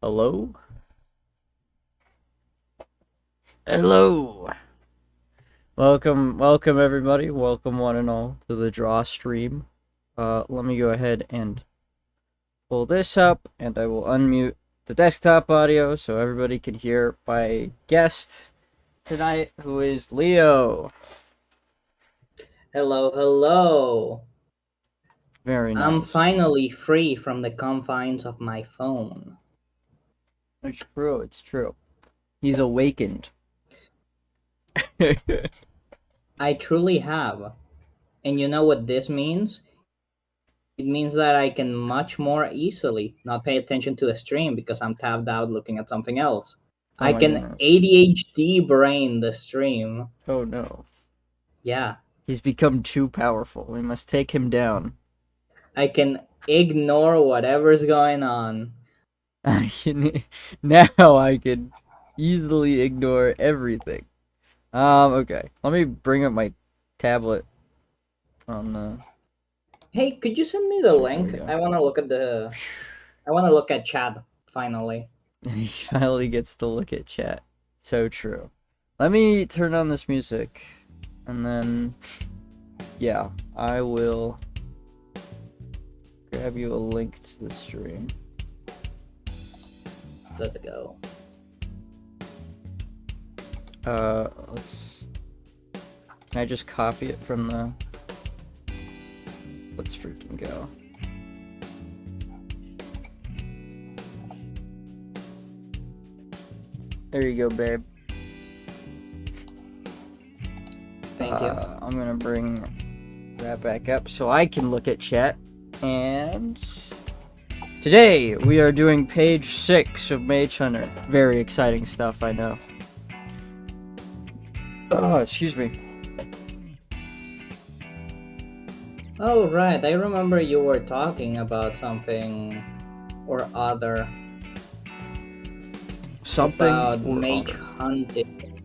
Hello? Hello! Welcome everybody. Welcome one and all to the draw stream. Let me go ahead and pull this up and I will unmute the desktop audio so everybody can hear my guest tonight, who is Leo. Hello, hello. Very nice. I'm finally free from the confines of my phone. It's true. He's awakened. I truly have. And you know what this means? It means that I can much more easily not pay attention to the stream because I'm tabbed out looking at something else. Oh I my can goodness. ADHD brain the stream. Oh no. Yeah. He's become too powerful. We must take him down. I can ignore whatever's going on. Now I can easily ignore everything. Okay. Let me bring up my tablet on the. Hey, could you send me the There we link? go. I wanna look at chat finally. He finally gets to look at chat. So true. Let me turn on this music, and then, yeah, I will grab you a link to the stream. Let's go. Can I just copy it from the? Let's freaking go. There you go, babe. Thank you. I'm gonna bring that back up so I can look at chat. And today we are doing page 6 of Mage Hunter. Very exciting stuff, I know. Oh, excuse me. Oh, right. I remember you were talking about something or other. Something about or Mage other. Hunting.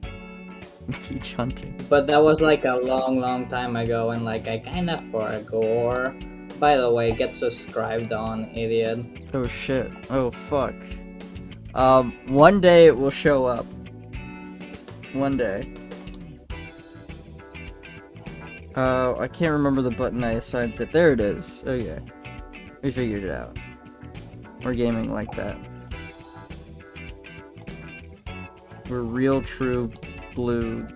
Mage Hunting. But that was like a long time ago, and like I kind of forgot. By the way, get subscribed on, idiot. Oh shit. Oh fuck. One day it will show up. One day. I can't remember the button I assigned to it. There it is. Okay. We figured it out. We're gaming like that. We're real true blue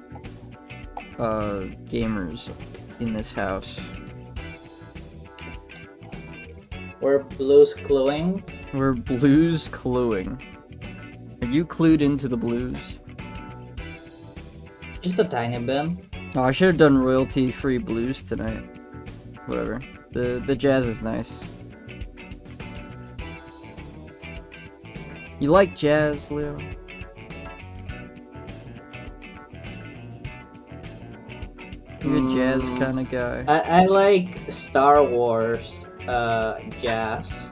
gamers in this house. We're blues cluing. We're blues cluing. Are you clued into the blues? Just a tiny bit. Oh, I should have done royalty-free blues tonight. Whatever. The jazz is nice. You like jazz, Leo? You a jazz kind of guy? I like Star Wars jazz,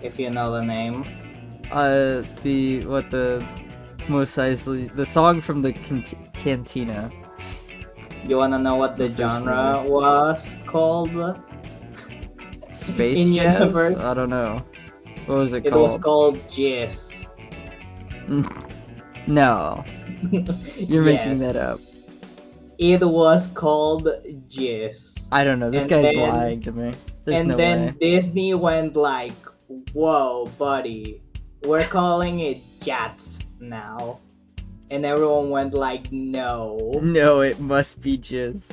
if you know the name. The most nicely the song from the cantina. You wanna know what the genre was called? Space in jazz? universe? I don't know. What was it It called? was called Jizz. No, you're making that up. It was called Jizz. I don't know. This And guy's then- lying to me. There's And no then way. Disney went like, "Whoa, buddy, we're calling it Jats now." And everyone went like, "No." No, it must be jizz.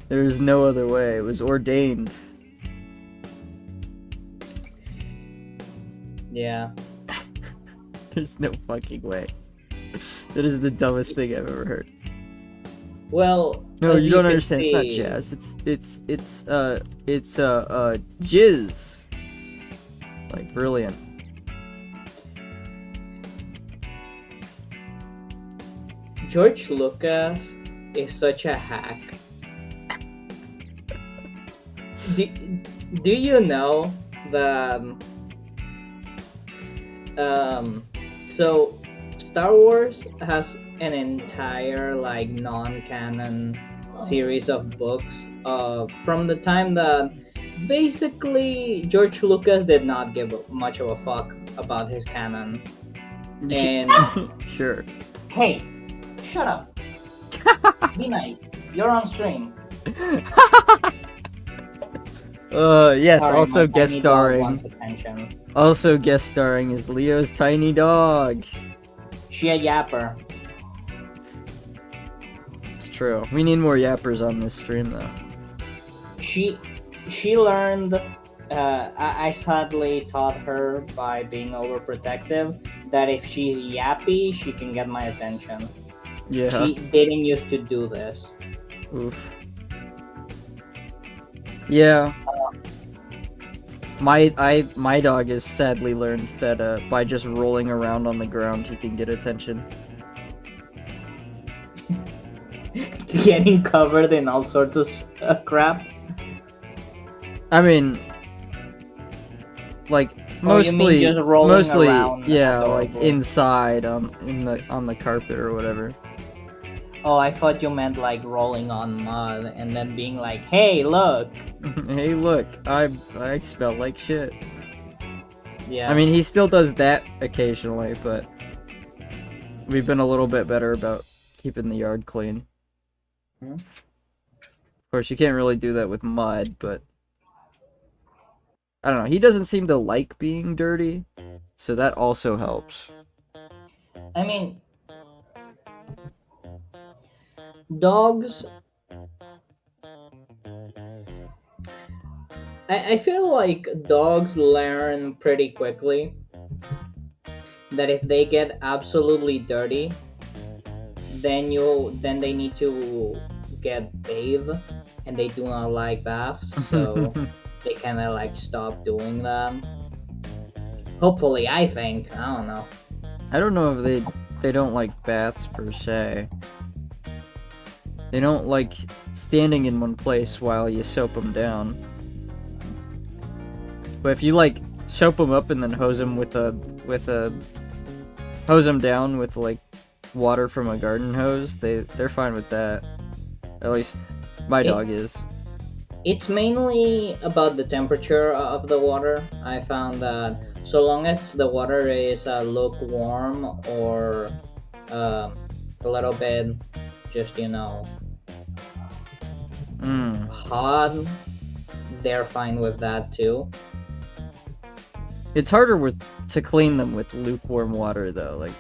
There's no other way. It was ordained. Yeah. There's no fucking way. That is the dumbest thing I've ever heard. Well, No, as you don't can understand. It's not see- jazz. It's jizz. Like brilliant. George Lucas is such a hack. Do you know that so Star Wars has an entire like non-canon series of books from the time that Basically, George Lucas did not give much of a fuck about his canon. And Sure. hey, shut up. Be nice. You're on stream. Yes, Sorry, also my guest tiny dog starring. wants attention. Also guest starring is Leo's tiny dog. She a yapper. It's true. We need more yappers on this stream though. She learned. I sadly taught her by being overprotective that if she's yappy, she can get my attention. Yeah. She didn't used to do this. Oof. Yeah. My dog has sadly learned that by just rolling around on the ground he can get attention. Getting covered in all sorts of crap. I mean, like Oh, you mean mostly, just rolling around yeah, adorable. like inside on the carpet or whatever. Oh, I thought you meant like rolling on mud and then being like, "Hey, look." Hey, look, I smell like shit. Yeah. I mean, he still does that occasionally, but we've been a little bit better about keeping the yard clean. Hmm? Of course, you can't really do that with mud, but I don't know. He doesn't seem to like being dirty, so that also helps. I mean, dogs. I feel like dogs learn pretty quickly that if they get absolutely dirty, then they need to get bathed, and they do not like baths, so they kind of like stop doing that. Hopefully, I think. I don't know. I don't know if they don't like baths per se. They don't like standing in one place while you soap them down. But if you like soap them up and then hose them hose them down with like water from a garden hose, they're fine with that. At least my dog is. It's mainly about the temperature of the water. I found that so long as the water is lukewarm or a little bit just hot, they're fine with that too. It's harder to clean them with lukewarm water though. Like,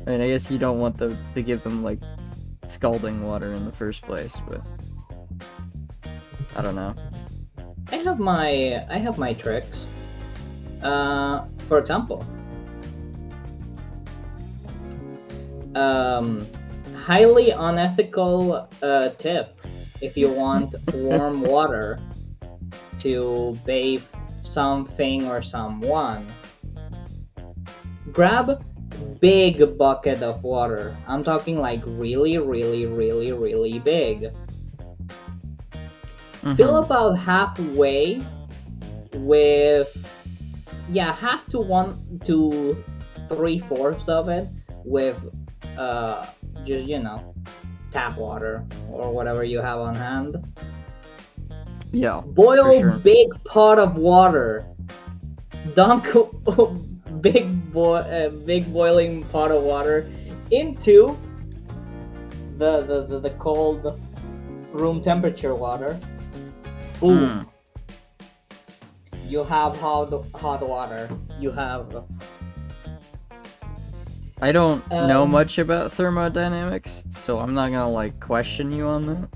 I mean, I guess you don't want to give them like scalding water in the first place, but I don't know. I have my tricks. For example, highly unethical tip: if you want warm water to bathe something or someone, grab big bucket of water. I'm talking like really, really, really, really big. Fill about halfway with half to 1 to 3/4 of it with just tap water or whatever you have on hand. Yeah. Boil for sure. big pot of water. Dunk big boiling pot of water into the cold room temperature water. Boom. You have hot water. You have. I don't know much about thermodynamics, so I'm not gonna like question you on that.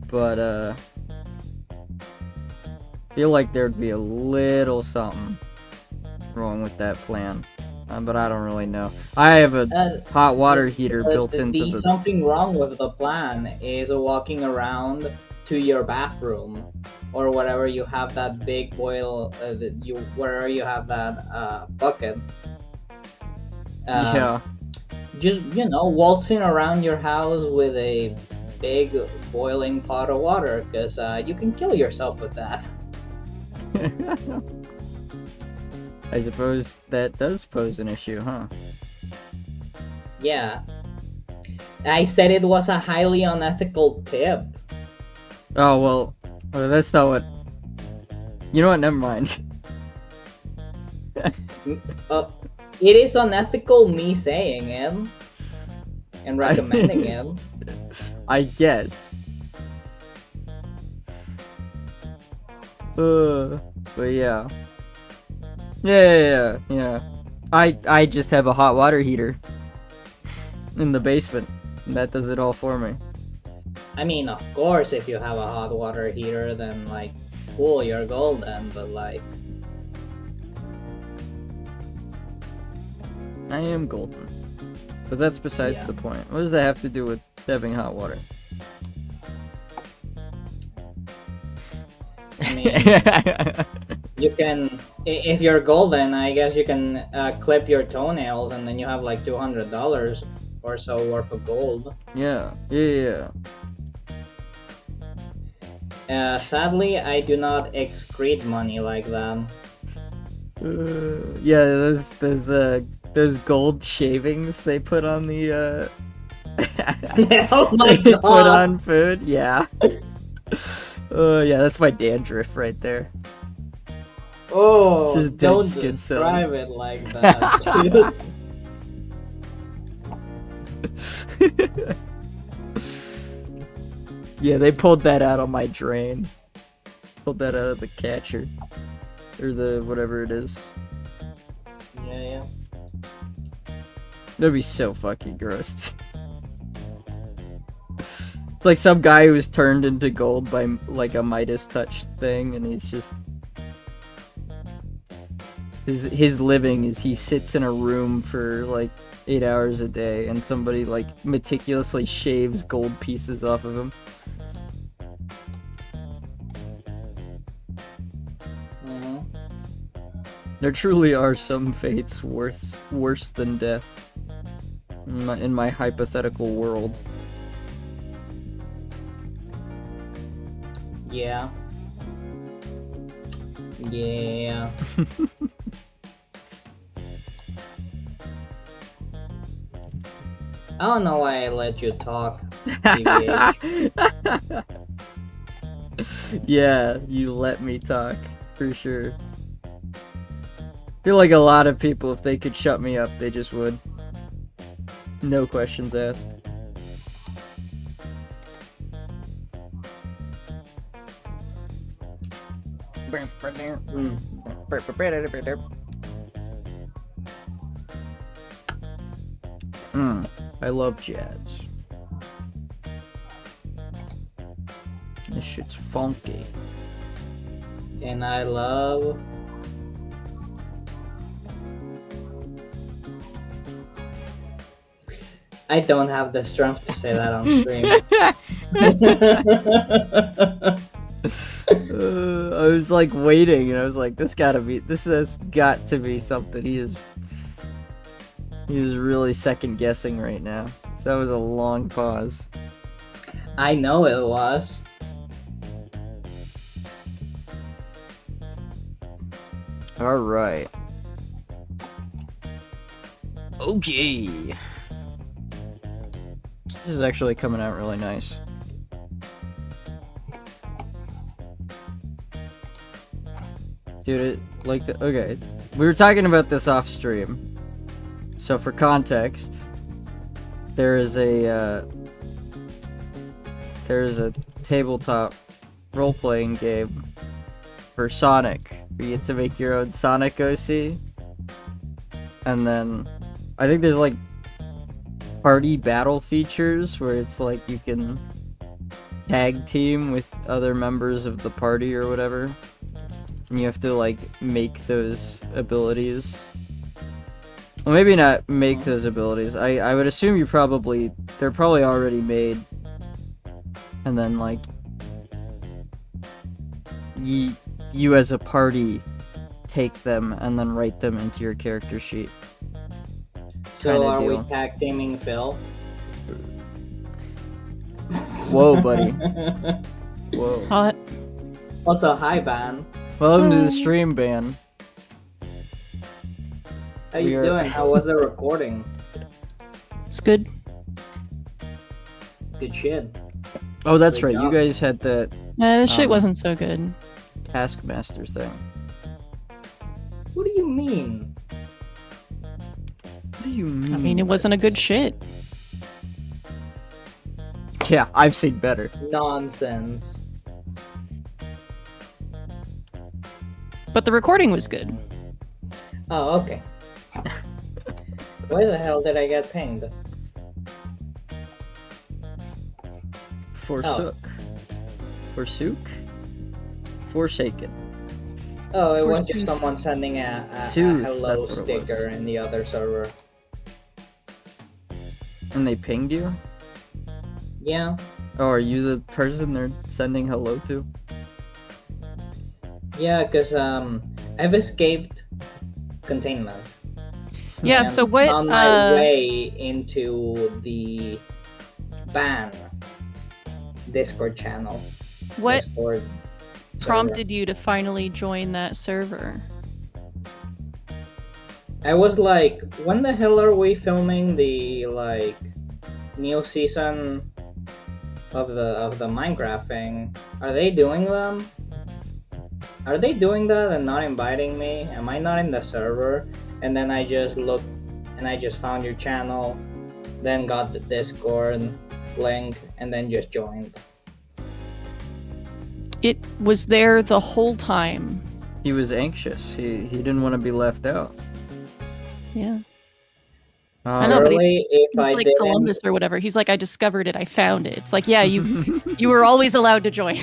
But feel like there'd be a little something wrong with that plan. But I don't really know. I have a hot water heater built into the. Something wrong with the plan is walking around to your bathroom or whatever you have that big boil. Wherever you have that bucket. Yeah. Just waltzing around your house with a big boiling pot of water, because you can kill yourself with that. I suppose that does pose an issue, huh? Yeah. I said it was a highly unethical tip. Oh, well, Oh, that's not what. You know what? Never mind. It is unethical me saying it and recommending it. I guess. But yeah. Yeah. I just have a hot water heater in the basement. And that does it all for me. I mean, of course, if you have a hot water heater, then like, cool, you're golden. But like, I am golden. But that's besides the point. What does that have to do with having hot water? I mean, you can, if you're golden, I guess you can clip your toenails, and then you have like $200 or so worth of gold. Yeah. Sadly, I do not excrete money like that. Yeah, those gold shavings they put on the Oh my they god! put on food. Yeah. Yeah, that's my dandruff right there. Oh, Just dead don't skin describe cells. it like that, dude. Yeah, they pulled that out on my drain. Pulled that out of the catcher. Or the whatever it is. Yeah. That'd be so fucking gross. It's like some guy who's turned into gold by like a Midas touch thing, and he's just his living is he sits in a room for like 8 hours a day, and somebody like meticulously shaves gold pieces off of him. There truly are some fates worse than death in my hypothetical world. Yeah. I don't know why I let you talk, TBH. Yeah, you let me talk, for sure. I feel like a lot of people, if they could shut me up, they just would. No questions asked. I love jazz. This shit's funky. And I love... I don't have the strength to say that on stream. I was like waiting, and I was like, this has got to be something. He is really second guessing right now. So that was a long pause. I know it was. All right. Okay. This is actually coming out really nice. Dude, okay. We were talking about this off stream. So for context, there is a tabletop role-playing game for Sonic. You get to make your own Sonic OC. And then I think there's like party battle features where it's like you can tag team with other members of the party or whatever. And you have to like make those abilities. Well, maybe not make those abilities. I would assume they're probably already made. And then like you as a party take them and then write them into your character sheet. So are we tag teaming Phil? Whoa, buddy. Whoa. Hot. Also, hi, Ban. Welcome to the stream, Ban. How you doing? How was the recording? It's good. Good shit. Oh, that's Great right. job. You guys had that. This shit wasn't so good. Taskmaster thing. What do you mean? What do you mean? I mean, it wasn't a good shit. Yeah, I've seen better. Nonsense. But the recording was good. Oh, okay. Why the hell did I get pinged? Forsook. Forsook? Forsaken. Oh, it was Forsooth. just someone sending a Sooth, hello that's what it was. sticker in the other server. And they pinged you? Yeah. Oh, are you the person they're sending hello to? Yeah, because I've escaped containment. Yeah, and so what, on my way into the ban Discord channel. What Discord prompted you to finally join that server? I was like, when the hell are we filming the like new season of the Minecraft thing? Are they doing them? Are they doing that and not inviting me? Am I not in the server? And then I just looked and I just found your channel, then got the Discord link, and then just joined. It was there the whole time. He was anxious. He didn't want to be left out. Yeah. I know, Um, but Really, if He's I like didn't, Columbus or whatever. He's like, I discovered it. I found it. It's like, yeah, you were always allowed to join.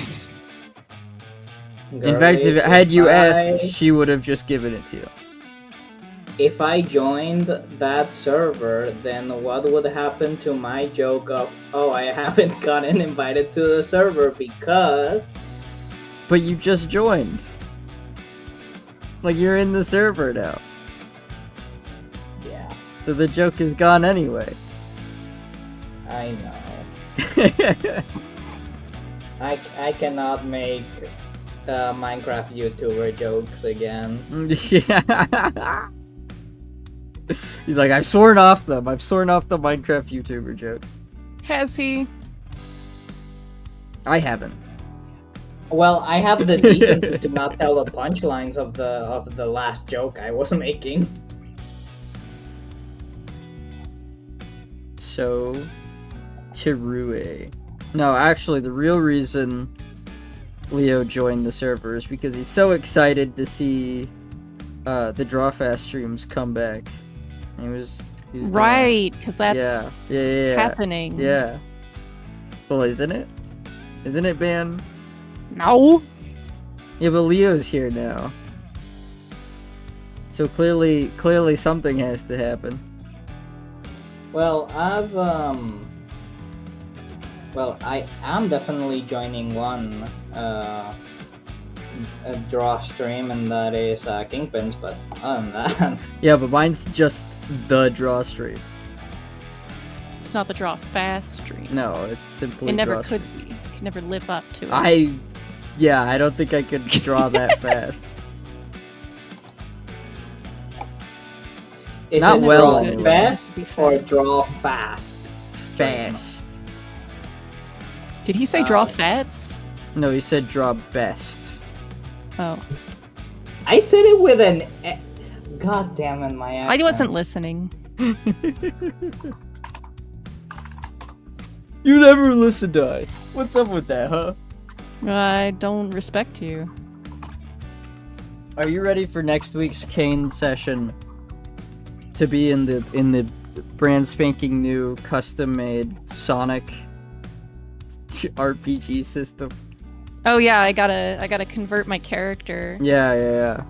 in fact, girly, had you if asked, I- she would have just given it to you. if I joined that server, then what would happen to my joke of, oh, I haven't gotten invited to the server because... But you just joined. Like, you're in the server now. Yeah, So the joke is gone anyway. I know. I cannot make Minecraft YouTuber jokes again. Yeah. He's like, I've sworn off them. I've sworn off the Minecraft YouTuber jokes. Has he? I haven't. Well, I have the decency to not tell the punchlines of the last joke I was making. So, Tirue. No, actually, the real reason Leo joined the server is because he's so excited to see the Drawfast streams come back. He was doing Right, because that's that. Yeah. happening. Yeah. Well, isn't it? Isn't it, Ban? No. Yeah, but Leo's here now. So clearly something has to happen. Well, I am definitely joining one a draw stream, and that is Kingpins, but other than that... Yeah, but mine's just the draw stream. It's not the draw fast stream. No, it's simply It never draw could be. Could never live up to it. I don't think I could draw that fast. Is Not it well, draw anyway. fast or draw fast? Fast. Did he say draw fats? No, he said draw best. Oh. I said it with an... God damn it, my accent. I wasn't listening. You never listen to us. What's up with that, huh? I don't respect you. Are you ready for next week's Kane session to be in the brand spanking new custom-made Sonic RPG system? Oh yeah, I gotta convert my character. Yeah.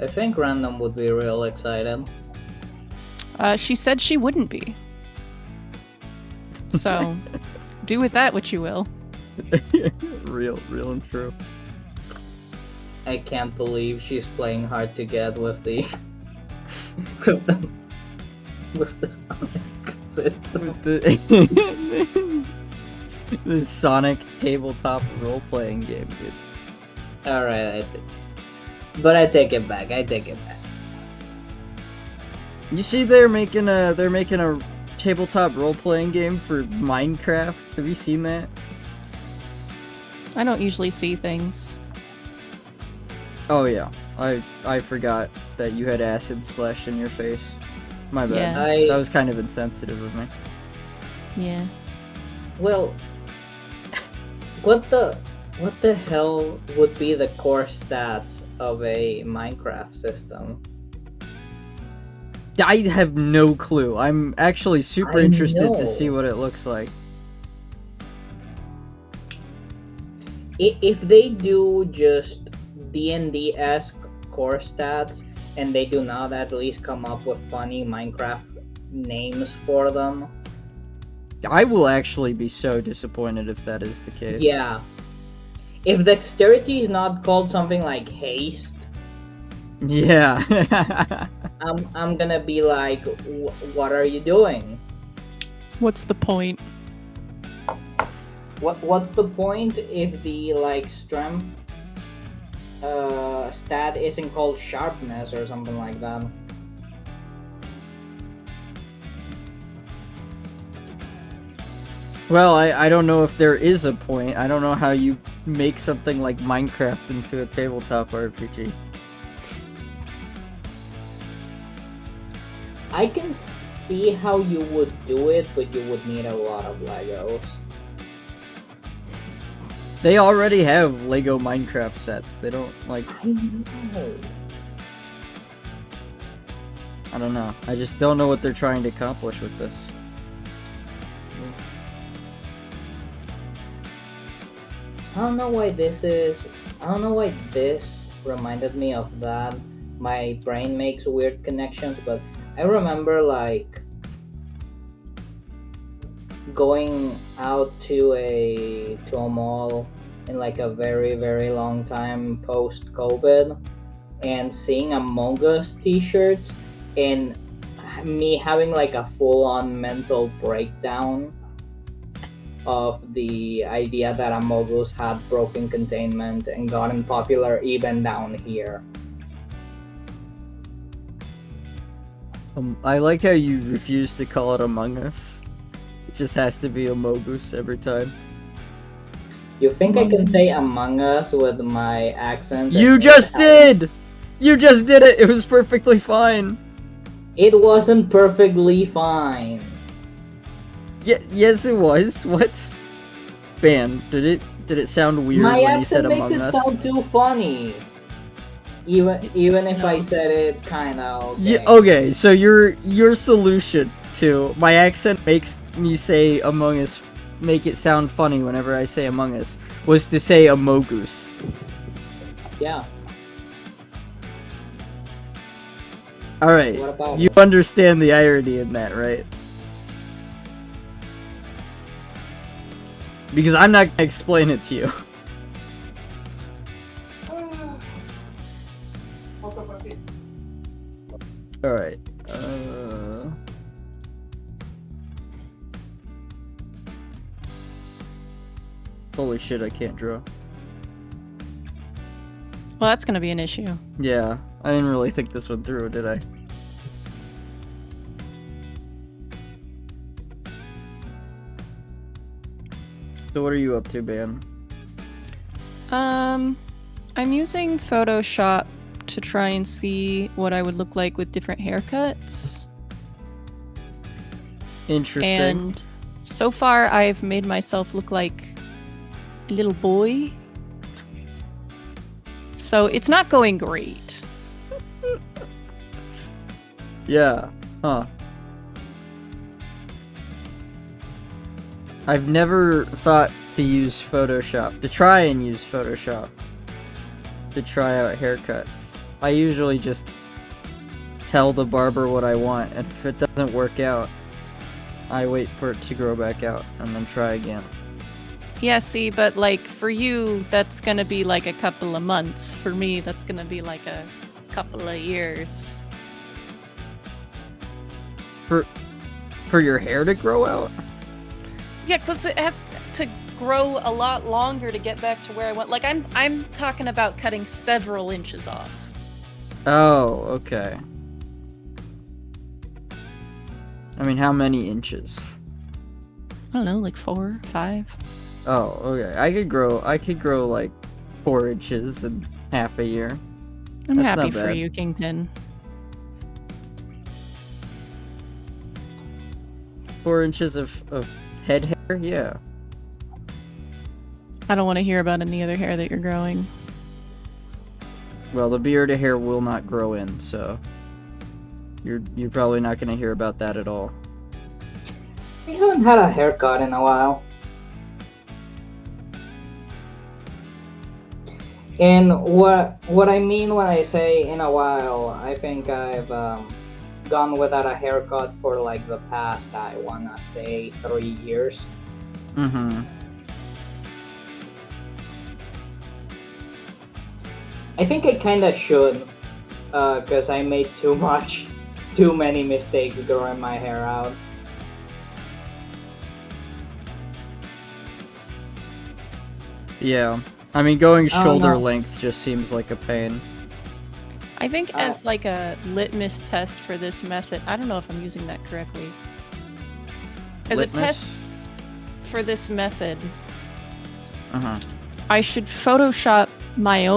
I think Random would be real excited. She said she wouldn't be. So, do with that what you will. real and true. I can't believe she's playing hard to get with the... with the Sonic system. With the the Sonic tabletop role-playing game, dude. Alright, but I take it back. You see, they're making a tabletop role-playing game for Minecraft. Have you seen that? I don't usually see things. Oh yeah, I forgot that you had acid splashed in your face. My bad. Yeah. That was kind of insensitive of me. Yeah. Well, what the hell would be the core stats of a Minecraft system? I have no clue. I'm actually super I interested to know. see what it looks like. If they do just D&D-esque core stats, and they do not at least come up with funny Minecraft names for them, I will actually be so disappointed if that is the case. yeah. If dexterity is not called something like haste, Yeah. I'm gonna be like, what are you doing? What's the point? What's the point if the like strength stat isn't called sharpness or something like that? Well, I don't know if there is a point. I don't know how you make something like Minecraft into a tabletop RPG. I can see how you would do it, but you would need a lot of Legos. They already have Lego Minecraft sets. They don't, like, I know. I don't know. I just don't know what they're trying to accomplish with this. I don't know why this reminded me of that. My brain makes weird connections, but I remember like going out to a mall in like a very, very long time post COVID and seeing Among Us t-shirts and me having like a full-on mental breakdown of the idea that Among Us had broken containment and gotten popular even down here. I like how you refuse to call it Among Us. It just has to be Amogus every time. You think I can say Among Us with my accent? You just did! You just did it! It was perfectly fine! It wasn't perfectly fine. Yes it was. What? Ban, did it sound weird My when you said accent makes Among it Us? sound too funny. Even if I said it kinda okay. Yeah, okay, so your solution to my accent makes me say Among Us, make it sound funny whenever I say Among Us, was to say Amogus. Yeah. Alright, What about you it? understand the irony in that, right? Because I'm not gonna explain it to you. Alright, holy shit, I can't draw. Well, that's gonna be an issue. Yeah, I didn't really think this one through, did I? So what are you up to, Ban? I'm using Photoshop to try and see what I would look like with different haircuts. Interesting. And so far, I've made myself look like a little boy. So it's not going great. Yeah, huh. I've never thought to use Photoshop, to try and use Photoshop to try out haircuts. I usually just tell the barber what I want, and if it doesn't work out, I wait for it to grow back out and then try again. Yeah, see, but like for you, that's gonna be like a couple of months. For me, that's gonna be like a couple of years. For your hair to grow out? Yeah, because it has to grow a lot longer to get back to where I want. Like I'm talking about cutting several inches off. Oh, okay. I mean, how many inches? I don't know, like 4, 5. Oh, okay. I could grow like 4 inches in half a year. I'm That's happy not for bad. you, Kingpin. 4 inches of head hair? Yeah. I don't want to hear about any other hair that you're growing. Well, the beard hair will not grow in, so you're probably not gonna hear about that at all. I haven't had a haircut in a while. And what I mean when I say in a while, I think I've gone without a haircut for like the past, I wanna say, 3 years. Mm-hmm. I think I kinda should, cause I made too many mistakes growing my hair out. Yeah. I mean, going I don't shoulder know. length just seems like a pain. I think as like a litmus test for this method, I don't know if I'm using that correctly. As Litmus? a test for this method, Uh-huh. I should Photoshop my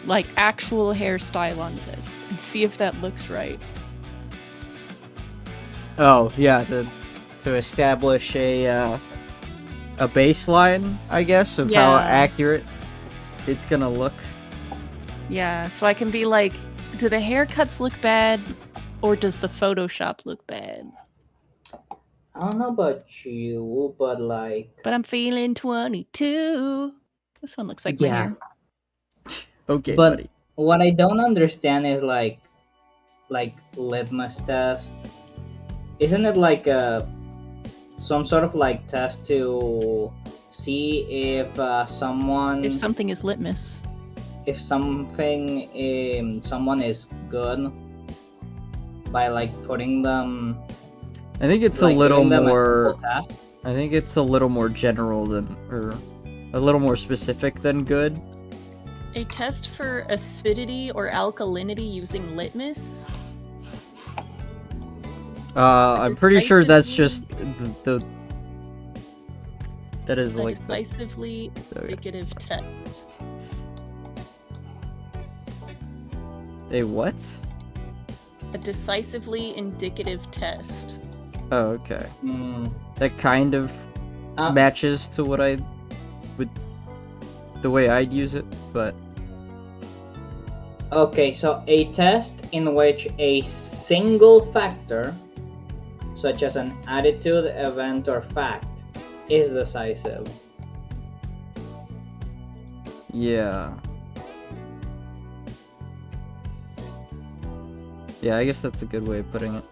like actual hairstyle onto this and see if that looks right. Oh, yeah, to establish a baseline, I guess, of how Yeah. accurate it's gonna look. Yeah, so I can be like, do the haircuts look bad or does the Photoshop look bad? I don't know about you, but like, But I'm feeling 22. This one looks like my yeah. hair. Okay, But buddy. what I don't understand is like litmus test. Isn't it like some sort of like test to see if someone If something is litmus. if something someone is good by like putting them I think it's like a little giving them a more. simple test? I think it's a little more general than, or a little more specific than good. A test for acidity or alkalinity using litmus? I'm pretty sure that's decisively- just the that is A like the, decisively okay. indicative test. A what? A decisively indicative test. Oh, okay. Hmm. That kind of Uh, matches to what I would, the way I'd use it, but Okay, so a test in which a single factor, such as an attitude, event, or fact, is decisive. yeah. Yeah, I guess that's a good way of putting it.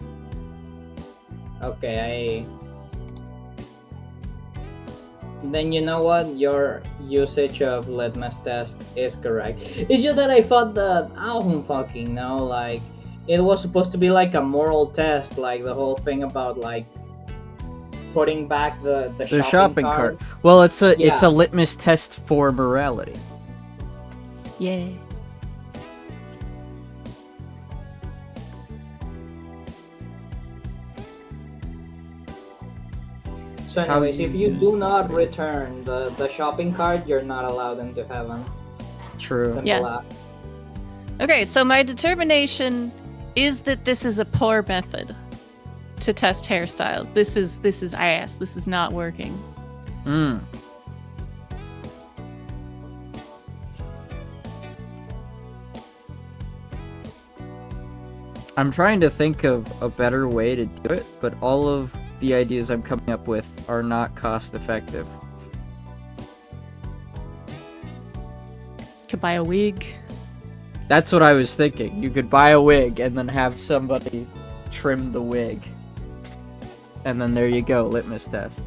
Okay, then you know what? Your usage of litmus test is correct. It's just that I thought that I don't fucking know. Like, it was supposed to be like a moral test, like the whole thing about like putting back the Shopping cart. Well, it's a Yeah. litmus test for morality. Yeah. So How anyways, you if you use do the not phrase. return the shopping cart, you're not allowed into heaven. True. Simple Yeah. as. Okay, so my determination is that this is a poor method to test hairstyles. This is ass. This is not working. Hmm. I'm trying to think of a better way to do it, but all of the ideas I'm coming up with are not cost effective. Could buy a wig. That's what I was thinking. You could buy a wig and then have somebody trim the wig. And then there you go, litmus test.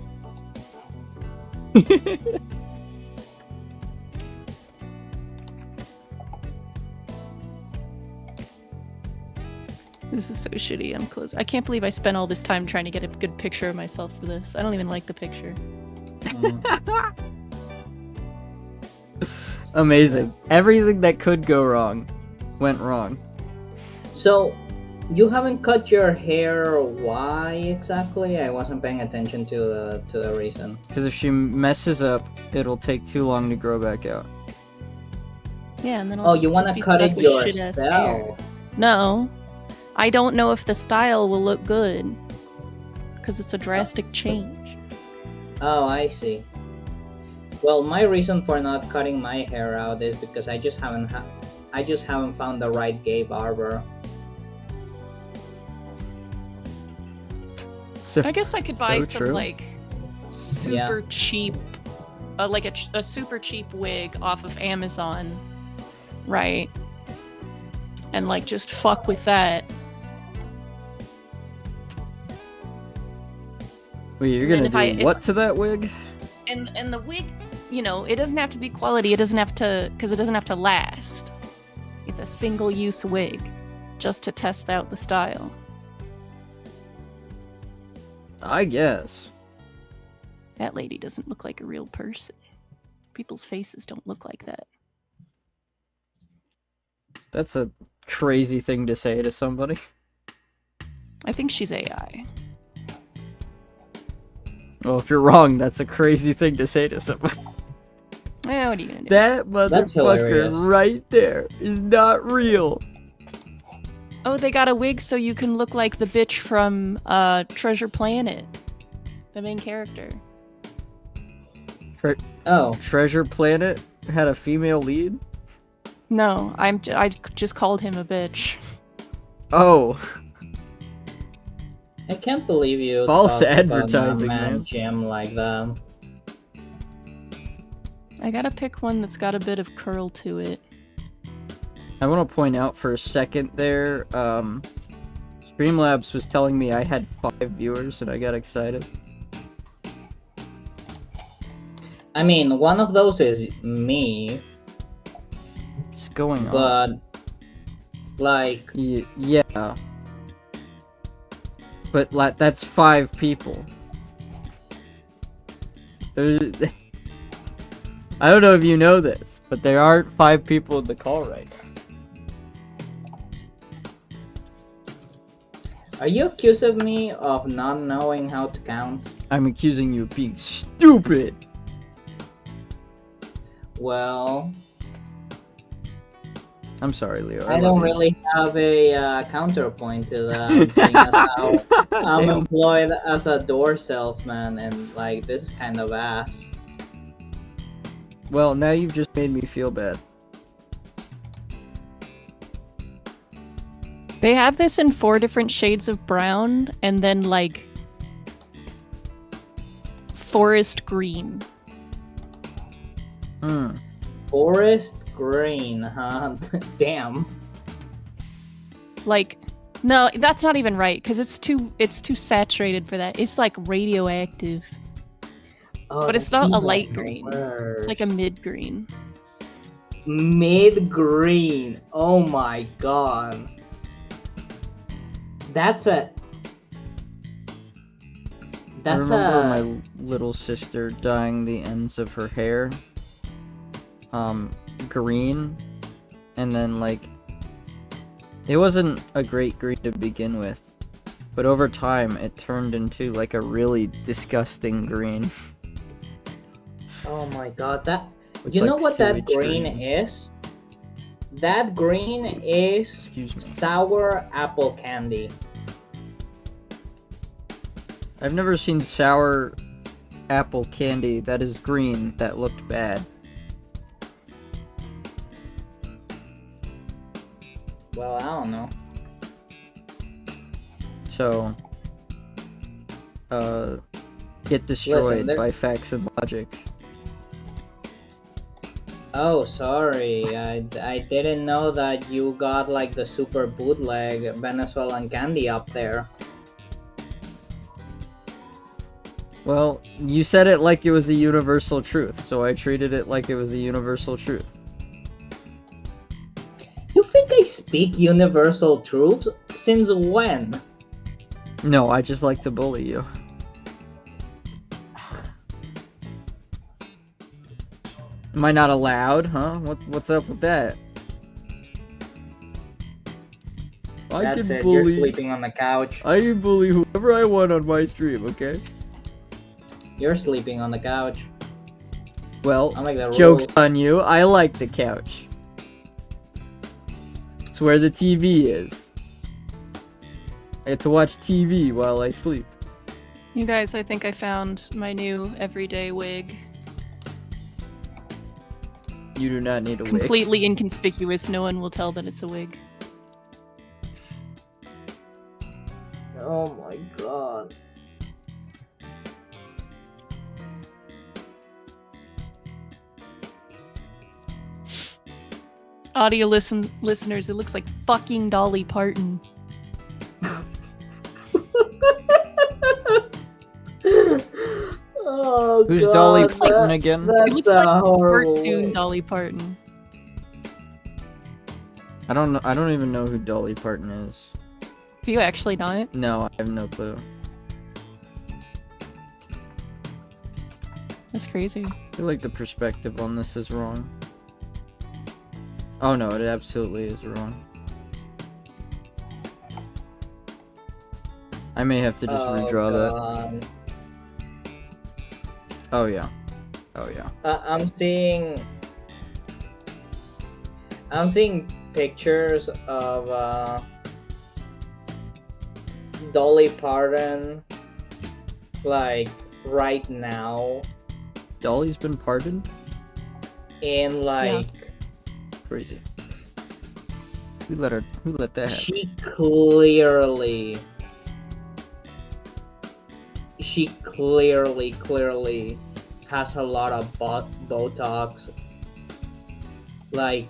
This is so shitty. I'm close. I can't believe I spent all this time trying to get a good picture of myself for this. I don't even like the picture. Amazing. Everything that could go wrong went wrong. So, You haven't cut your hair. Why exactly? I wasn't paying attention to the reason. Because if she messes up, it'll take too long to grow back out. Yeah, and then Oh, I'll you just want to be cut stuck it with shit-ass hair. yourself? No, I don't know if the style will look good because it's a drastic change. Oh, I see. Well, my reason for not cutting my hair out is because I just haven't found the right gay barber. So, I guess I could buy so some true. like super cheap, like a super cheap wig off of Amazon, right? And like just fuck with that. Wait, you're And gonna then do what to that wig? And the wig, you know, it doesn't have to be quality. It doesn't have to, because it doesn't have to last. It's a single-use wig, just to test out the style. I guess. That lady doesn't look like a real person. People's faces don't look like that. That's a crazy thing to say to somebody. I think she's AI. Well, if you're wrong, that's a crazy thing to say to somebody. Eh, what are you gonna do? That That's motherfucker hilarious. right there is not real. Oh, they got a wig so you can look like the bitch from Treasure Planet, the main character. Oh, Treasure Planet had a female lead? No, I just called him a bitch. Oh, I can't believe you False talked about advertising, my man. Jim like that. I gotta pick one that's got a bit of curl to it. I want to point out for a second there, Streamlabs was telling me I had 5 viewers and I got excited. I mean, one of those is me, What's going on? but like, Yeah. But that's 5 people. I don't know if you know this, but there aren't 5 people in the call right now. are you accusing me of not knowing how to count? I'm accusing you of being stupid. Well, I'm sorry, Leo. I love don't you. really have a counterpoint to that, seeing as how I'm Damn. employed as a door salesman, and like this is kind of ass. Well, now you've just made me feel bad. They have this in 4 different shades of brown, and then like forest green. Hmm. Forest green, huh? Damn. Like, no, that's not even right because it's too saturated for that. It's like radioactive, Oh, but it's that's not a even light green. It's like a worse. mid green. Mid green. Oh my god. That's I remember a my little sister dyeing the ends of her hair green, and then like it wasn't a great green to begin with, but over time it turned into like a really disgusting green. oh my god, that Looked you know like what that sewage green is? That green is Excuse me. sour apple candy. I've never seen sour apple candy that is green that looked bad. Well, I don't know. So, get destroyed there- by facts and logic. Oh, sorry. I didn't know that you got like the super bootleg Venezuelan candy up there. Well, you said it like it was a universal truth, so I treated it like it was a universal truth. You think I speak universal truths? Since when? No, I just like to bully you. Am I not allowed, huh? What's up with that? I That's can it. bully. You're sleeping on the couch. I can bully whoever I want on my stream, okay? You're sleeping on the couch. Well, I'll make the joke's rules. on you. I like the couch. It's where the TV is. I get to watch TV while I sleep. You guys, I think I found my new everyday wig. You do not need a wig. Completely inconspicuous. No one will tell that it's a wig. Oh my god. Audio listeners, it looks like fucking Dolly Parton. Oh, Who's god, Dolly Looks like- Parton again? It looks like a horrible cartoon way. Dolly Parton. I don't know. I don't even know who Dolly Parton is. Do you actually not? No, I have no clue. That's crazy. I feel like the perspective on this is wrong. Oh no, it absolutely is wrong. I may have to just redraw that. that. Oh yeah. Oh yeah. I'm seeing pictures of Dolly Parton, like right now, Dolly's been pardoned? and like Crazy. Who let that happen? she clearly has a lot of Botox. Like,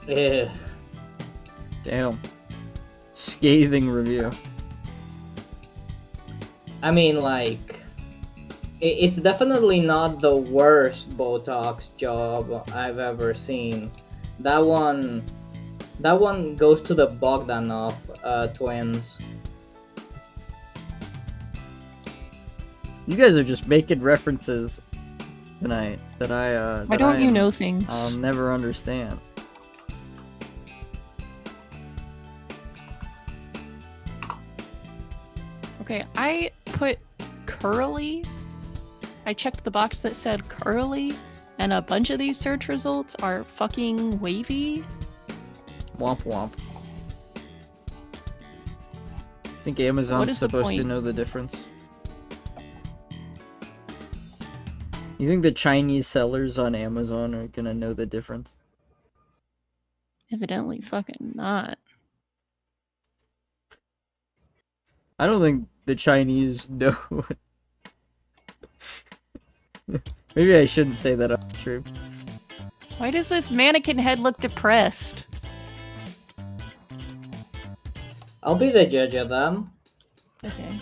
eh. Damn. Scathing review. I mean, like, it's definitely not the worst Botox job I've ever seen. That one goes to the Bogdanov twins. You guys are just making references tonight that I Why don't you know things? I'll never understand. Okay, I put curly. I checked the box that said curly, and a bunch of these search results are fucking wavy. Womp womp. Think Amazon's is the supposed to point? know the difference? You think the Chinese sellers on Amazon are gonna know the difference? Evidently fucking not. I don't think the Chinese know. Maybe I shouldn't say that on stream. Why does this mannequin head look depressed? I'll be the judge of them. Okay.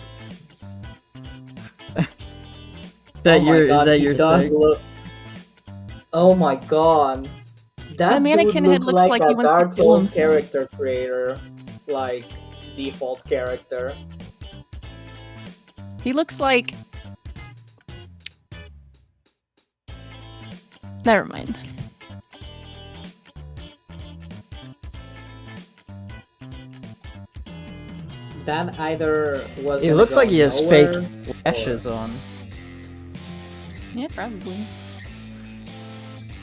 Is Oh my god, that he your does thing? look. Oh my god, that The mannequin dude head looks like a he wants to Dark kill Souls himself. character creator, like default character. He looks like... Never mind. That either was. It gonna looks go like he has nowhere, fake lashes on. Yeah, probably.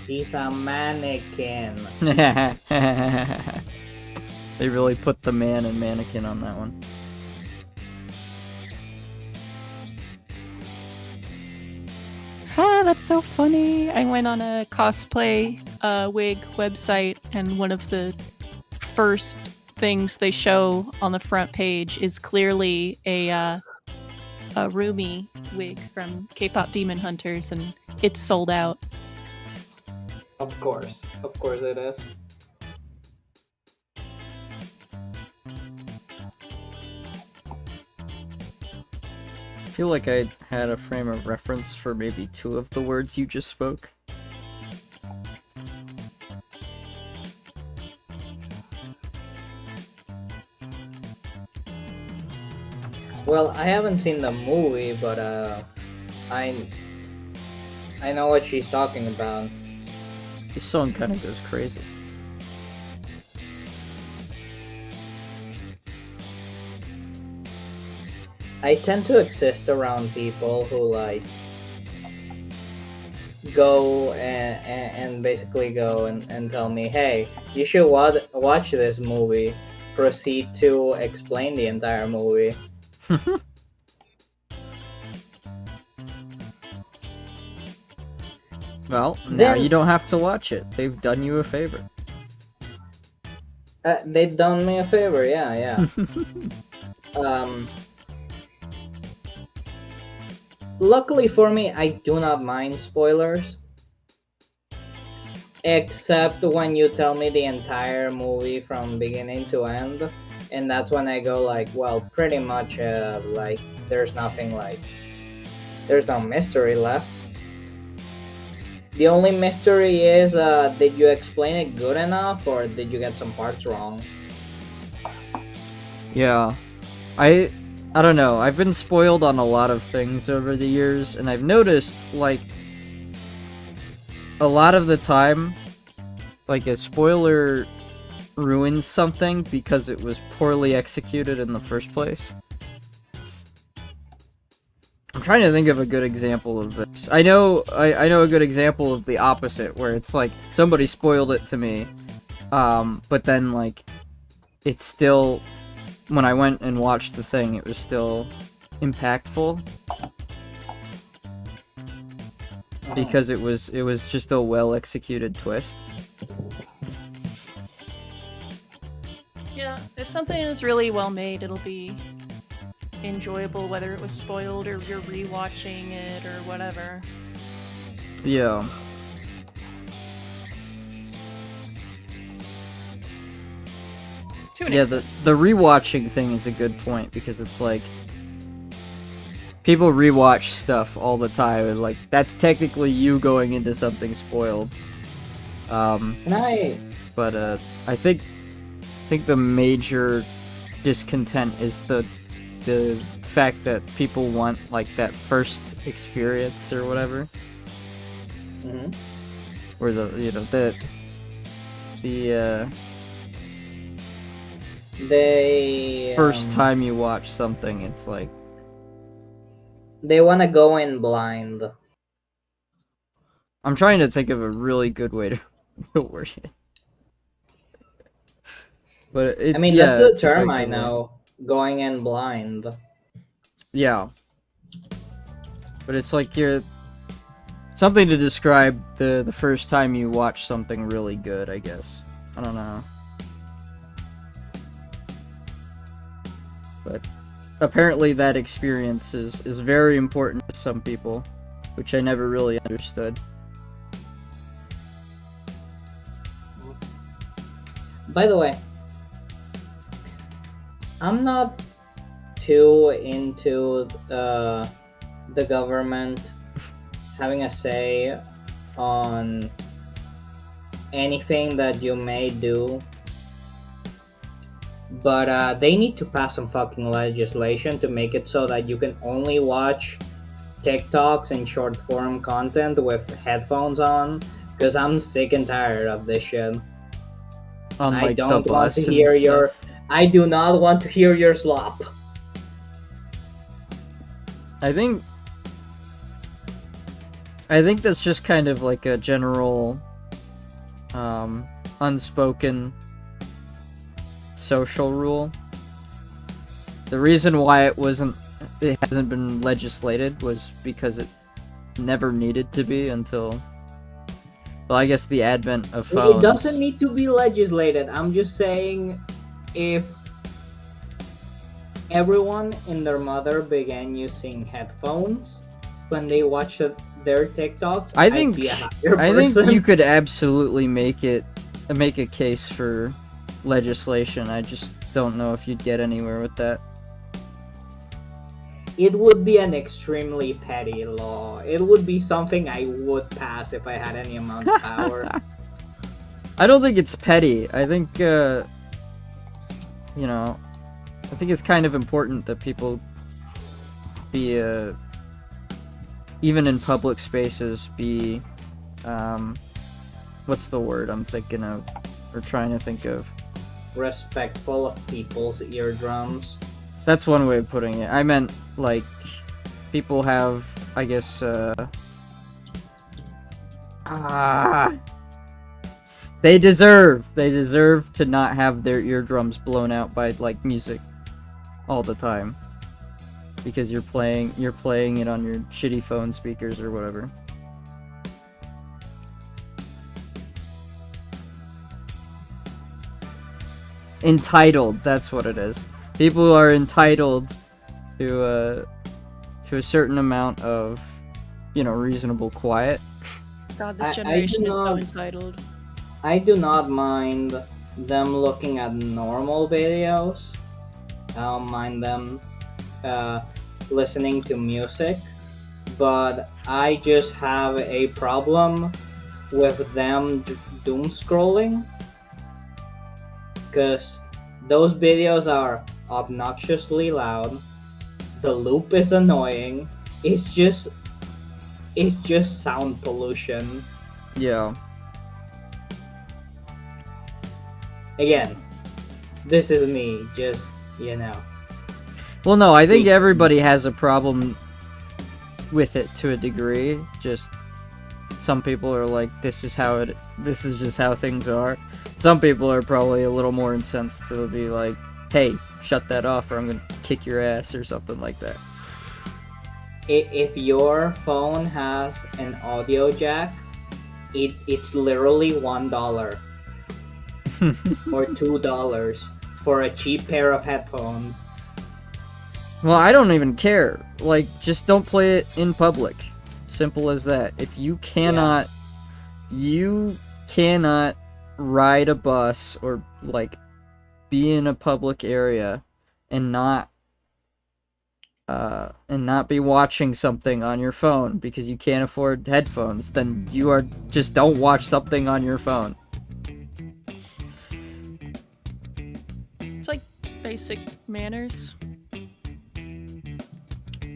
He's a mannequin. They really put the man and mannequin on that one. Ah, that's so funny. I went on a cosplay wig website, and one of the first things they show on the front page is clearly a Rumi wig from K-pop Demon Hunters, and it's sold out. Of course it is. I feel like I had a frame of reference for maybe 2 of the words you just spoke. Well, I haven't seen the movie, but I know what she's talking about. This song kind of goes crazy. I tend to exist around people who like go and basically go and tell me, hey, you should watch this movie. Proceed to explain the entire movie. Well, now Then- you don't have to watch it. They've done you a favor. They've done me a favor, yeah. Luckily for me, I do not mind spoilers. Except when you tell me the entire movie from beginning to end. And that's when I go like, well, pretty much like there's nothing like... There's no mystery left. The only mystery is, did you explain it good enough or did you get some parts wrong? Yeah. I don't know. I've been spoiled on a lot of things over the years, and I've noticed, like, a lot of the time, like, a spoiler ruins something because it was poorly executed in the first place. I'm trying to think of a good example of this. I know a good example of the opposite, where it's like, somebody spoiled it to me, but then, like, it's still... When I went and watched the thing, it was still impactful. Because it was just a well-executed twist. Yeah, if something is really well made, it'll be enjoyable, whether it was spoiled or you're rewatching it or whatever. Yeah. To an Yeah, extent. the rewatching thing is a good point, because it's like... People rewatch stuff all the time, and like, that's technically you going into something spoiled. Can I... But I think the major discontent is the fact that people want like that first experience or whatever, Mhm. or the They... first time you watch something, it's like, They want to go in blind. I'm trying to think of a really good way to word it. But it, I mean, yeah, that's the it's term I effectively- know. Going in blind. Yeah. But it's like you're... Something to describe the first time you watch something really good, I guess. I don't know. But apparently that experience is very important to some people, which I never really understood. By the way, I'm not too into the government having a say on anything that you may do, but they need to pass some fucking legislation to make it so that you can only watch TikToks and short form content with headphones on, because I'm sick and tired of this shit. On I like don't the want bus to and hear stuff. your... I do not want to hear your slop. I think that's just kind of like a general unspoken social rule. The reason why it hasn't been legislated was because it never needed to be until, well, I guess the advent of phones. It doesn't need to be legislated. I'm just saying, if everyone and their mother began using headphones when they watch their TikToks, I think I'd be a happier I think person. you could absolutely make a case for legislation. I just don't know if you'd get anywhere with that. It would be an extremely petty law. It would be something I would pass if I had any amount of power. I don't think it's petty. I think, I think it's kind of important that people be, even in public spaces, be, what's the word I'm thinking of, or trying to think of? Respectful of people's eardrums. That's one way of putting it. I meant, like, people have, I guess, they deserve to not have their eardrums blown out by, like, music all the time. Because you're playing it on your shitty phone speakers or whatever. Entitled, that's what it is. People are entitled to a certain amount of, reasonable quiet. God, this I generation do is so not- entitled. I do not mind them looking at normal videos. I don't mind them listening to music, but I just have a problem with them doom scrolling, because those videos are obnoxiously loud. The loop is annoying. It's just sound pollution. Yeah. Again, this is me, just, Well, no, I think Speak. everybody has a problem with it to a degree. Just some people are like, this is just how things are. Some people are probably a little more incensed to be like, hey, shut that off or I'm gonna kick your ass or something like that. If your phone has an audio jack, it's literally $1 or $2 for a cheap pair of headphones. Well, I don't even care. Like, just don't play it in public. Simple as that. If you cannot ride a bus or, like, be in a public area and not be watching something on your phone because you can't afford headphones, then just don't watch something on your phone. It's like basic manners.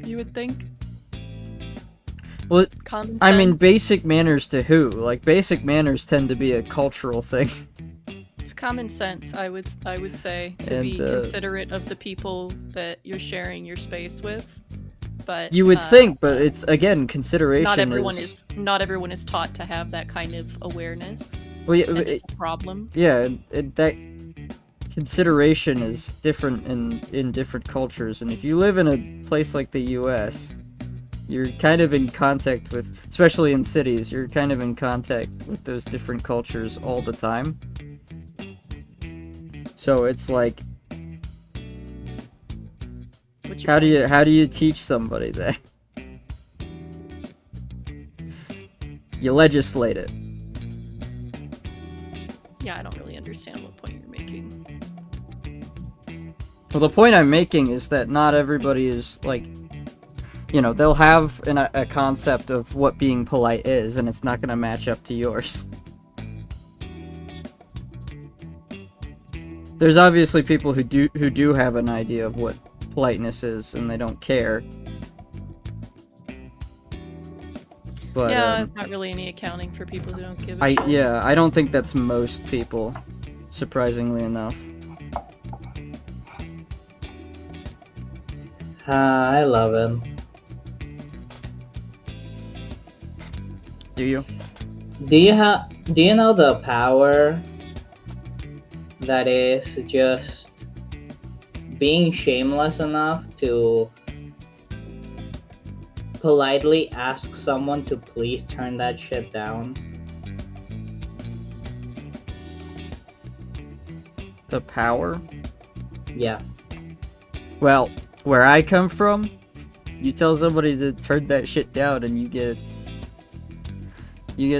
You would think. Well, Common sense. I mean, basic manners to who? Like, basic manners tend to be a cultural thing. It's common sense, I would say, to And, be considerate of the people that you're sharing your space with. But You would think, but it's, again, consideration not everyone is taught to have that kind of awareness. Well, yeah, And it's a problem. yeah, that consideration is different in different cultures, and if you live in a place like the US, you're kind of in contact with, especially in cities, you're kind of in contact with those different cultures all the time. So it's like, What's your how point? do you teach somebody that? You legislate it. Yeah, I don't really understand what point you're making. Well, the point I'm making is that not everybody is, like, they'll have a concept of what being polite is, and it's not going to match up to yours. There's obviously people who do have an idea of what politeness is, and they don't care. But Yeah, there's not really any accounting for people who don't give a shit. I don't think that's most people, surprisingly enough. I love it. Do you? Do you know the power that is just being shameless enough to politely ask someone to please turn that shit down? The power? Yeah. Well, where I come from, you tell somebody to turn that shit down and you get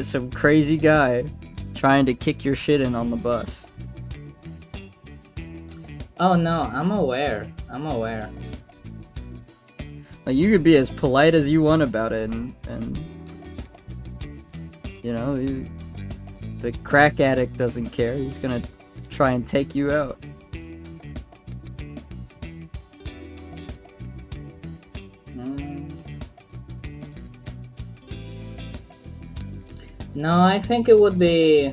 some crazy guy trying to kick your shit in on the bus. Oh no, I'm aware. Like, you could be as polite as you want about it, and the crack addict doesn't care. He's gonna try and take you out. No, I think it would be.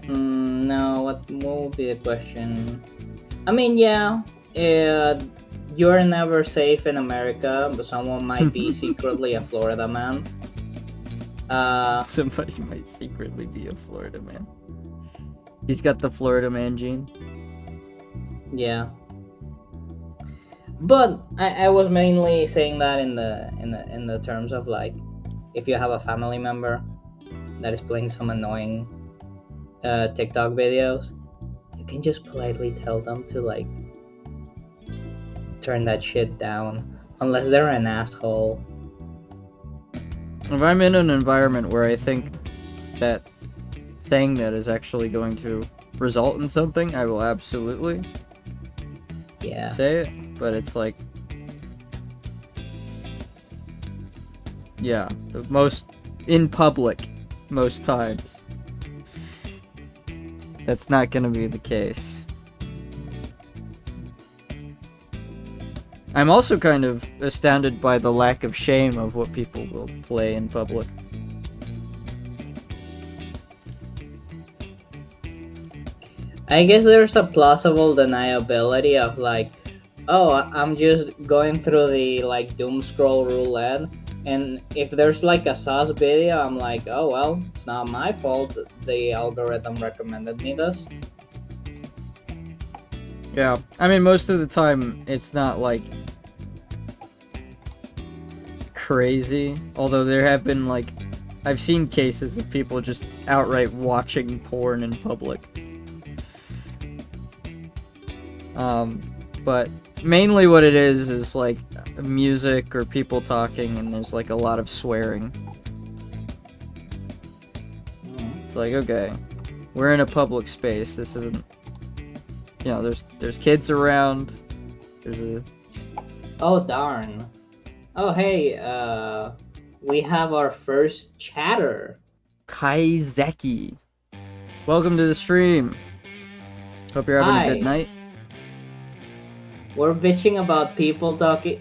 No, what would be the question? I mean, yeah, you're never safe in America, but someone might be secretly a Florida man. Somebody might secretly be a Florida man. He's got the Florida man gene. Yeah. But I was mainly saying that in the terms of like, if you have a family member that is playing some annoying TikTok videos, you can just politely tell them to like turn that shit down, unless they're an asshole. If I'm in an environment where I think that saying that is actually going to result in something, I will absolutely say it. But it's like, yeah, the most in public, most times, that's not gonna be the case. I'm also kind of astounded by the lack of shame of what people will play in public. I guess there's a plausible deniability of like, oh, I'm just going through the like doom scroll roulette, and if there's like a sus video, I'm like, oh well, it's not my fault. The algorithm recommended me this. Yeah, I mean, most of the time it's not like crazy, although there have been like, I've seen cases of people just outright watching porn in public. But mainly what it is like music or people talking, and there's like a lot of swearing. It's like, okay, we're in a public space. This isn't, you know, there's kids around. There's a. Oh darn! Oh hey, we have our first chatter. Kaizeki. Welcome to the stream. Hope you're having a good night. We're bitching about people talking,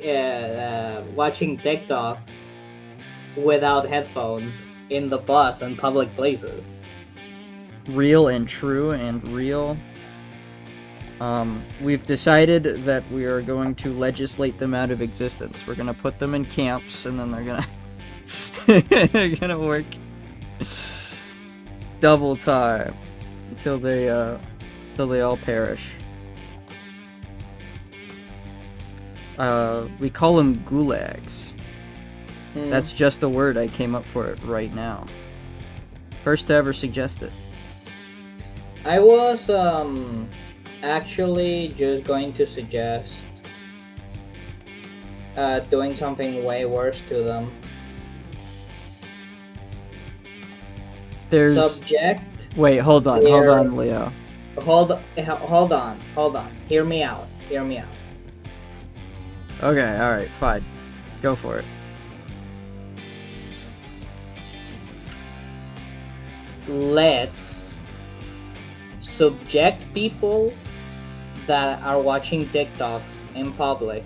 watching TikTok without headphones in the bus and public places. Real and true and real. We've decided that we are going to legislate them out of existence. We're gonna put them in camps, and then they're gonna they're gonna work double time until they all perish. We call them gulags. That's just a word. I came up for it right now. First to ever suggest it. I was actually just going to suggest doing something way worse to them. There's subject. Wait, hold on, Leo. Hold on. Hear me out. Okay, alright, fine. Go for it. Let's subject people that are watching TikToks in public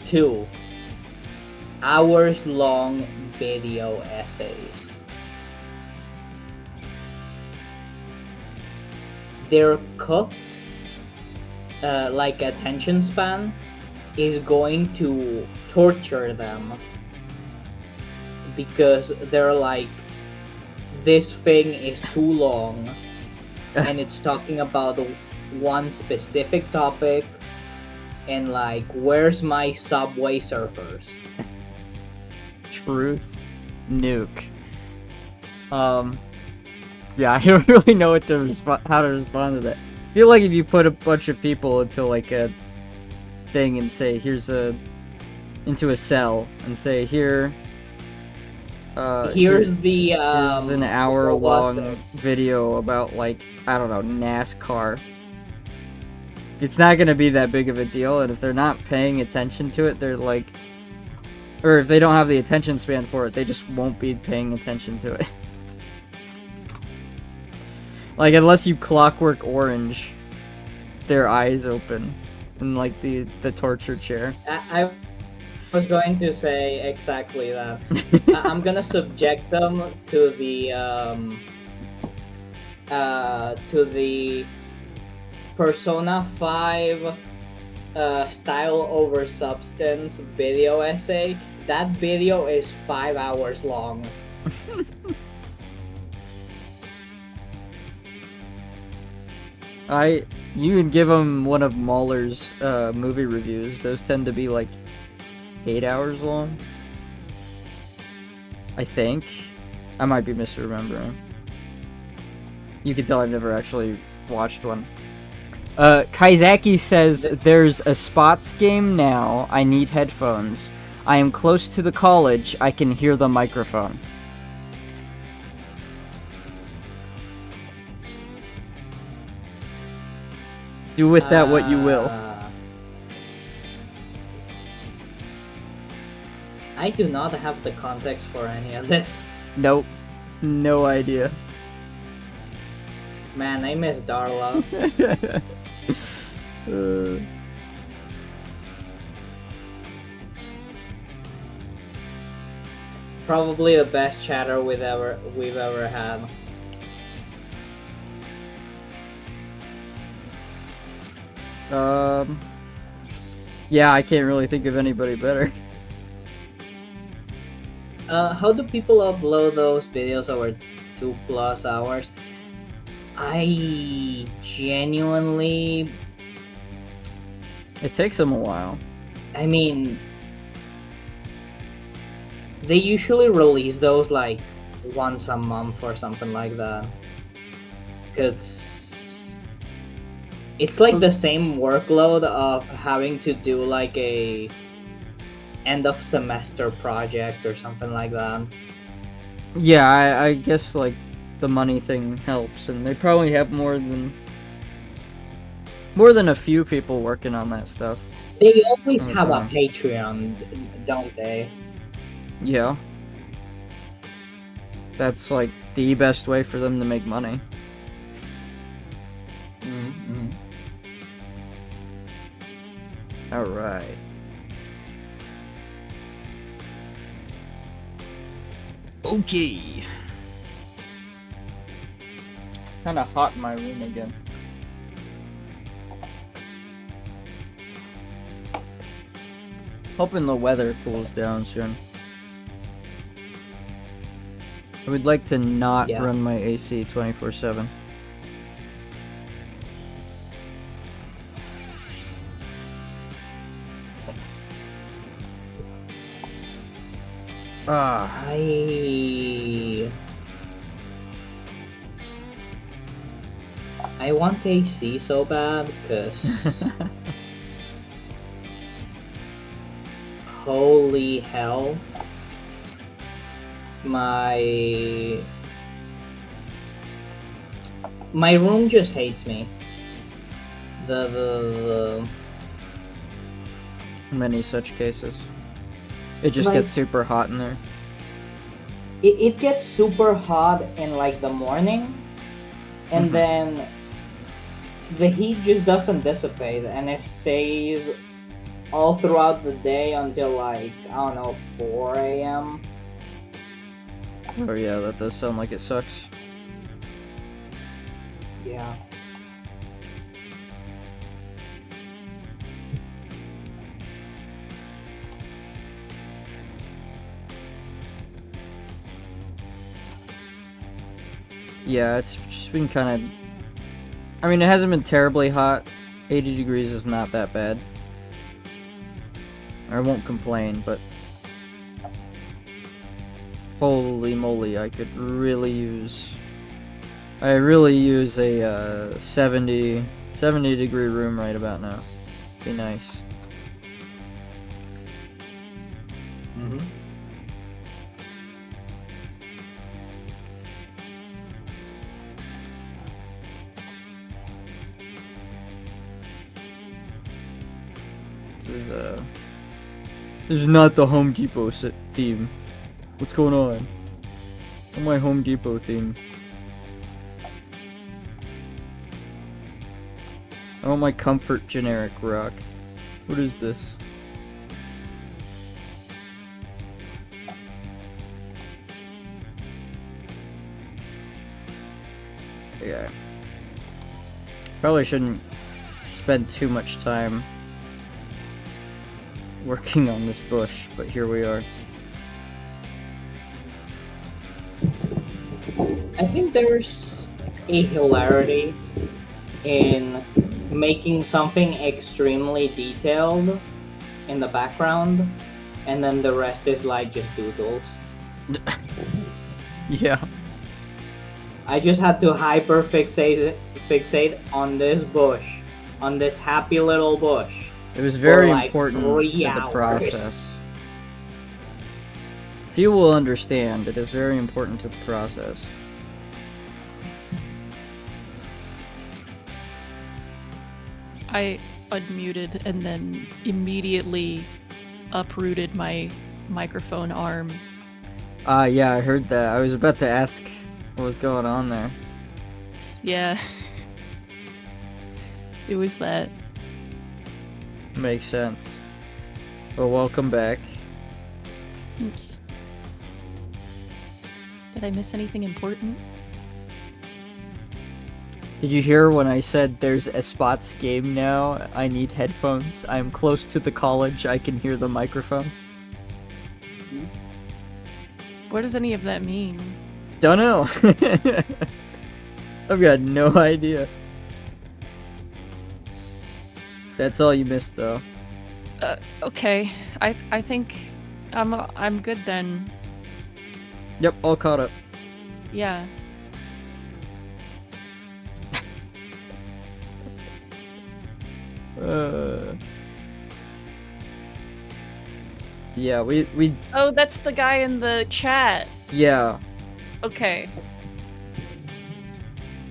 to hours-long video essays. Their cooked, like attention span is going to torture them because they're like, this thing is too long and it's talking about one specific topic, and like, where's my Subway Surfers? Truth nuke. Yeah, I don't really know what to how to respond to that. I feel like if you put a bunch of people into like a thing and say, into a cell and say, here's an hour-long video about, like, I don't know, NASCAR. It's not gonna be that big of a deal, and if they're not paying attention to it, they're like, or if they don't have the attention span for it, they just won't be paying attention to it. Like, unless you Clockwork Orange their eyes open in, like, the torture chair. I was going to say exactly that. I'm gonna subject them to the Persona 5 style over substance video essay. That video is 5 hours long. You can give them one of Mahler's movie reviews. Those tend to be like 8 hours long. I think. I might be misremembering. You can tell I've never actually watched one. Kaizaki says, there's a spots game now. I need headphones. I am close to the college. I can hear the microphone. Do with that what you will. I do not have the context for any of this. Nope. No idea. Man, I miss Darla. Probably the best chatter we've ever had. Yeah, I can't really think of anybody better. How do people upload those videos over 2+ hours? I genuinely... It takes them a while. I mean... They usually release those like once a month or something like that. Cause it's like the same workload of having to do like a end of semester project or something like that. Yeah, I guess like the money thing helps, and they probably have more than a few people working on that stuff. They always Oh, have a God. Patreon, don't they? Yeah. That's like the best way for them to make money. Mm-hmm. Alright. Okay. Kinda hot in my room again. Hoping the weather cools down soon. I would like to not Yeah. run my AC 24/7. Ah. I want AC so bad because holy hell, my room just hates me. The Many such cases. It just Like- gets super hot in there. it gets super hot in like the morning, and Mhm. then the heat just doesn't dissipate, and it stays all throughout the day until like, I don't know, 4 a.m. Oh yeah, that does sound like it sucks. Yeah. Yeah, it's just been kind of... I mean, it hasn't been terribly hot. 80 degrees is not that bad. I won't complain, but... Holy moly, I could really use... I really use a 70 degree room right about now. Be nice. Mm-hmm. This is not the Home Depot theme. What's going on? On my Home Depot theme. I want my comfort generic rock. What is this? Yeah. Probably shouldn't spend too much time working on this bush, but here we are. I think there's a hilarity in making something extremely detailed in the background, and then the rest is like just doodles. Yeah. I just had to fixate on this bush, on this happy little bush. It was very like important 3 to the hours. process. Few will understand, it is very important to the process. I unmuted and then immediately uprooted my microphone arm. Yeah, I heard that. I was about to ask what was going on there. Yeah. It was that. Makes sense. Well, welcome back. Thanks. Did I miss anything important? Did you hear when I said there's a spots game now? I need headphones. I'm close to the college. I can hear the microphone. What does any of that mean? Don't know. I've got no idea. That's all you missed, though. Okay. I think I'm good then. Yep, all caught up. Yeah. Yeah, we Oh, that's the guy in the chat. yeah. Okay.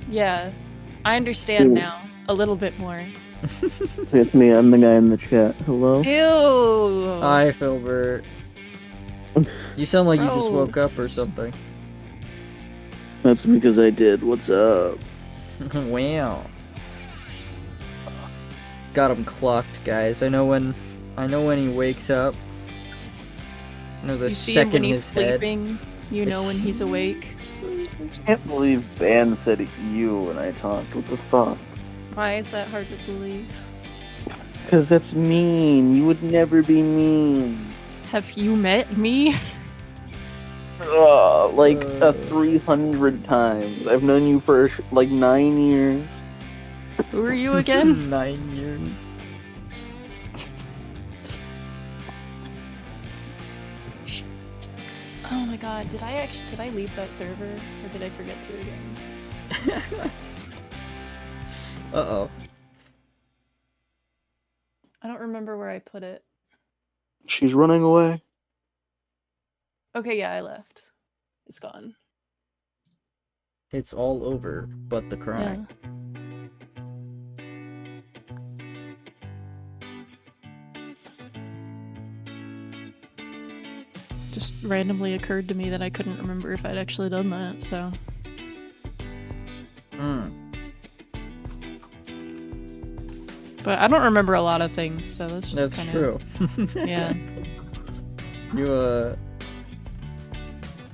Yeah. I understand Ooh. now. A little bit more. It's me, I'm the guy in the chat. Hello? Ew. Hi, Filbert. You sound like you just woke up or Gross. something. That's because I did. What's up? Wow. Got him clocked, guys. I know when he wakes up. I know the You see him second when he's his head. sleeping. You know when he's awake. I can't believe Van said you when I talked. What the fuck? Why is that hard to believe? Because that's mean. You would never be mean. Have you met me? Like 300 times. I've known you for like 9 years. Who are you again? 9 years. Oh my god, did I leave that server? Or did I forget to again? Uh-oh. I don't remember where I put it. She's running away. Okay, yeah, I left. It's gone. It's all over but the crying. Just randomly occurred to me that I couldn't remember if I'd actually done that, so. But I don't remember a lot of things, so that's just That's kinda... true. Yeah. You,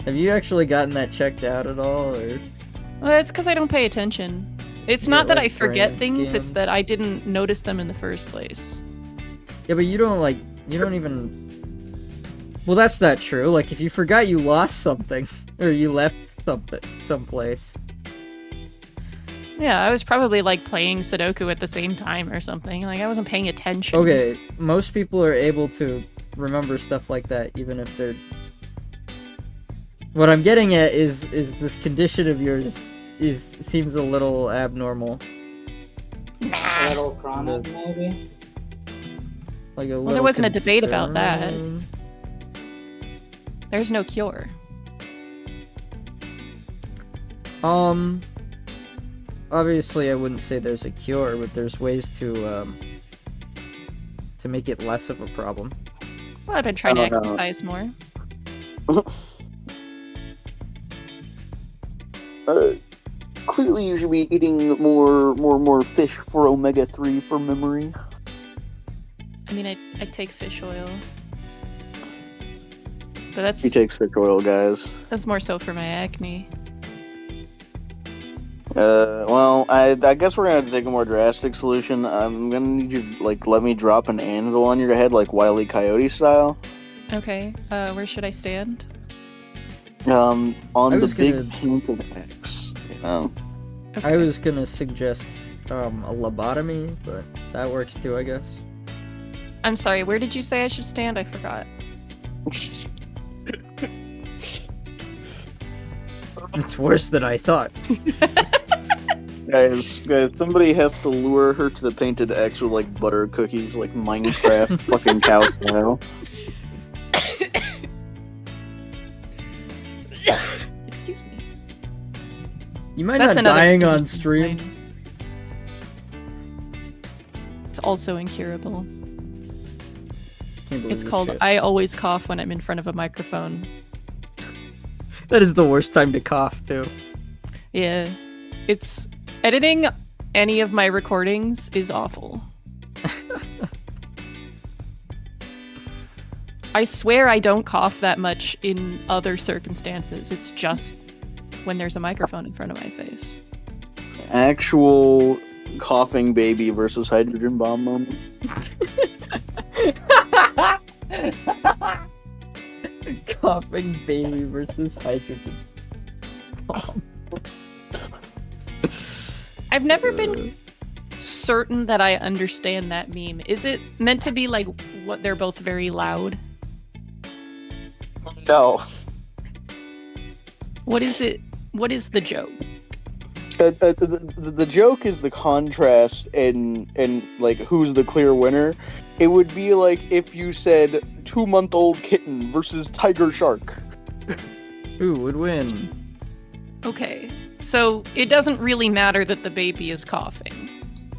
have you actually gotten that checked out at all, or? Well, it's because I don't pay attention. It's You not get, that I like, forget brain things, it's scans? that I didn't notice them in the first place. Yeah, but you don't even... Well, that's not true. Like, if you forgot you lost something, or you left something someplace. Yeah, I was probably, like, playing Sudoku at the same time or something. Like, I wasn't paying attention. Okay, most people are able to remember stuff like that, even if they're... What I'm getting at is this condition of yours seems a little abnormal. A little chronic, maybe? Like a little Well, there wasn't a debate about that. concern. There's no cure. Obviously I wouldn't say there's a cure, but there's ways to make it less of a problem. Well, I've been trying to I don't know. exercise more. Clearly you should be eating more fish for omega-3 for memory. I mean, I take fish oil. But He takes fish oil, guys. that's more so for my acne. Well, I guess we're gonna have to take a more drastic solution. I'm gonna need you to, like, let me drop an anvil on your head, like Wile E. Coyote style. Okay, where should I stand? On I the was big gonna- painted X. You know? Okay. I was gonna suggest a lobotomy, but that works too, I guess. I'm sorry, where did you say I should stand? I forgot. It's worse than I thought. Guys, somebody has to lure her to the painted X with like butter cookies, like Minecraft fucking cow style. Excuse me. You might That's not another dying thing on that's stream. mine. It's also incurable. Can't believe It's this called shit. I always cough when I'm in front of a microphone. That is the worst time to cough, too. Yeah. It's editing any of my recordings is awful. I swear I don't cough that much in other circumstances. It's just when there's a microphone in front of my face. Actual coughing baby versus hydrogen bomb moment. Coughing baby versus hydrogen bomb. I've never been certain that I understand that meme. Is it meant to be like what they're both very loud? No. What is it? What is the joke? The joke is the contrast and like who's the clear winner. It would be like if you said 2-month-old kitten versus tiger shark. Who would win? Okay, so it doesn't really matter that the baby is coughing.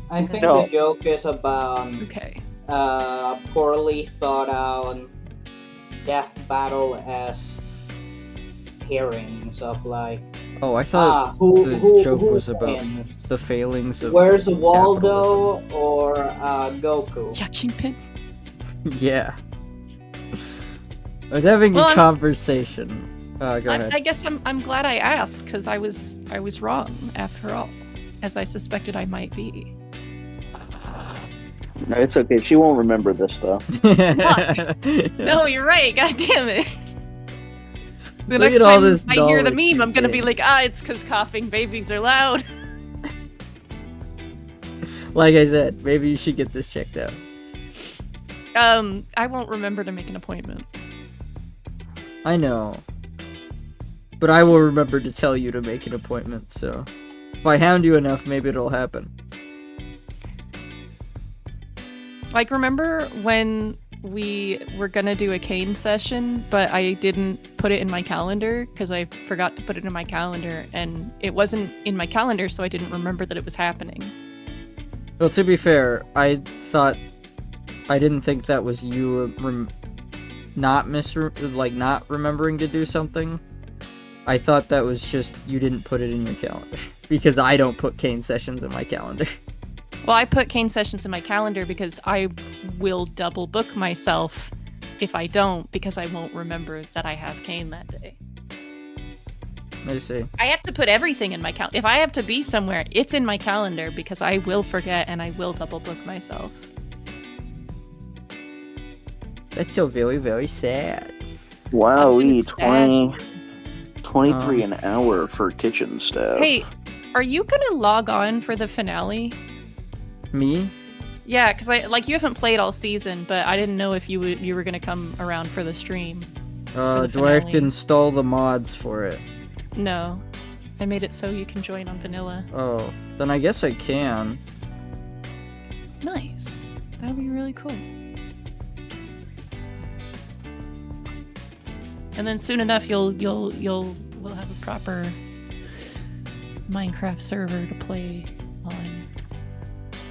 I think No. the joke is about Okay. poorly thought out death battle as pairings of like Oh, I thought who the joke who was about wins? the failings of Where's capitalism. Waldo or Goku? Yeah, Kingpin. Yeah. I was having Well, a I'm- conversation. Go ahead. I guess I'm glad I asked because I was wrong after all, as I suspected I might be. No, it's okay. She won't remember this though. No, you're right. God damn it. The Look next at all time this I hear the knowledge meme, you I'm gonna be gained. like, it's because coughing babies are loud. Like I said, maybe you should get this checked out. I won't remember to make an appointment. I know. But I will remember to tell you to make an appointment, so... If I hound you enough, maybe it'll happen. Like, remember when we were gonna do a cane session, but I didn't put it in my calendar because I forgot to put it in my calendar, and it wasn't in my calendar, so I didn't remember that it was happening. Well, to be fair, I didn't think that was you not remembering to do something. I thought that was just you didn't put it in your calendar. Because I don't put cane sessions in my calendar. Well, I put cane sessions in my calendar because I will double book myself if I don't, because I won't remember that I have cane that day. Let me see. I have to put everything in my calendar. If I have to be somewhere, it's in my calendar because I will forget and I will double book myself. That's so very, very sad. Wow, I think we it's sad. 23 an hour for kitchen staff. Hey, are you gonna log on for the finale? Me? Yeah, because you haven't played all season, but I didn't know if you were gonna come around for the stream. the Do I have to finale. install the mods for it? No, I made it so you can join on vanilla. Oh, then I guess I can. Nice. That would be really cool. And then soon enough, we'll have a proper Minecraft server to play on.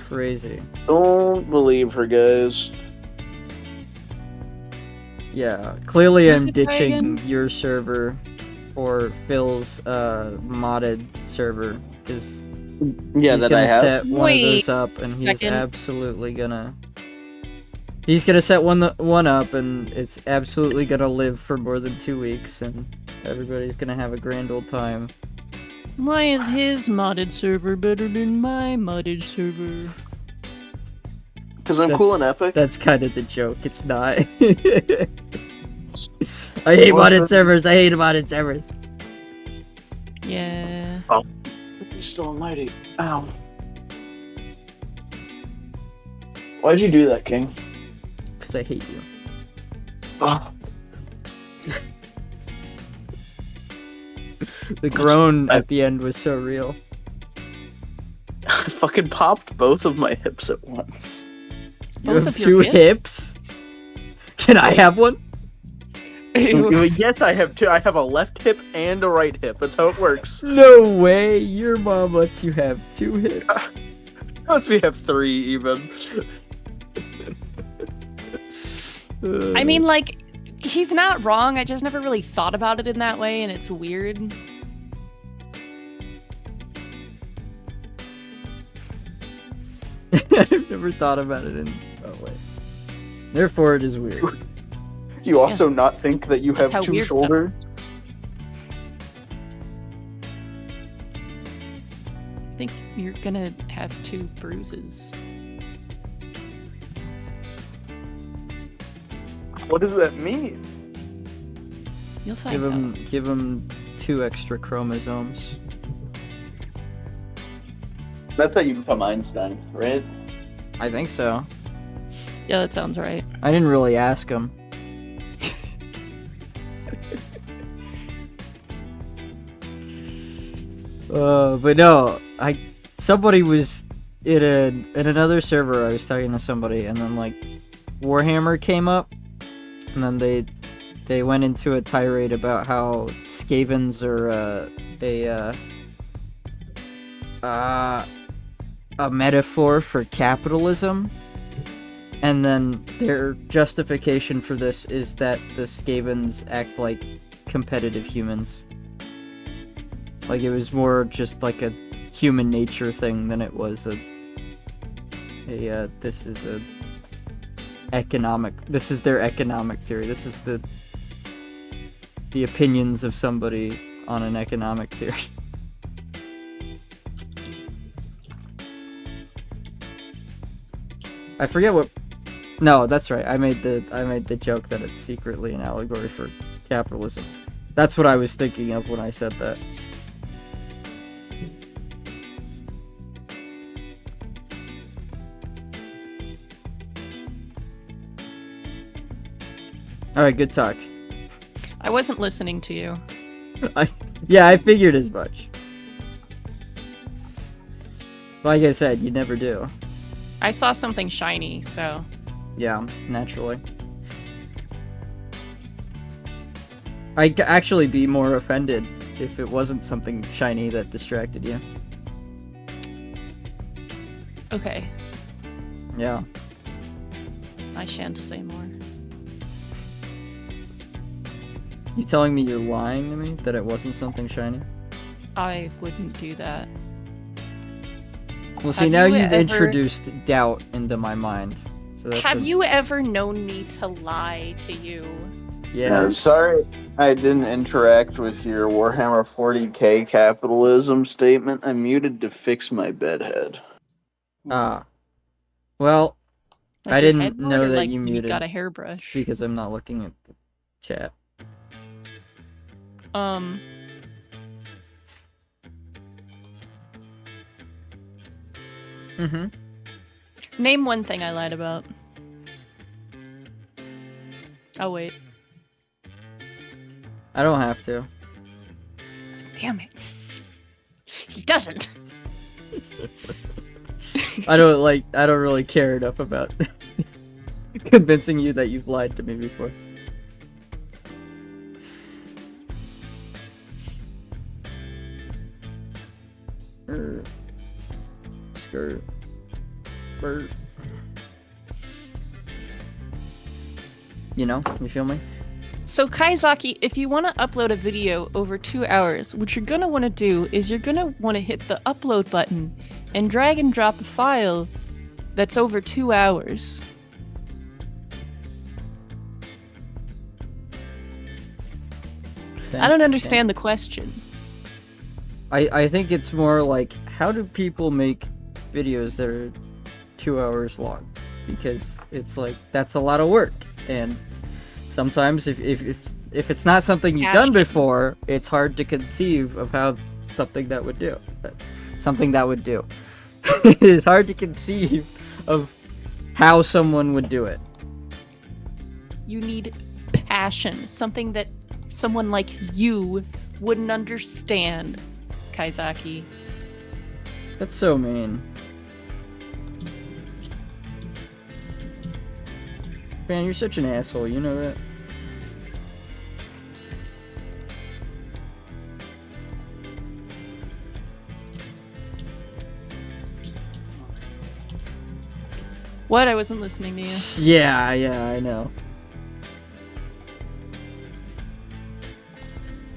Crazy. Don't believe her, guys. Yeah, clearly Who's I'm this guy ditching again? your server for Phil's modded server because Yeah, he's that gonna I have. set one of Wait those up and he's second. absolutely gonna set one up and it's absolutely gonna live for more than 2 weeks and everybody's gonna have a grand old time. Why is his modded server better than my modded server? Because I'm cool and epic. That's kind of the joke. It's not. I hate Well, modded so- servers. I hate modded servers. Yeah. He's still almighty. Ow. Why'd you do that, King? Because I hate you. Oh. The groan at the end was so real. I fucking popped both of my hips at once. You Both have of your two hips? Can I have one? Yes, I have two. I have a left hip and a right hip. That's how it works. No way. Your mom lets you have two hips. Once we have three, even. I mean, like, he's not wrong. I just never really thought about it in that way, and it's weird. I've never thought about it in that way. Therefore, it is weird. Do you also not think that you That's have how two weird stuff shoulders? works. I think you're gonna have two bruises. What does that mean? You'll find out. Give him 2 extra chromosomes. That's how you become Einstein, right? I think so. Yeah, that sounds right. I didn't really ask him. But no, somebody was in another server. I was talking to somebody, and then like Warhammer came up, and then they went into a tirade about how Skavens are a metaphor for capitalism. And then their justification for this is that the Skavens act like competitive humans. Like it was more just like a human nature thing than it was this is their economic theory. This is the opinions of somebody on an economic theory. I forget what. No, that's right. I made the joke that it's secretly an allegory for capitalism. That's what I was thinking of when I said that. All right, good talk. I wasn't listening to you. I figured as much. Like I said, you never do. I saw something shiny, so Yeah, naturally. I'd actually be more offended if it wasn't something shiny that distracted you. okay. Yeah. I shan't say more. You telling me you're lying to me that it wasn't something shiny? I wouldn't do that. Well, see, Have now you you've ever- introduced doubt into my mind. So that's Have you ever known me to lie to you? Yeah. Sorry, I didn't interact with your Warhammer 40k capitalism statement. I muted to fix my bedhead. Ah. Well, Like I your didn't headboard, know or that like you muted got a hairbrush. because I'm not looking at the chat. Mm-hmm. Name one thing I lied about. Oh wait. I don't have to. Damn it. He doesn't. I don't really care enough about convincing you that you've lied to me before. Skirt. Bird. You know? You feel me? So Kaizaki, if you want to upload a video over 2 hours, what you're going to want to do is you're going to want to hit the upload button and drag and drop a file that's over 2 hours. I don't understand the question. I think it's more like, how do people make videos that are 2 hours long? Because it's like, that's a lot of work, and sometimes if it's not something you've done before, it's hard to conceive of how something that would do. It's hard to conceive of how someone would do it. You need passion, something that someone like you wouldn't understand, Kaizaki. That's so mean. Man, you're such an asshole, you know that? What? I wasn't listening to you. Yeah, I know.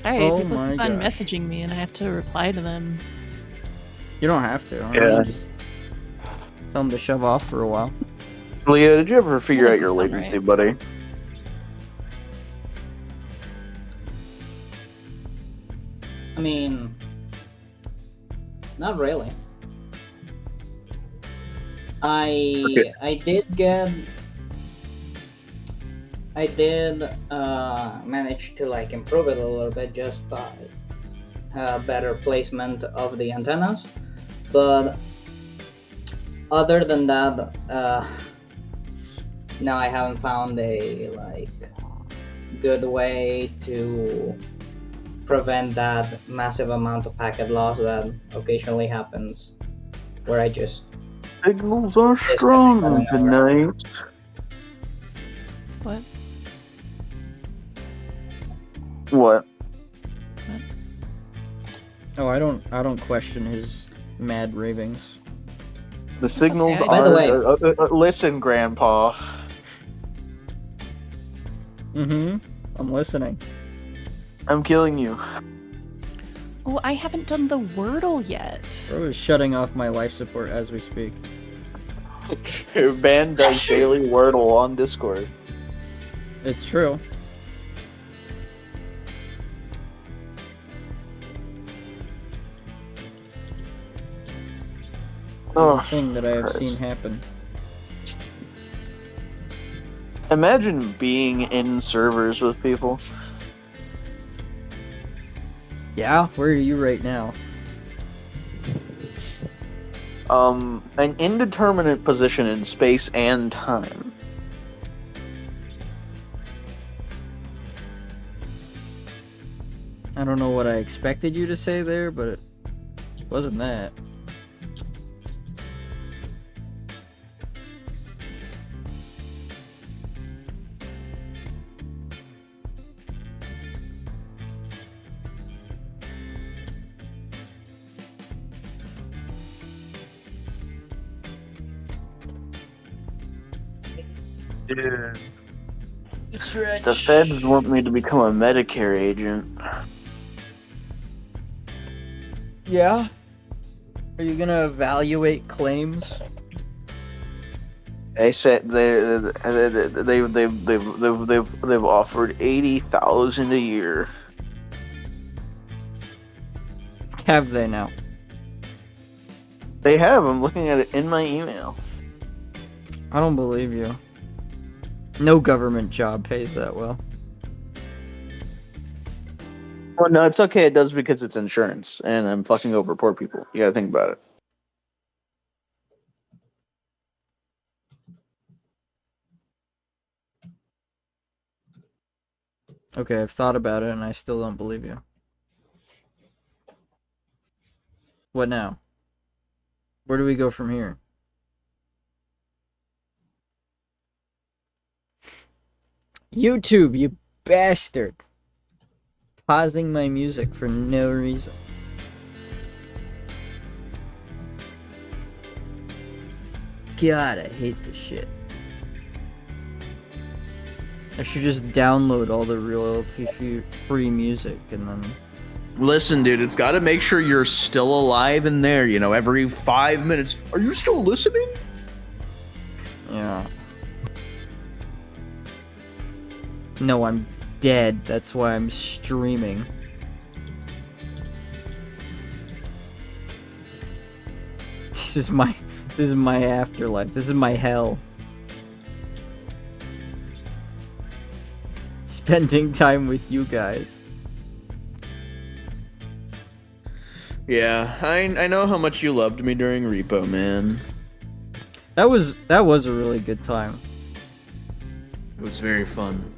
Alright, Oh people my keep on gosh. messaging me and I have to reply to them. You don't have to. I Yeah. mean, just tell them to shove off for a while. Leah, did you ever figure That out your doesn't sound latency, right. buddy? I mean, not really. Okay. I did manage to like improve it a little bit just by better placement of the antennas, but other than that, no, I haven't found a like good way to prevent that massive amount of packet loss that occasionally happens, where I just Signals are strong tonight. What? What? Oh, I don't question his mad ravings. The signals okay. are. By the way- Listen, Grandpa. Mm-hmm. I'm listening. I'm killing you. Oh, I haven't done the Wordle yet. Bro is shutting off my life support as we speak. Van does daily Wordle on Discord. It's true. It's Oh, a thing that I have Christ. seen happen. Imagine being in servers with people. Yeah? Where are you right now? An indeterminate position in space and time. I don't know what I expected you to say there, but it wasn't that. Dude. The feds want me to become a Medicare agent. Yeah? Are you gonna evaluate claims? They said they've offered $80,000 a year. Have they now? They have. I'm looking at it in my email. I don't believe you. No government job pays that well. Well, no, it's okay. It does because it's insurance, and I'm fucking over poor people. You gotta think about it. Okay, I've thought about it and I still don't believe you. What now? Where do we go from here? YouTube, you bastard! Pausing my music for no reason. God, I hate this shit. I should just download all the royalty-free music and then... Listen, dude, it's got to make sure you're still alive in there, you know, every 5 minutes. Are you still listening? Yeah. No, I'm dead. That's why I'm streaming. This is my afterlife. This is my hell. Spending time with you guys. Yeah, I know how much you loved me during Repo, man. That was a really good time. It was very fun.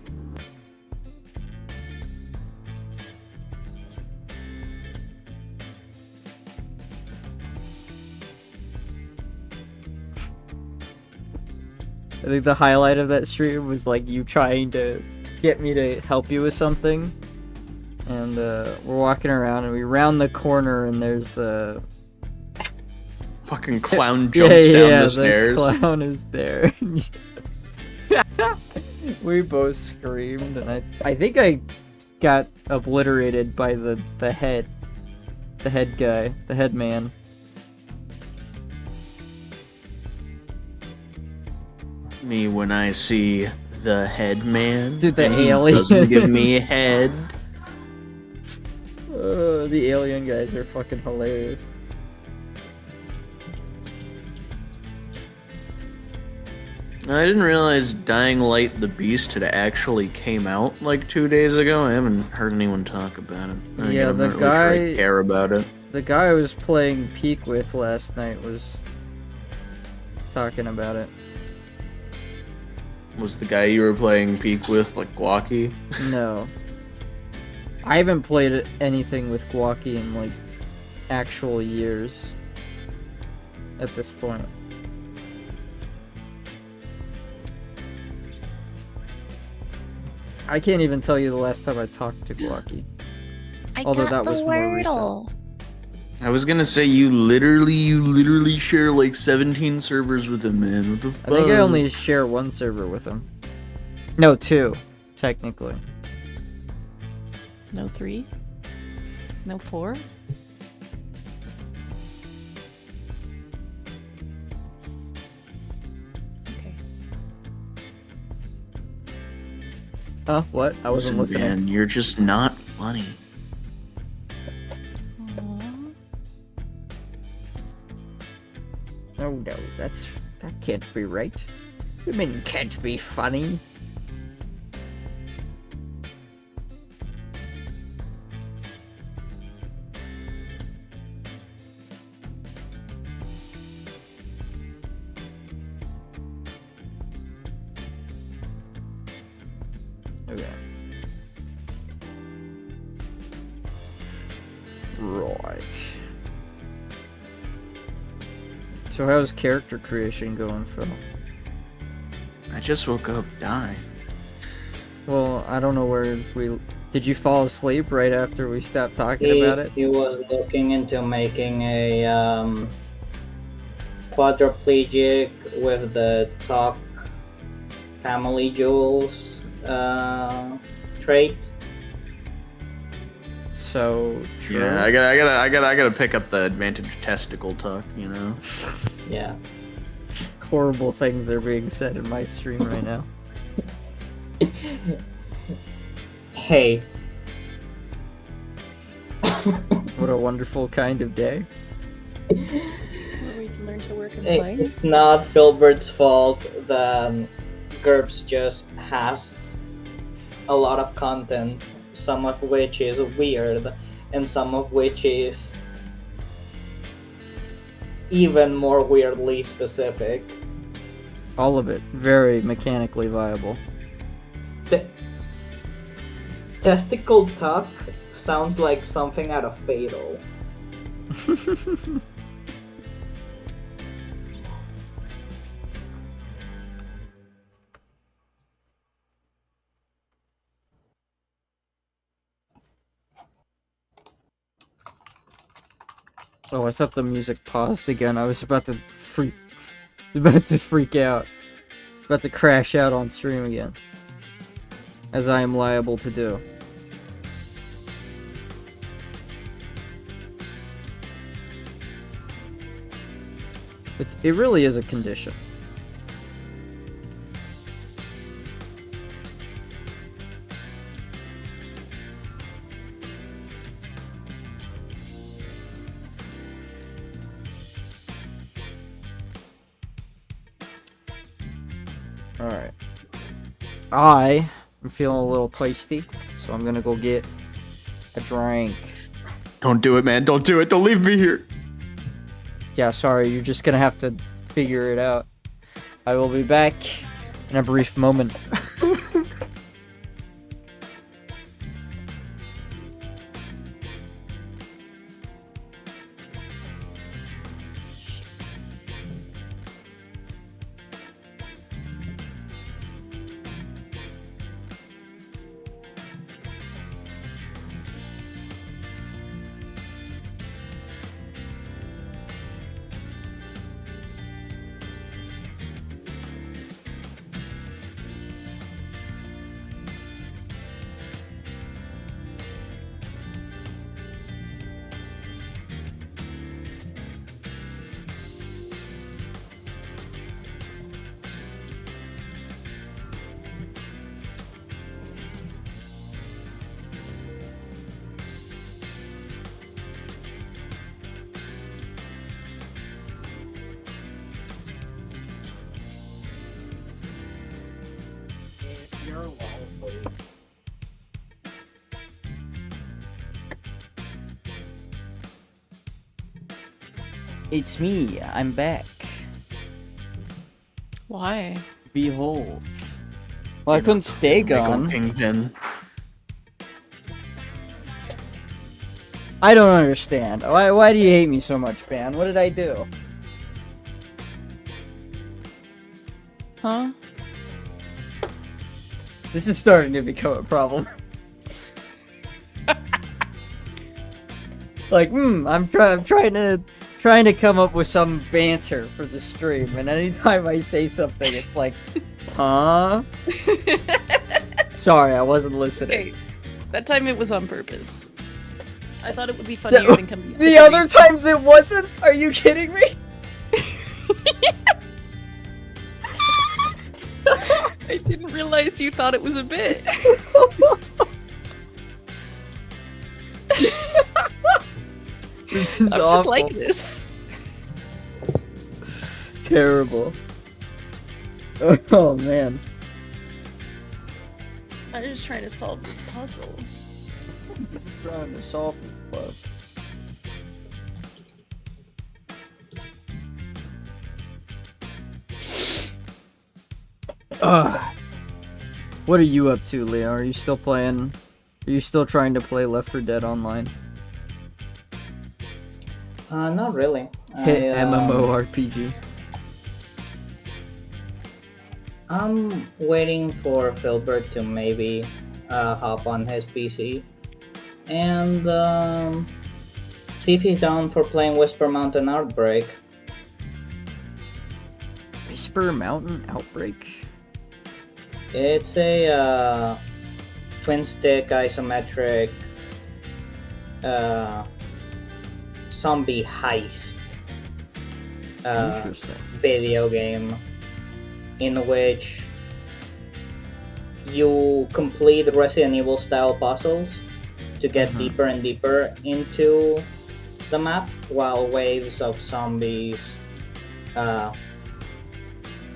I think the highlight of that stream was like you trying to get me to help you with something. And we're walking around and we round the corner and there's Fucking clown jumps down the stairs. The clown is there. We both screamed and I think I got obliterated by the head guy, the head man. Me when I see the head man. Dude, the and he alien. doesn't give me a head. The alien guys are fucking hilarious. I didn't realize Dying Light the Beast had actually came out like 2 days ago. I haven't heard anyone talk about it. Yeah, I'm the not really sure I guy- care about it. The guy I was playing Peak with last night was talking about it. Was the guy you were playing Peak with like Guaki? No. I haven't played anything with Guaki in like actual years at this point. I can't even tell you the last time I talked to Guaki. Although that was more recent. I was gonna say you literally share like 17 servers with him, man. What the fuck? I think I only share one server with him. No, two, technically. No 3? No 4? Okay. Huh? What? I wasn't Listen, listening. man, you're just not funny. Aw. Oh no, that can't be right. You mean it can't be funny? Okay. Right. So how's character creation going, Phil? I just woke up, die. Well, I don't know where we... Did you fall asleep right after we stopped talking about it? He was looking into making a quadriplegic with the talk family jewels trait. So, true. Yeah, I gotta pick up the advantage testicle tuck, you know? Yeah. Horrible things are being said in my stream right now. Hey. What a wonderful kind of day. Where we can learn to work and play. It's not Filbert's fault that GURPS just has a lot of content, some of which is weird, and some of which is even more weirdly specific. All of it. Very mechanically viable. Testicle tuck sounds like something out of Fatal. Oh, I thought the music paused again. I was about to freak out. About to crash out on stream again. As I am liable to do. It really is a condition. Alright. I am feeling a little thirsty, so I'm gonna go get a drink. Don't do it, man. Don't do it. Don't leave me here. Yeah, sorry, you're just gonna have to figure it out. I will be back in a brief moment. It's me, I'm back. Why? Behold. Well, I couldn't stay gone. Kingpin. I don't understand. Why do you hate me so much, Ban? What did I do? Huh? This is starting to become a problem. Like, I'm trying to come up with some banter for the stream, and anytime I say something, it's like, huh? Sorry, I wasn't listening. Okay, that time it was on purpose. I thought it would be funnier than coming. The other times it wasn't? Are you kidding me? I didn't realize you thought it was a bit. This is I'm awful. just like this. Terrible. Oh man. I'm just trying to solve this puzzle. Trying to solve this puzzle. What are you up to, Leo? Are you still playing? Are you still trying to play Left 4 Dead Online? Not really. Hit MMORPG. I'm waiting for Filbert to maybe hop on his PC and see if he's down for playing Whisper Mountain Outbreak. Whisper Mountain Outbreak? It's a twin stick isometric zombie heist Interesting. video game in which you complete Resident Evil style puzzles to get deeper and deeper into the map while waves of zombies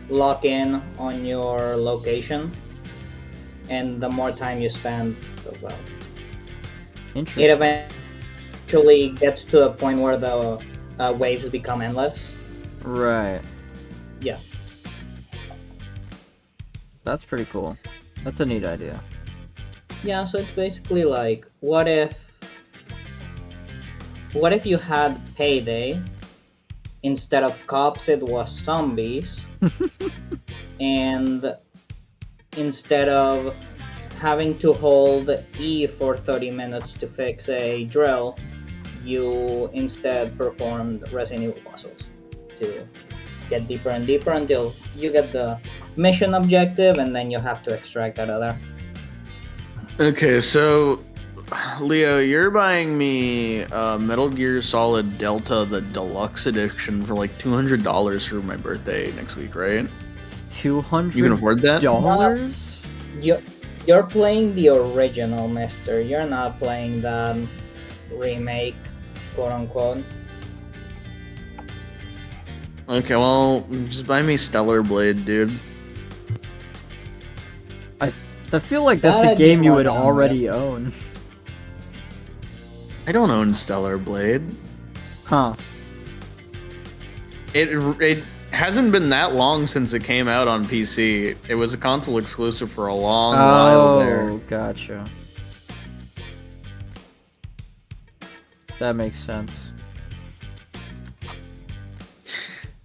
lock in on your location, and the more time you spend, the well. Interesting. It eventually gets to a point where the waves become endless. Right. Yeah. That's pretty cool. That's a neat idea. Yeah, so it's basically like, what if you had Payday, instead of cops it was zombies, and instead of having to hold E for 30 minutes to fix a drill, you instead performed Resident Evil puzzles to get deeper and deeper until you get the mission objective, and then you have to extract out of there. Okay, so Leo, you're buying me Metal Gear Solid Delta, the deluxe edition, for like $200 for my birthday next week, right? It's $200. You can afford that? Dollars? You're playing the original, mister. You're not playing the remake, quote unquote. Okay, well, just buy me Stellar Blade, dude. I feel like that's That'd a be game you more would down with. already own. I don't own Stellar Blade. Huh. It hasn't been that long since it came out on PC. It was a console exclusive for a long while there. Oh, gotcha. That makes sense.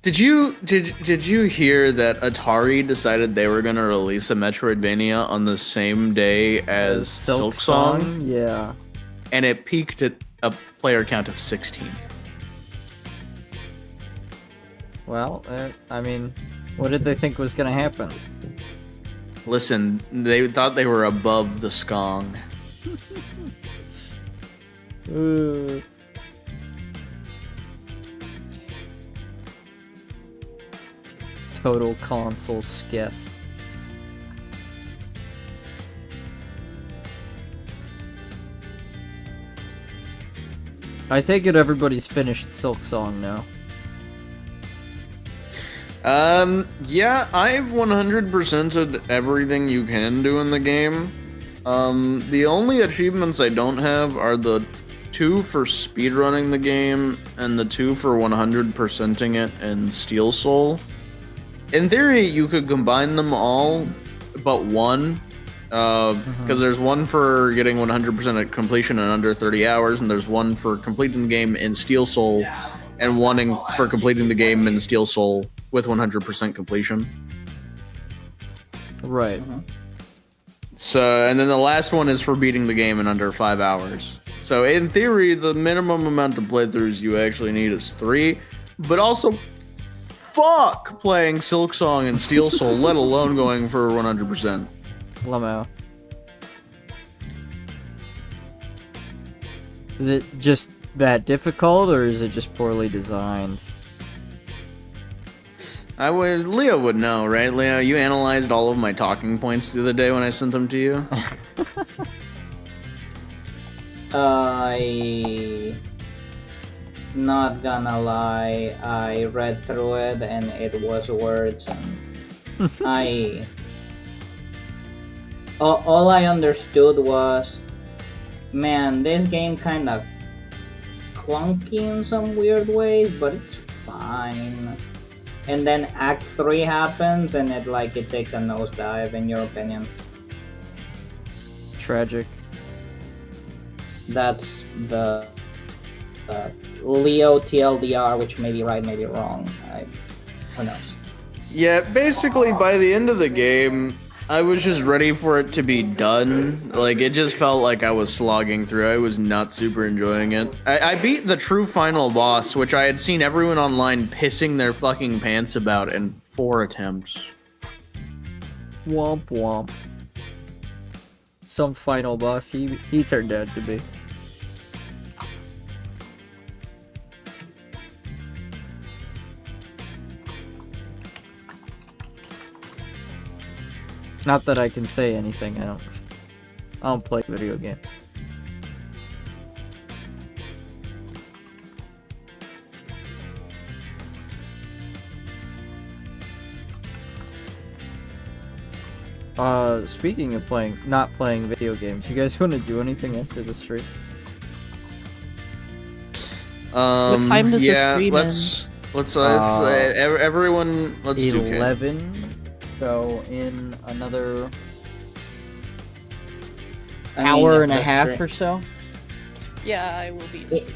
Did you hear that Atari decided they were gonna release a Metroidvania on the same day as Silksong, Yeah. and it peaked at a player count of 16? Well, I mean, what did they think was gonna happen? Listen, they thought they were above the Skong. Ooh. Total console skiff. I take it everybody's finished Silksong now. Yeah, I've 100%ed everything you can do in the game. The only achievements I don't have are the 2 for speedrunning the game and the 2 for 100%ing it in Steel Soul. In theory, you could combine them all, but one, because there's one for getting 100% at completion in under 30 hours, and there's one for completing the game in Steel Soul, and one for completing the game in Steel Soul with 100% completion. Right. So, and then the last one is for beating the game in under 5 hours. So, in theory, the minimum amount of playthroughs you actually need is 3, but also, fuck playing Silksong and Steel Soul, let alone going for 100%. Lamo. Is it just that difficult, or is it just poorly designed? Leo would know, right? Leo, you analyzed all of my talking points the other day when I sent them to you. Not gonna lie, I read through it and it was words, and all I understood was, man, this game kinda clunky in some weird ways, but it's fine. And then Act 3 happens and it takes a nosedive, in your opinion. Tragic. That's the Leo TLDR, which may be right, may be wrong. Who knows? Yeah, basically by the end of the game, I was just ready for it to be done. Like, it just felt like I was slogging through. I was not super enjoying it. I beat the true final boss, which I had seen everyone online pissing their fucking pants about in 4 attempts. Womp womp. Some final boss he turned out to be. Not that I can say anything. I don't play video games. Speaking of not playing video games, you guys want to do anything after the stream? What time does the stream let's everyone, let's do 11. So in another hour and a half or so. Yeah, I will be asleep.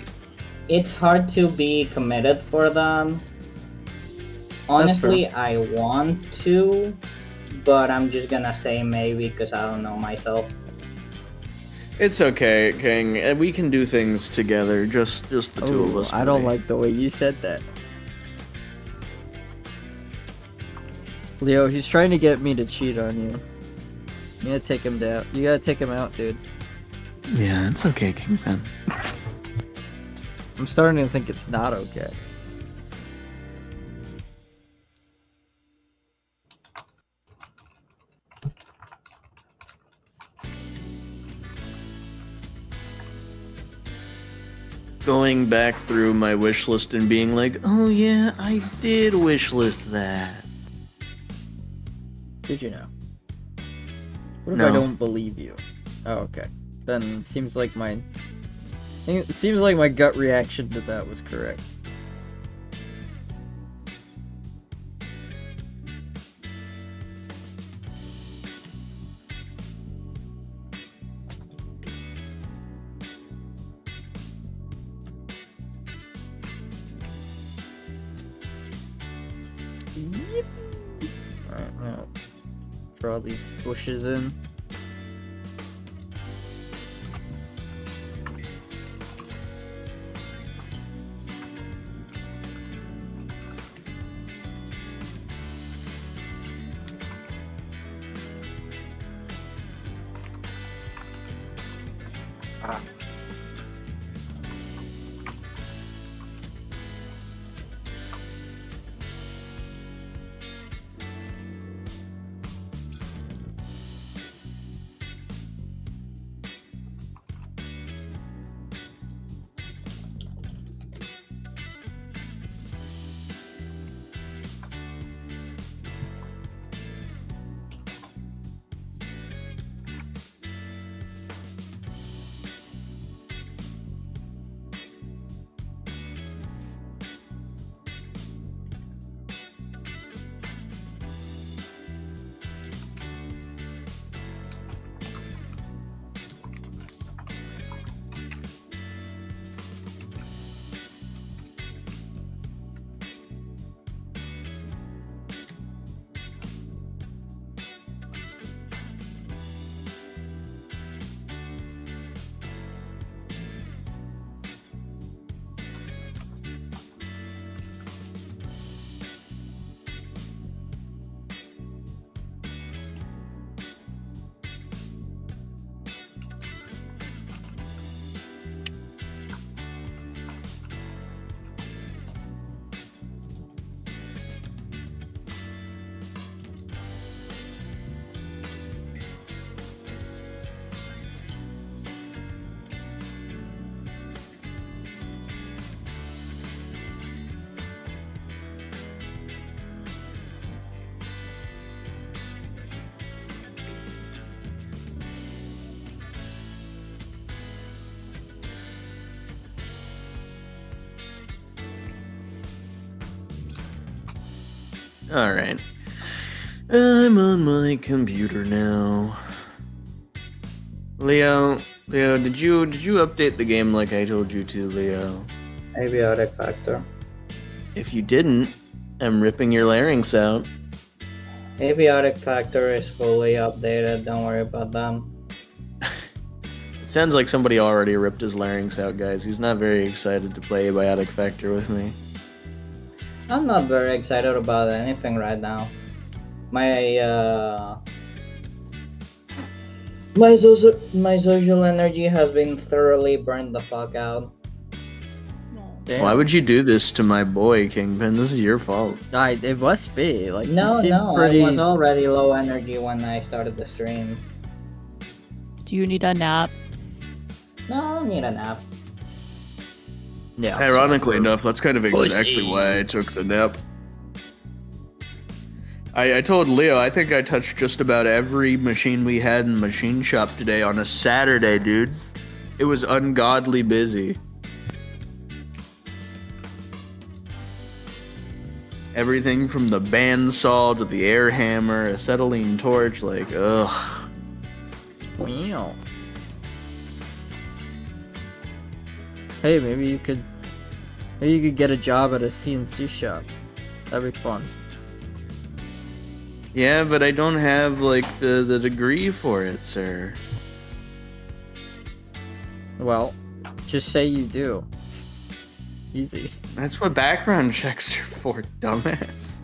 It's hard to be committed for them. Honestly, I want to, but I'm just gonna say maybe because I don't know myself. It's okay, King. We can do things together, just the two of us. I don't like the way you said that. Leo, he's trying to get me to cheat on you. You gotta take him down. You gotta take him out, dude. Yeah, it's okay, Kingpin. I'm starting to think it's not okay. Going back through my wish list and being like, oh yeah, I did wish list that. Did you know? What if No. I don't believe you? Oh, okay. Then seems like my gut reaction to that was correct. Alright, now draw these bushes in. Alright. I'm on my computer now. Leo, did you update the game like I told you to, Leo? Abiotic factor. If you didn't, I'm ripping your larynx out. Abiotic factor is fully updated. Don't worry about that. It sounds like somebody already ripped his larynx out, guys. He's not very excited to play Abiotic Factor with me. I'm not very excited about anything right now. My social energy has been thoroughly burned the fuck out. Damn. Why would you do this to my boy, Kingpin? This is your fault. It must be. Like, No, he seemed I pretty... was already low energy when I started the stream. Do you need a nap? No, I don't need a nap. Yeah. Ironically enough, that's kind of exactly Pussies. why I took the nap. I told Leo, I think I touched just about every machine we had in the machine shop today on a Saturday, dude. It was ungodly busy. Everything from the bandsaw to the air hammer, acetylene torch, like, ugh. Wow. Hey, maybe you could get a job at a CNC shop. That'd be fun. Yeah, but I don't have, like, the degree for it, sir. Well, just say you do. Easy. That's what background checks are for, dumbass.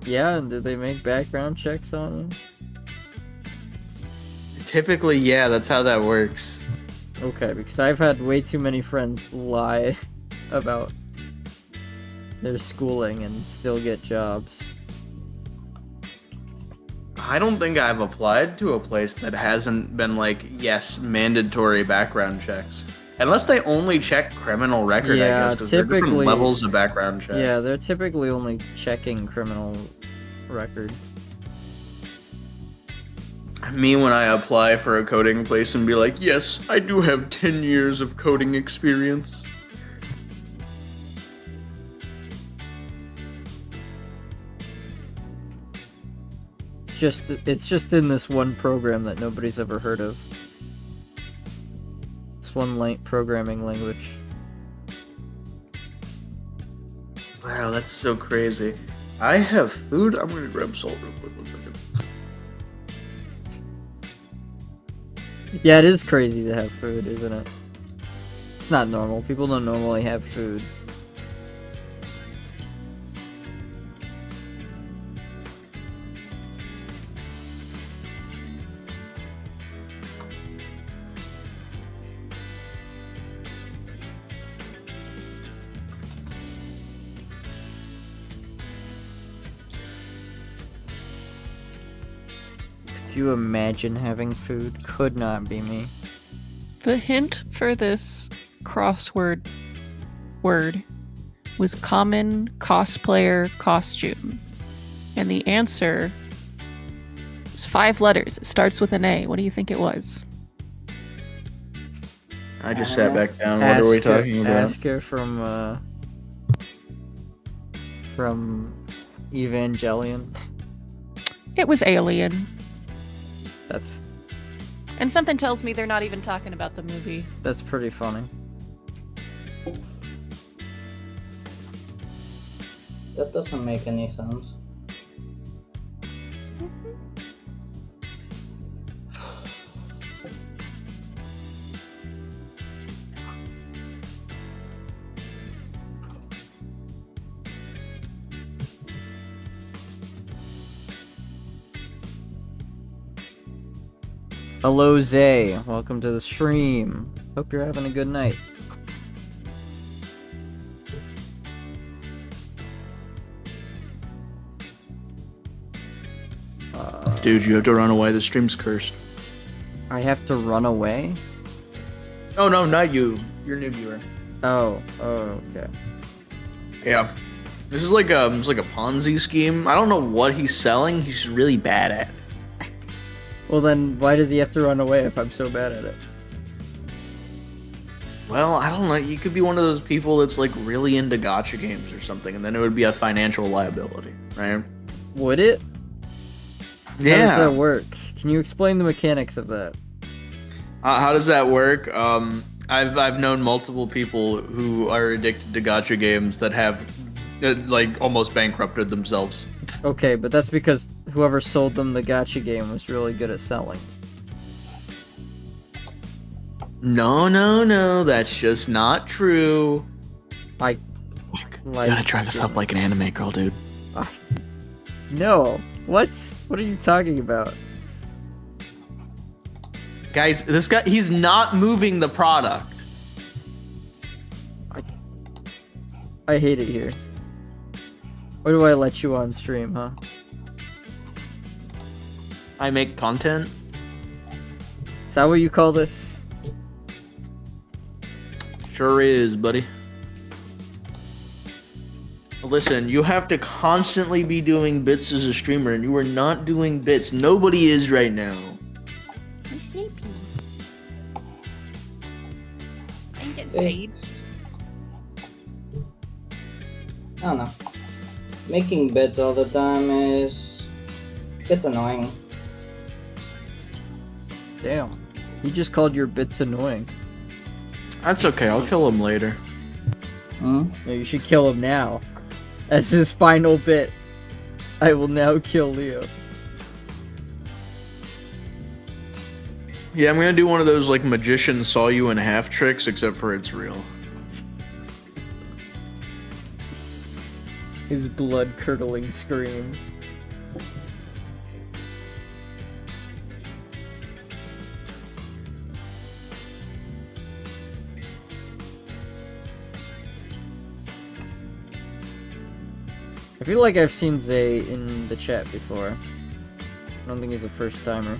Yeah, and did they make background checks on you? Typically, yeah, that's how that works. Okay, because I've had way too many friends lie about their schooling and still get jobs. I don't think I've applied to a place that hasn't been like, yes, mandatory background checks. Unless they only check criminal record, I Yeah, guess, because there are different typically- levels of background check. Yeah, they're typically only checking criminal record. Me when I apply for a coding place and be like, yes, I do have 10 years of coding experience. It's just in this one program that nobody's ever heard of. This one programming language. Wow, that's so crazy. I have food. I'm gonna grab salt real quick. 1 second. Yeah, it is crazy to have food, isn't it? It's not normal. People don't normally have food. Could you imagine having food? Could not be me. The hint for this crossword word was common cosplayer costume. And the answer is 5 letters. It starts with an A. What do you think it was? I just sat back down. What are we talking about? Asker from Evangelion. It was Alien. And something tells me they're not even talking about the movie. That's pretty funny. That doesn't make any sense. Hello, Zay. Welcome to the stream. Hope you're having a good night. Dude, you have to run away. The stream's cursed. I have to run away? Oh no, not you. You're a new viewer. Oh, okay. Yeah. This is like a Ponzi scheme. I don't know what he's selling. He's just really bad at it. Well then, why does he have to run away if I'm so bad at it? Well, I don't know. You could be one of those people that's like really into gacha games or something, and then it would be a financial liability, right? Would it? Yeah. How does that work? Can you explain the mechanics of that? How does that work? I've known multiple people who are addicted to gacha games that have like almost bankrupted themselves. Okay, but that's because whoever sold them the gacha game was really good at selling. No, that's just not true. I You gotta try this up like an anime girl, dude. No. What? What are you talking about? Guys, this guy, he's not moving the product. I hate it here. Why do I let you on stream, huh? I make content. Is that what you call this? Sure is, buddy. Listen, you have to constantly be doing bits as a streamer, and you are not doing bits. Nobody is right now. I'm sleepy. I ain't getting paid. I don't know. Making bits all the time gets annoying. Damn. You just called your bits annoying. That's okay, I'll kill him later. Hmm? No, you should kill him now. That's his final bit. I will now kill Leo. Yeah, I'm gonna do one of those like magician saw you in half tricks, except for it's real. His blood-curdling screams. I feel like I've seen Zay in the chat before. I don't think he's a first timer.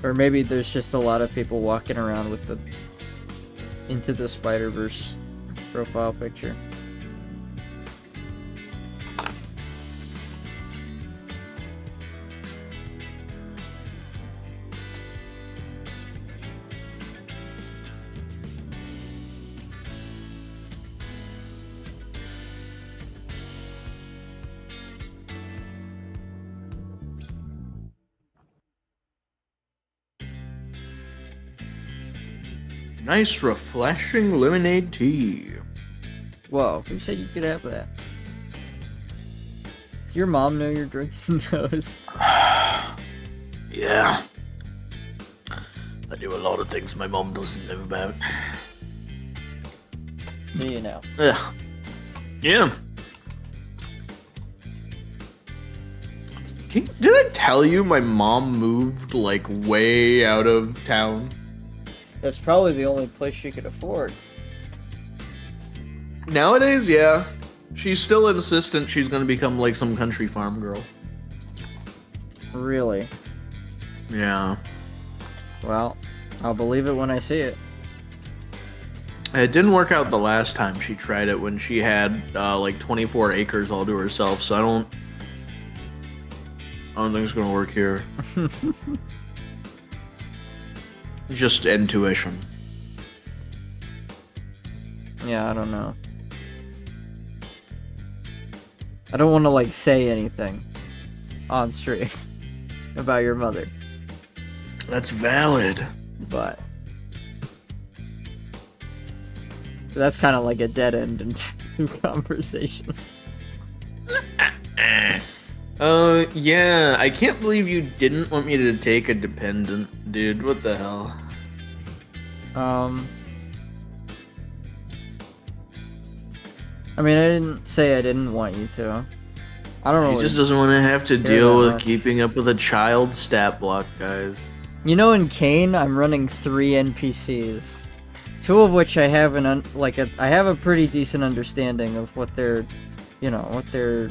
Or maybe there's just a lot of people walking around with the Into the Spider-Verse profile picture. Nice, refreshing lemonade tea. Whoa, who said you could have that? Does your mom know you're drinking those? Yeah. I do a lot of things my mom doesn't know about. Do you know? Ugh. Yeah. Did I tell you my mom moved, like, way out of town? That's probably the only place she could afford. Nowadays, yeah. She's still insistent she's gonna become, like, some country farm girl. Really? Yeah. Well, I'll believe it when I see it. It didn't work out the last time she tried it when she had, like, 24 acres all to herself, so I don't think it's gonna work here. Just intuition. Yeah, I don't know. I don't want to, like, say anything on stream about your mother, That's valid. but that's kind of like a dead end in conversation. Yeah, I can't believe you didn't want me to take a dependent, dude. What the hell? I mean, I didn't say I didn't want you to. I don't know. He just doesn't want to have to care deal that with much. keeping up with a child stat block, guys. You know, in Kane, I'm running 3 NPCs, 2 of which I have I have a pretty decent understanding of what their, what their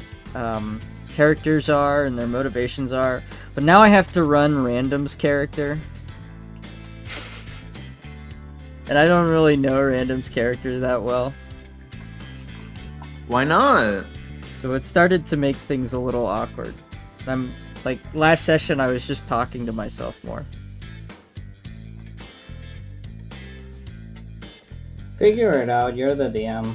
characters are and their motivations are. But now I have to run Random's character, and I don't really know Random's character that well. Why not? So it started to make things a little awkward. I'm like, last session I was just talking to myself more. Figure it out. You're the DM.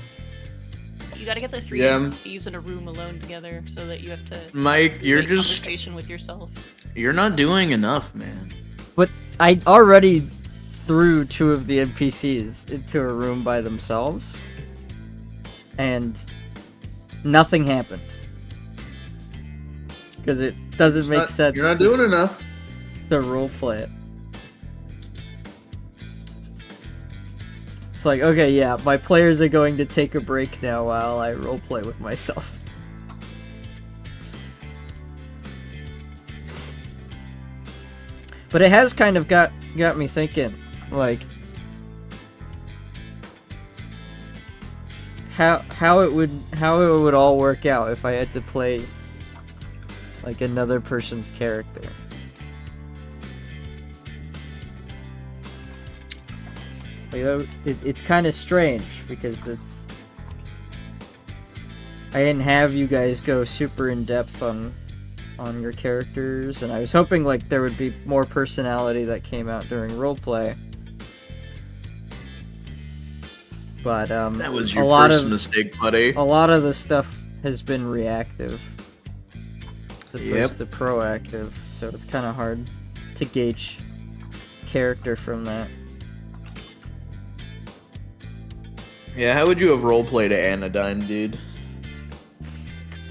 You gotta get the 3 Yeah. NPCs in a room alone together so that you have to Mike, you're make just... conversation with yourself. You're not doing enough, man. But I already threw 2 of the NPCs into a room by themselves, and nothing happened. Because it doesn't make sense You're not doing enough. to roleplay it. It's like, okay, yeah, my players are going to take a break now while I roleplay with myself. But it has kind of got me thinking, like, how it would all work out if I had to play like another person's character. Like, it's kind of strange because I didn't have you guys go super in depth on your characters, and I was hoping like there would be more personality that came out during roleplay. But That was a your lot first of mistake, buddy. a lot of the stuff has been reactive as opposed Yep. to proactive, so it's kind of hard to gauge character from that. Yeah, how would you have roleplayed Anodyne, dude?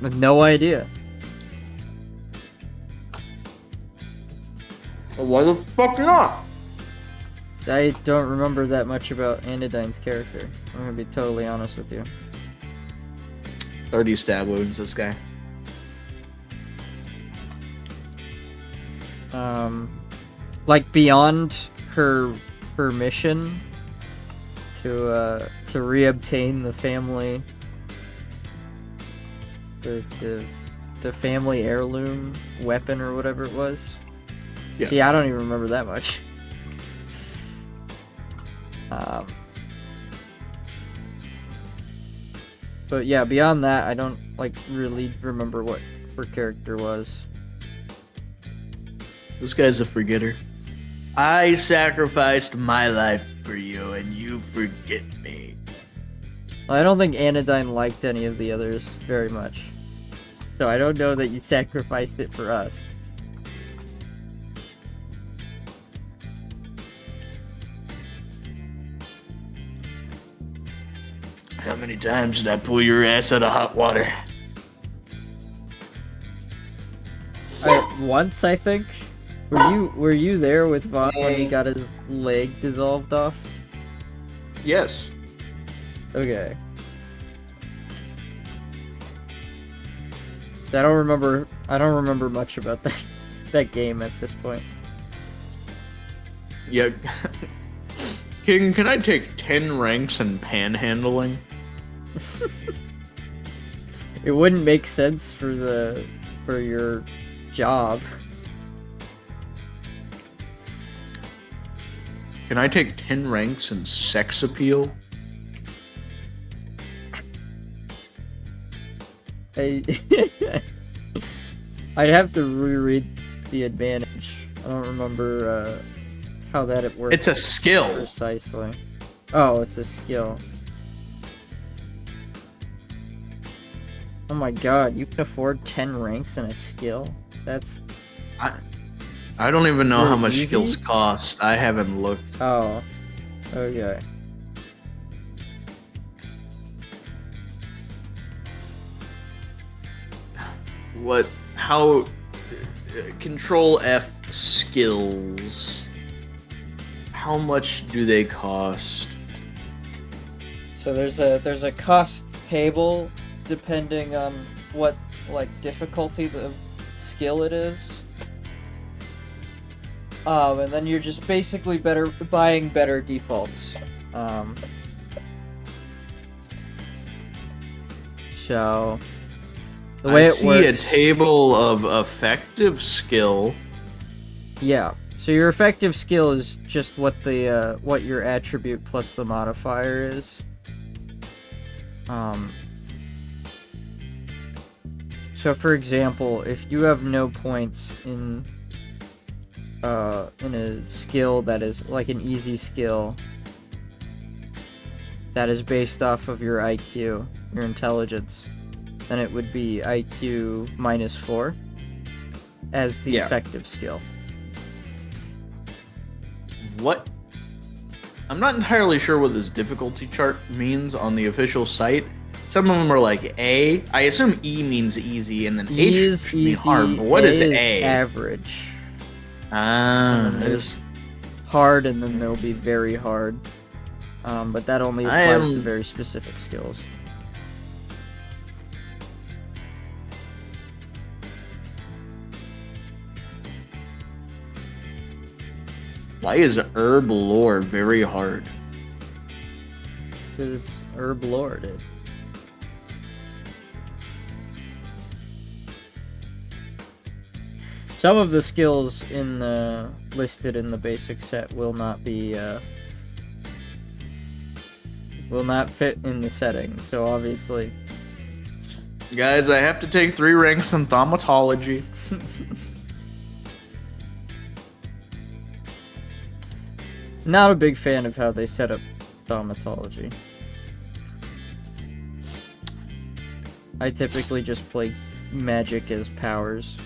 With no idea. Well, why the fuck not? 'Cause I don't remember that much about Anodyne's character. I'm gonna be totally honest with you. 30 stab wounds, this guy. Like beyond her mission to reobtain the family, the family heirloom weapon or whatever it was. Yeah. See, I don't even remember that much. But yeah, beyond that, I don't like really remember what her character was. This guy's a forgetter. I sacrificed my life for you, and you forget me. I don't think Anodyne liked any of the others very much. So I don't know that you sacrificed it for us. How many times did I pull your ass out of hot water? Once, I think. Were you there with Vaughn when he got his leg dissolved off? Yes. Okay. So I don't remember much about that game at this point. Yeah. King, can I take 10 ranks in panhandling? It wouldn't make sense for your job. Can I take 10 ranks in sex appeal? I'd have to reread the advantage. I don't remember how that it works. It's a skill. Precisely. Oh, it's a skill. Oh my god, you can afford 10 ranks in a skill? That's... I don't even know They're how much easy? skills cost. I haven't looked. Oh. Okay. What? How? Control F skills. How much do they cost? So there's a cost table depending on what difficulty the skill it is. And then you're just basically buying better defaults. So the way I it see works, a table of effective skill. yeah. So your effective skill is just what your attribute plus the modifier is. So for example, if you have no points in a skill that is like an easy skill that is based off of your IQ, your intelligence, then it would be IQ -4 as the effective skill. What? I'm not entirely sure what this difficulty chart means on the official site. Some of them are like A. I assume E means easy, and then E H is should be easy, hard. But what is A? A? Average. Ah, And then there's hard, and then there'll be very hard. But that only I applies to am- very specific skills. Why is herb lore very hard? Because it's herb lore, dude. Some of the skills in the listed in the basic set will not fit in the settings. So obviously, Guys, I have to take 3 ranks in thaumatology. not a big fan of how they set up thaumatology. I typically just play magic as powers.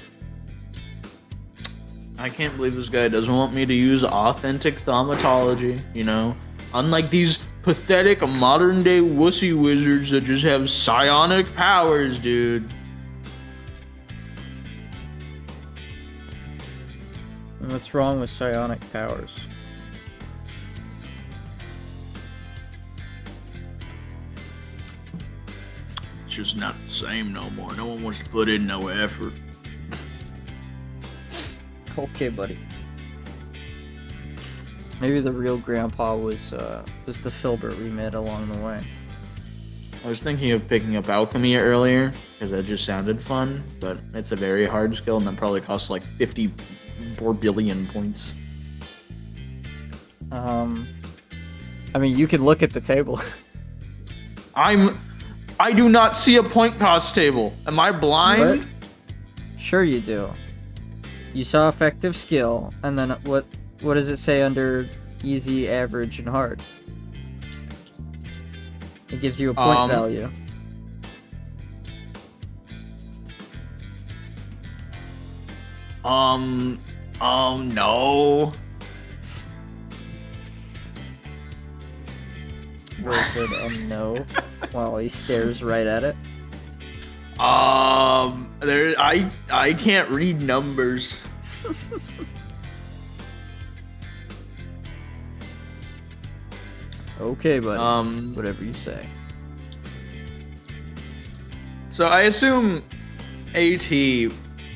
I can't believe this guy doesn't want me to use authentic thaumatology, you know? Unlike these pathetic modern day wussy wizards that just have psionic powers, dude. And what's wrong with psionic powers? It's just not the same no more. No one wants to put in no effort. Okay, buddy. Maybe the real grandpa was the filbert we met along the way. I was thinking of picking up alchemy earlier, because that just sounded fun, but it's a very hard skill, and that probably costs like 54 billion points. I mean, you can look at the table. I do not see a point cost table. Am I blind? What? Sure you do. You saw effective skill, and then what does it say under easy, average, and hard? It gives you a point value. No. Bro said, no, while he stares right at it. There, I can't read numbers. Okay, buddy. Whatever you say. So I assume AT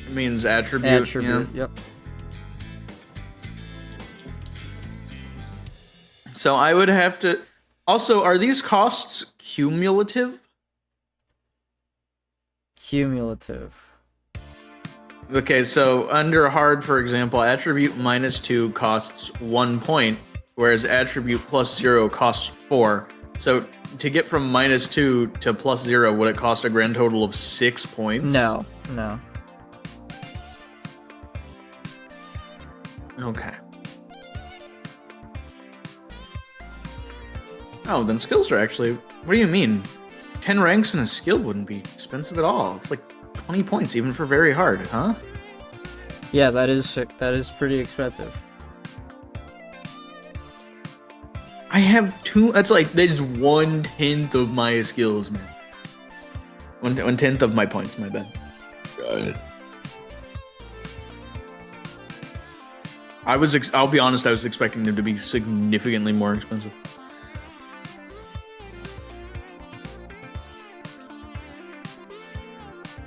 means attribute. Attribute, Yeah? yep. So I would have to. Also, are these costs cumulative? Cumulative. Okay, so under hard, for example, attribute -2 costs 1 point, whereas attribute +0 costs 4. So to get from -2 to +0, would it cost a grand total of 6 points? No. Okay. Oh, then skills are actually. What do you mean? 10 ranks in a skill wouldn't be expensive at all. It's like 20 points even for very hard, huh? Yeah, that is pretty expensive. I have 2. That's 1/10 of my skills, man. 1/10 of my points. My bad. I'll be honest. I was expecting them to be significantly more expensive.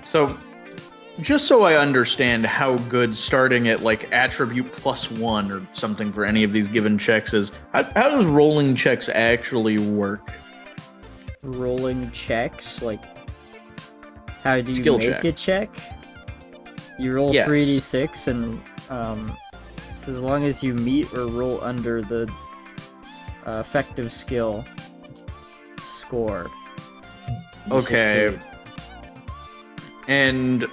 So, just so I understand how good starting at like attribute +1 or something for any of these given checks is, how does rolling checks actually work? Rolling checks? Like, how do you Skill make check. a check? You roll Yes. 3d6 and as long as you meet or roll under the effective skill score. you Okay. succeed. And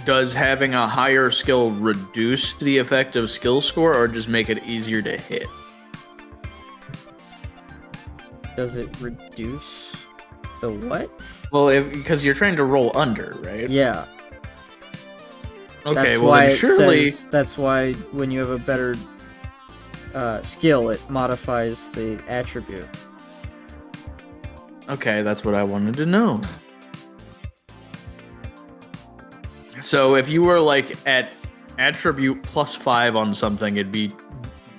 does having a higher skill reduce the effective skill score or just make it easier to hit? Does it reduce the what? Well, because you're trying to roll under, right? Yeah. Okay, That's well why then surely. that's why when you have a better skill, it modifies the attribute. Okay, that's what I wanted to know. So if you were like at attribute +5 on something, it'd be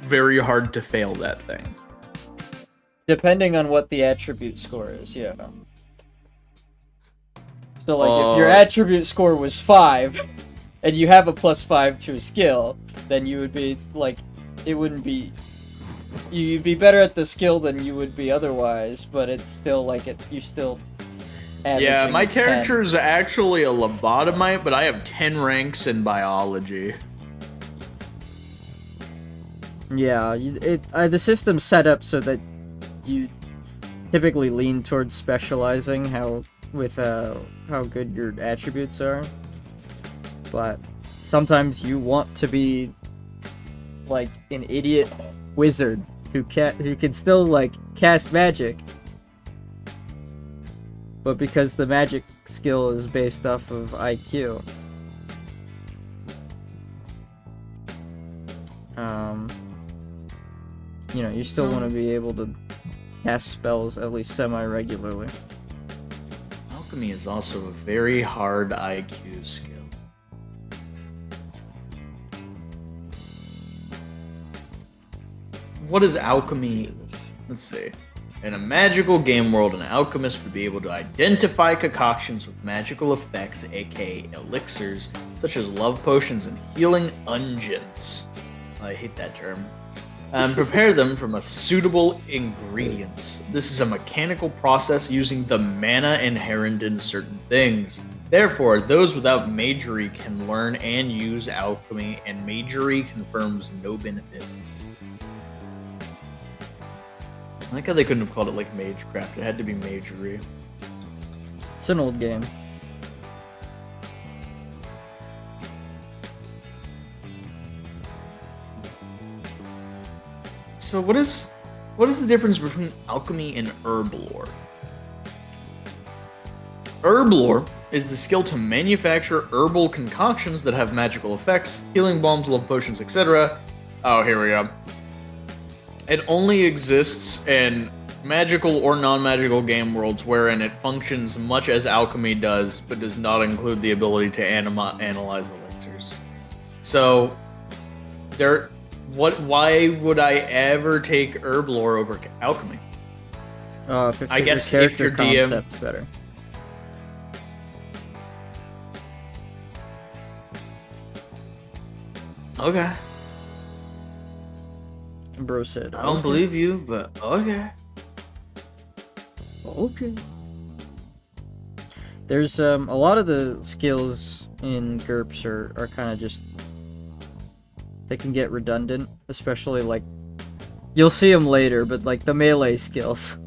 very hard to fail that thing. Depending on what the attribute score is, yeah. So like if your attribute score was 5 and you have a +5 to a skill, then you would be like, it wouldn't be, you'd be better at the skill than you would be otherwise, but it's still like you still Yeah, my averaging a 10. character's actually a lobotomite, but I have 10 ranks in biology. Yeah, the system's set up so that you typically lean towards specializing how good your attributes are. But sometimes you want to be like an idiot wizard who can still like cast magic. But because the magic skill is based off of IQ, you still want to be able to cast spells at least semi-regularly. Alchemy is also a very hard IQ skill. What is alchemy? Let's see. In a magical game world, an alchemist would be able to identify concoctions with magical effects, aka elixirs, such as love potions and healing unguents. I hate that term. And prepare them from a suitable ingredients. This is a mechanical process using the mana inherent in certain things. Therefore, those without magery can learn and use alchemy, and magery confirms no benefit. I like how they couldn't have called it like Magecraft. It had to be magery. It's an old game. So what is the difference between alchemy and herb lore? Herb lore is the skill to manufacture herbal concoctions that have magical effects, healing balms, love potions, etc. Oh, here we go. It only exists in magical or non-magical game worlds wherein it functions much as alchemy does, but does not include the ability to analyze elixirs. So, why would I ever take herb lore over alchemy? If it I fit guess your if character your DM concept better. Okay. Bro said, I don't "Okay." believe you, but okay. Okay. There's a lot of the skills in GURPS are kind of just, they can get redundant, especially like you'll see them later, but like the melee skills.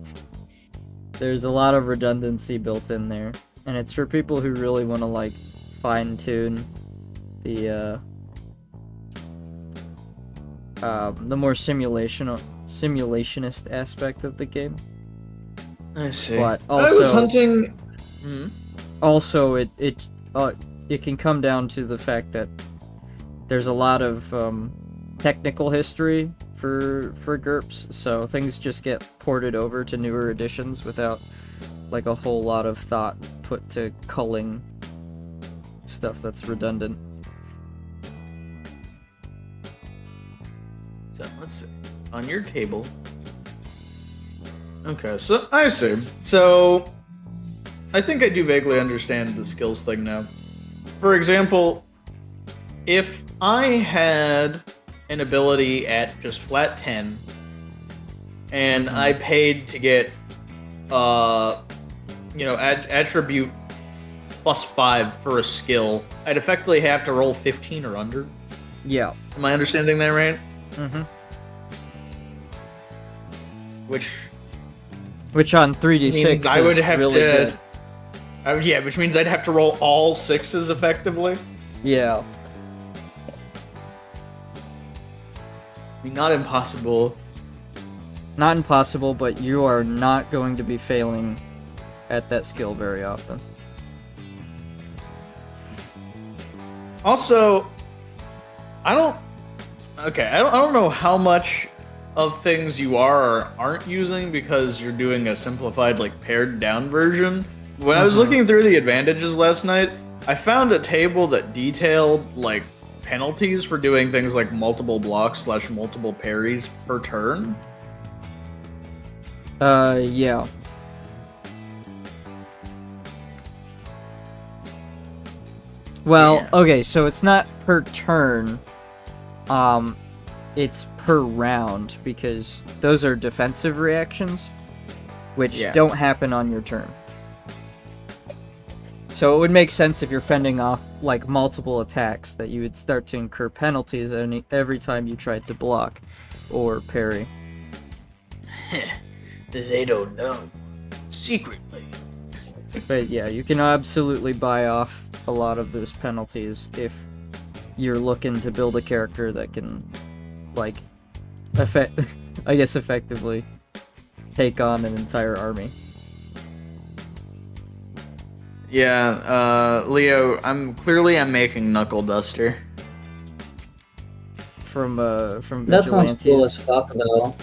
There's a lot of redundancy built in there, and it's for people who really want to like fine tune the more simulationist aspect of the game. I see. But I was also- hunting. Hmm? Also, it can come down to the fact that there's a lot of technical history for GURPS, so things just get ported over to newer editions without like a whole lot of thought put to culling stuff that's redundant. So let's see. On your table. Okay, so I see. So I think I do vaguely understand the skills thing now. For example, if I had an ability at just flat 10 and I paid to get attribute +5 for a skill, I'd effectively have to roll 15 or under. Yeah. Am I understanding that right? Mm-hmm. Which on 3d6 means I would is have really to. good. Which means I'd have to roll all 6s effectively. Yeah. I mean, not impossible. Not impossible, but you are not going to be failing at that skill very often. Also, I don't know how much of things you are or aren't using because you're doing a simplified, like, pared down version. When I was looking through the advantages last night, I found a table that detailed, like, penalties for doing things like multiple blocks / multiple parries per turn. Yeah. Well, Yeah. okay, so it's not per turn. It's per round, because those are defensive reactions, which Yeah. don't happen on your turn. So it would make sense if you're fending off, like, multiple attacks, that you would start to incur penalties every time you tried to block or parry. They don't know. Secretly. But yeah, you can absolutely buy off a lot of those penalties if you're looking to build a character that can, like, effectively take on an entire army. Yeah, Leo, I'm making Knuckle Duster. From That sounds Vigilantes. cool as fuck, though.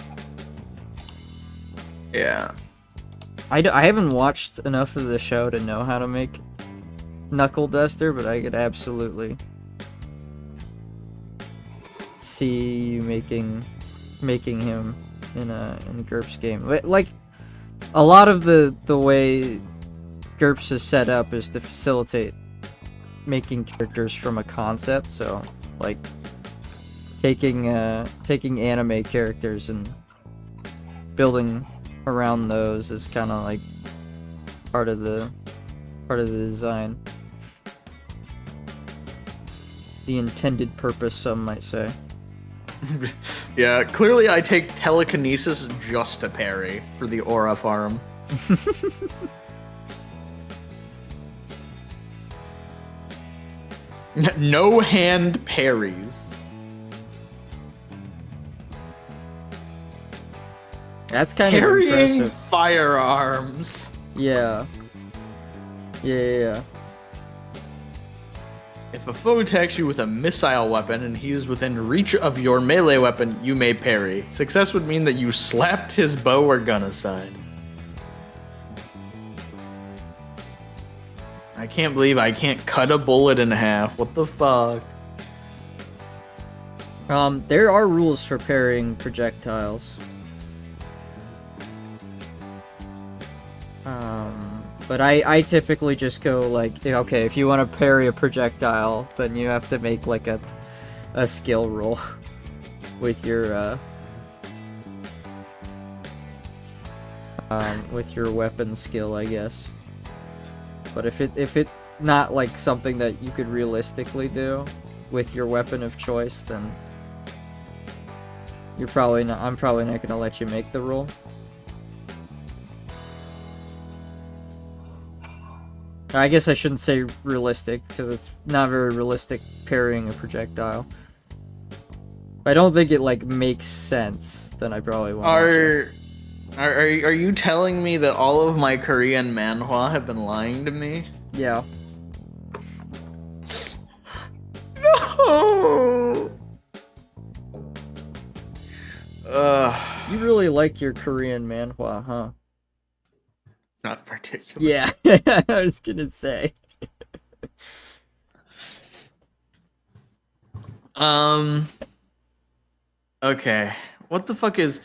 Yeah. I haven't watched enough of the show to know how to make Knuckle Duster, but I could absolutely see you making him in a GURPS game. Like, a lot of the way GURPS is set up is to facilitate making characters from a concept, so like taking anime characters and building around those is kind of like part of the design. The intended purpose, some might say. Yeah, clearly I take telekinesis just to parry for the aura farm. No hand parries. That's kind of Parrying impressive. firearms. Yeah. Yeah. If a foe attacks you with a missile weapon and he's within reach of your melee weapon, you may parry. Success would mean that you slapped his bow or gun aside. I can't believe I can't cut a bullet in half. What the fuck? There are rules for parrying projectiles. But I typically just go like, okay, if you want to parry a projectile, then you have to make like a skill roll with your weapon skill, I guess. But if it not like something that you could realistically do with your weapon of choice, then I'm probably not gonna let you make the roll. I guess I shouldn't say realistic, because it's not very realistic parrying a projectile. If I don't think it like makes sense, then I probably won't. Are you telling me that all of my Korean manhwa have been lying to me? Yeah. No. You really like your Korean manhwa, huh? Not particularly. Yeah, I was gonna say. Okay. What the fuck is?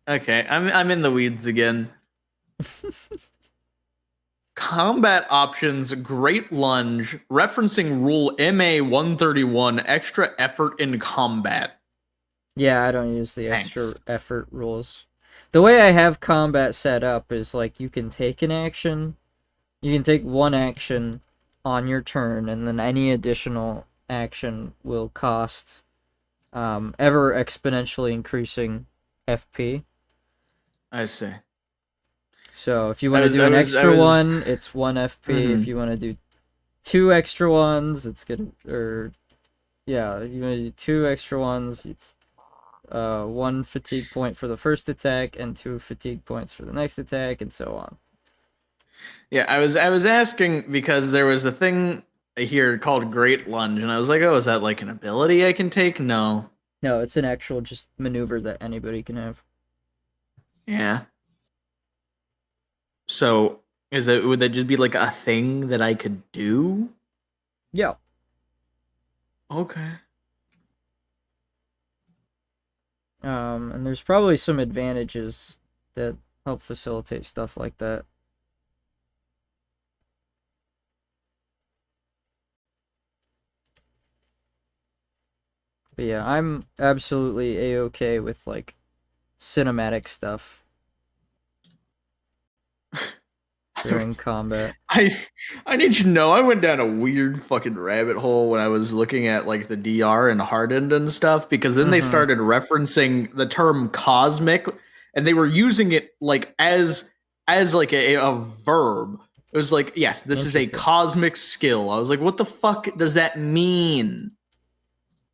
Okay, I'm in the weeds again. Combat options, Great Lunge, referencing rule MA 131, extra effort in combat. Yeah, I don't use the extra Thanks. effort rules. The way I have combat set up is like you can take an action, you can take one action on your turn, and then any additional action will cost ever exponentially increasing FP. I see. So if you want to do an extra one, it's 1 FP. Mhm. If you want to do 2 extra ones, it's gonna, or yeah, if you want to do 2 extra ones, it's 1 fatigue point for the first attack and 2 fatigue points for the next attack, and so on. Yeah, I was asking because there was a thing here called Great Lunge, and I was like, oh, is that like an ability I can take? No. No, it's an actual just maneuver that anybody can have. Yeah. So would that just be like a thing that I could do? Yeah. Okay. And there's probably some advantages that help facilitate stuff like that. But yeah, I'm absolutely A-okay with like cinematic stuff during combat. I need you to know I went down a weird fucking rabbit hole when I was looking at like the DR and Hardened and stuff, because then they started referencing the term cosmic, and they were using it like as like a verb. It was like, yes, this is a Interesting. cosmic skill. I was like, what the fuck does that mean?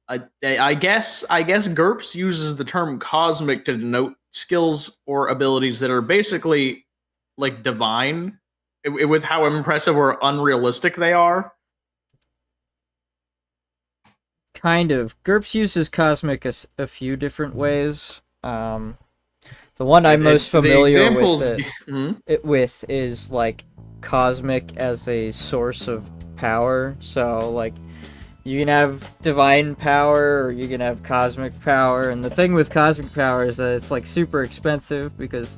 I guess GURPS uses the term cosmic to denote skills or abilities that are basically like divine, with how impressive or unrealistic they are. Kind of. GURPS uses cosmic a few different ways. The one I'm most familiar with is like cosmic as a source of power. So like you can have divine power or you can have cosmic power, and the thing with cosmic power is that it's like super expensive because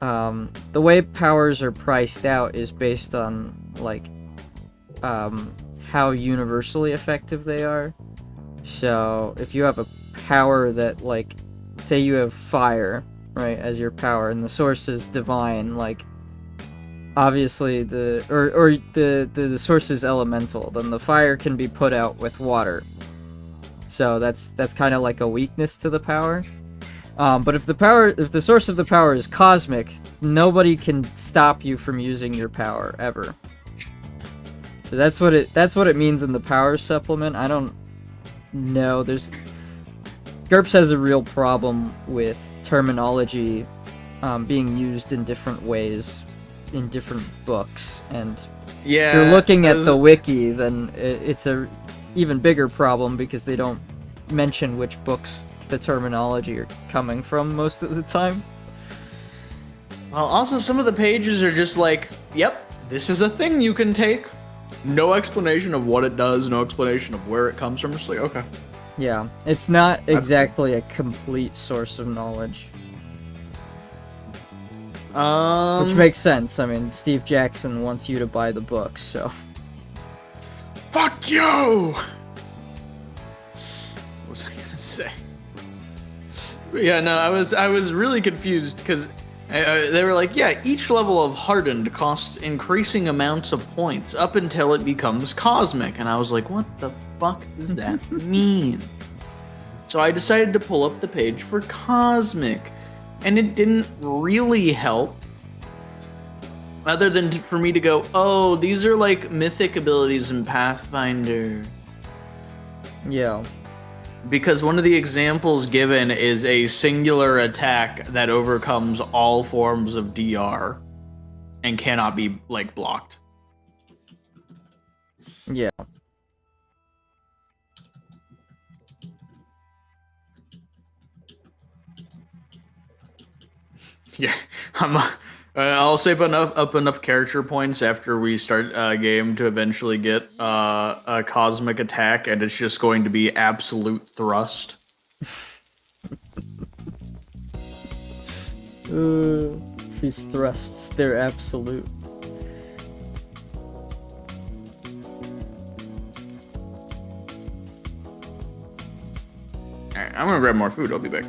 the way powers are priced out is based on like how universally effective they are. So if you have a power that, like, say you have fire, right, as your power, and the source is divine, like obviously the source is elemental, then the fire can be put out with water. So that's kind of like a weakness to the power. But if the source of the power is cosmic, nobody can stop you from using your power ever. So that's what it means in the power supplement. I don't know. GURPS has a real problem with terminology being used in different ways in different books, and Yeah. If you're looking I at was- the wiki, then it's a even bigger problem because they don't mention which books the terminology are coming from most of the time. Well, also some of the pages are just like, yep, this is a thing you can take. No explanation of what it does, no explanation of where it comes from. Just like, okay. Yeah, it's not exactly a complete source of knowledge. Which makes sense. I mean, Steve Jackson wants you to buy the books, so. Fuck you! What was I gonna say? But yeah, no, I was really confused because they were like, yeah, each level of hardened costs increasing amounts of points up until it becomes cosmic, and I was like, what the fuck does that mean? So I decided to pull up the page for cosmic, and it didn't really help. Other than for me to go, oh, these are like mythic abilities in Pathfinder. Yeah. Because one of the examples given is a singular attack that overcomes all forms of DR and cannot be, like, blocked. Yeah. Yeah, I'll save enough character points after we start a game to eventually get a cosmic attack, and it's just going to be absolute thrust. These thrusts, they're absolute. Alright, I'm gonna grab more food, I'll be back.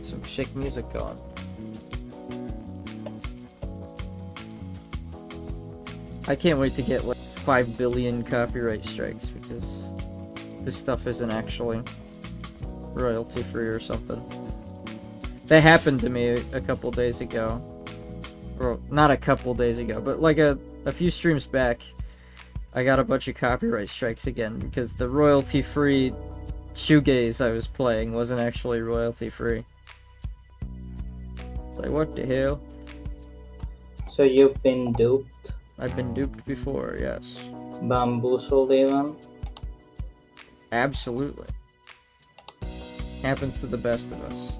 Some sick music going. I can't wait to get like 5 billion copyright strikes because this stuff isn't actually royalty free or something. That happened to me a couple days ago. Or not a couple days ago, but like a few streams back. I got a bunch of copyright strikes again because the royalty-free shoegaze I was playing wasn't actually royalty-free. It's like, what the hell? So you've been duped, I've been duped before, yes. bamboozled even? Absolutely. Happens to the best of us.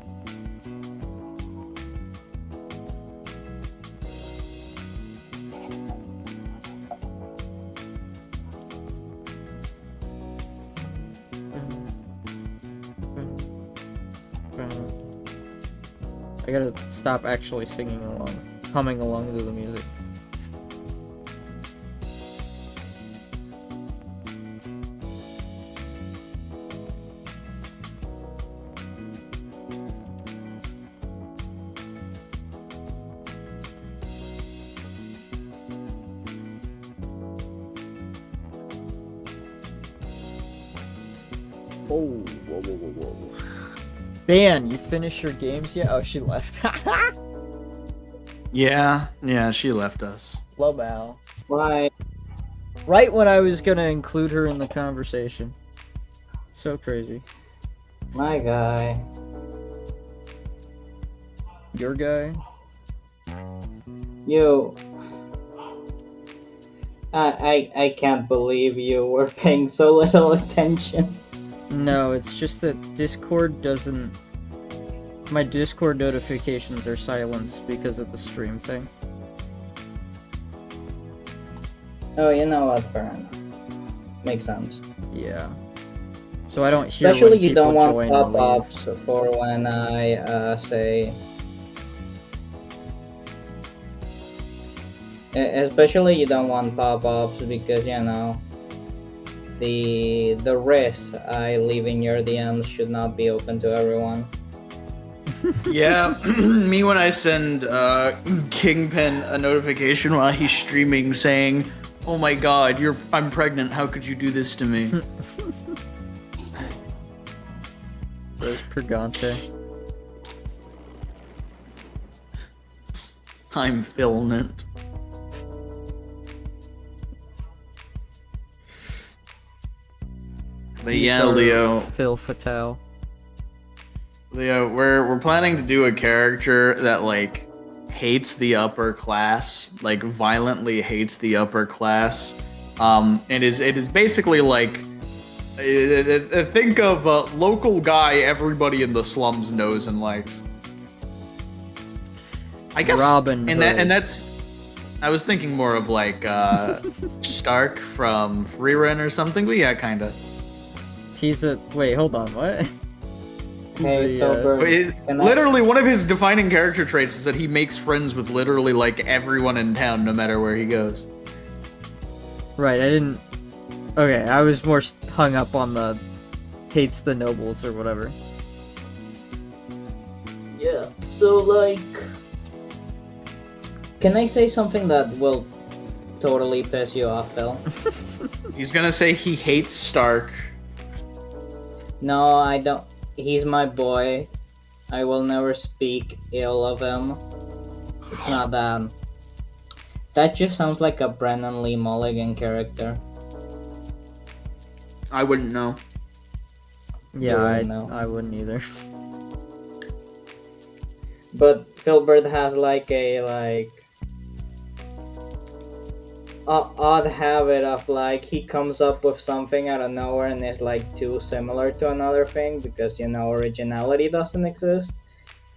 I gotta stop actually singing along, humming along to the music. Whoa, whoa, whoa, whoa, whoa. Ban, you finished your games yet? Oh, she left. Yeah, she left us. Lobao. Why? Right when I was gonna include her in the conversation. So crazy. My guy. Your guy? You. I can't believe you were paying so little attention. No, it's just that Discord doesn't... My Discord notifications are silenced because of the stream thing. Oh, you know what, fair enough. Makes sense. Yeah. So I don't hear Especially when you people don't want join or leave. pop-ups for when I say... Especially you don't want pop-ups because, you know, the risks I leave in your DMs should not be open to everyone. Yeah, me when I send Kingpin a notification while he's streaming saying, "Oh my God, I'm pregnant. How could you do this to me?" There's Purgante. I'm filming it. But He's yeah, our Leo, Phil Fatale. we're planning to do a character that like hates the upper class, like violently hates the upper class. It is basically like think of a local guy everybody in the slums knows and likes. I guess Robin and Hood. that's I was thinking more of like Stark from Free Run or something, but yeah, kinda. He's a wait. Hold on. What? Hey, He's Filbert, can I- Literally, one of his defining character traits is that he makes friends with literally like everyone in town, no matter where he goes. Right. I didn't. Okay. I was more hung up on the hates the nobles or whatever. Yeah, so like, can I say something that will totally piss you off, Phil? He's gonna say he hates Stark. No, I don't. He's my boy. I will never speak ill of him. It's not that. That just sounds like a Brennan Lee Mulligan character. I wouldn't know. Yeah. wouldn't know. I wouldn't either. But Filbert has like a odd habit of like he comes up with something out of nowhere and is like too similar to another thing because originality doesn't exist,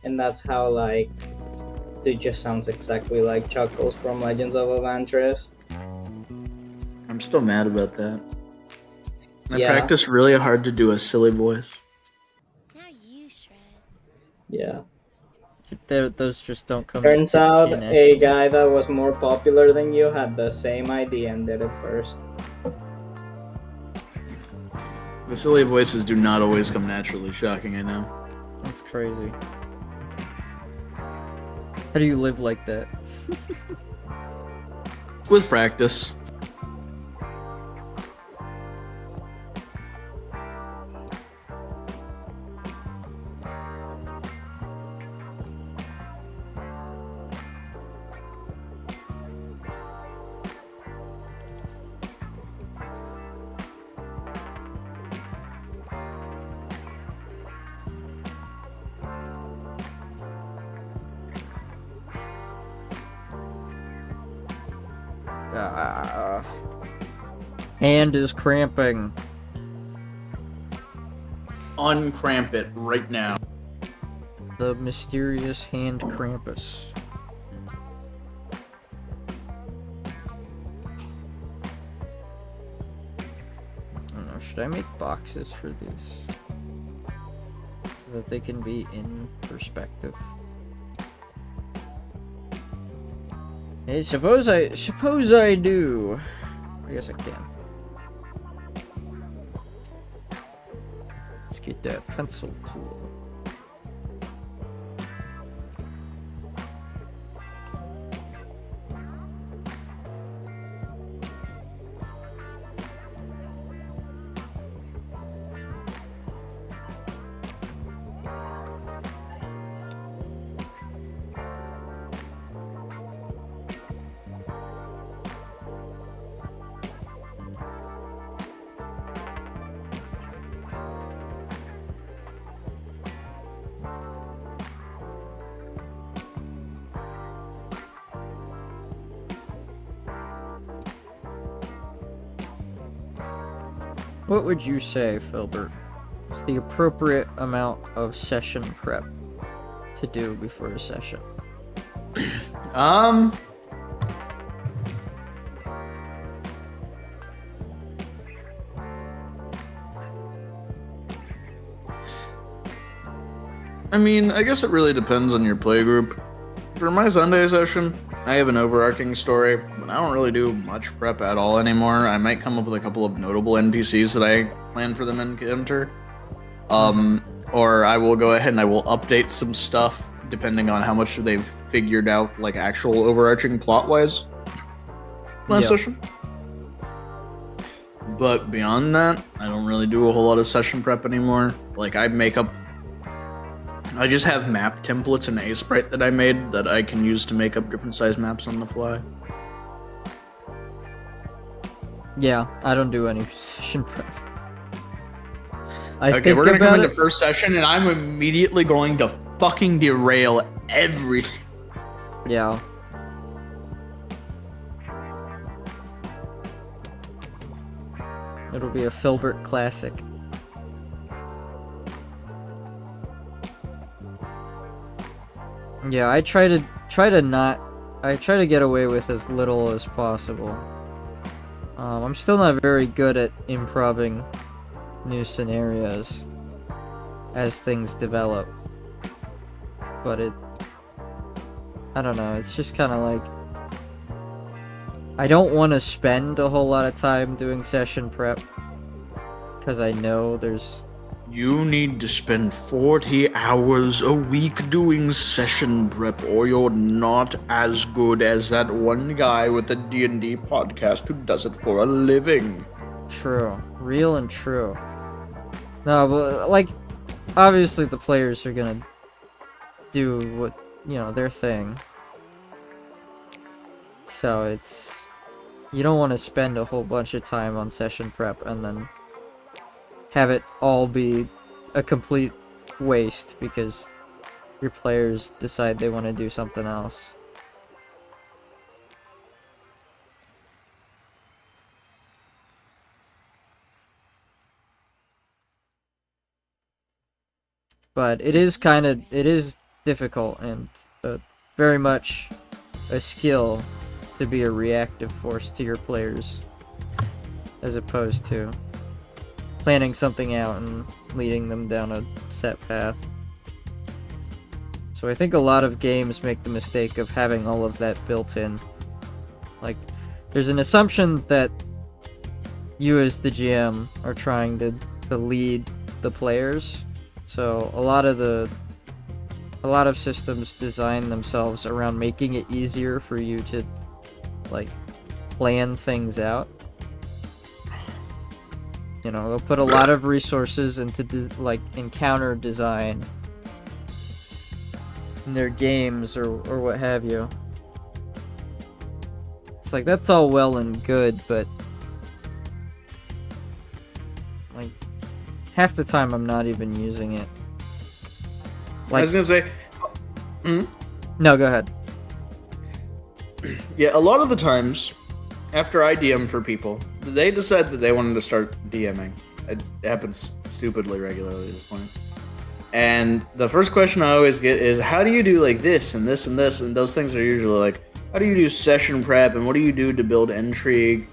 and that's how like it just sounds exactly like Chuckles from Legends of Evantris. I'm still mad about that. I Yeah. practice really hard to do a silly voice. Now you shred. Yeah. Those just don't come. Turns out in a action. guy that was more popular than you had the same idea and did it first. The silly voices do not always come naturally. Shocking, I know. That's crazy. How do you live like that? With practice. Hand is cramping. Uncramp it right now. The mysterious hand Krampus. I don't know, should I make boxes for these? So that they can be in perspective. Hey, suppose I do. I guess I can. Let's get that pencil tool. What would you say, Filbert, is the appropriate amount of session prep to do before a session? I mean, I guess it really depends on your playgroup. For my Sunday session, I have an overarching story, but I don't really do much prep at all anymore. I might come up with a couple of notable NPCs that I plan for them encounter. Or I will go ahead and I will update some stuff depending on how much they've figured out, like actual overarching plot-wise last session. But beyond that, I don't really do a whole lot of session prep anymore. Like, I just have map templates in Sprite that I made that I can use to make up different size maps on the fly. Yeah, I don't do any session prep. Okay, we're gonna come into first session, and I'm immediately going to fucking derail everything. Yeah. It'll be a Filbert classic. Yeah, I try to get away with as little as possible. I'm still not very good at improving new scenarios as things develop. But I don't know, it's just kind of like, I don't want to spend a whole lot of time doing session prep, because I know You need to spend 40 hours a week doing session prep, or you're not as good as that one guy with the D&D podcast who does it for a living. True. Real and true. No, but, like, obviously the players are gonna do what, their thing. So you don't want to spend a whole bunch of time on session prep and then have it all be a complete waste because your players decide they want to do something else. But it is difficult and very much a skill to be a reactive force to your players, as opposed to planning something out and leading them down a set path. So I think a lot of games make the mistake of having all of that built in. Like, there's an assumption that you as the GM are trying to lead the players. So a lot of systems design themselves around making it easier for you to, like, plan things out. They'll put a lot of resources into encounter design in their games or what have you. It's like, that's all well and good, but like, half the time I'm not even using it. I was gonna say... No, go ahead. Yeah, a lot of the times, after I DM for people, they decide that they wanted to start DMing. It happens stupidly regularly at this point. And the first question I always get is, how do you do like this and this and this? And those things are usually like, how do you do session prep and what do you do to build intrigue?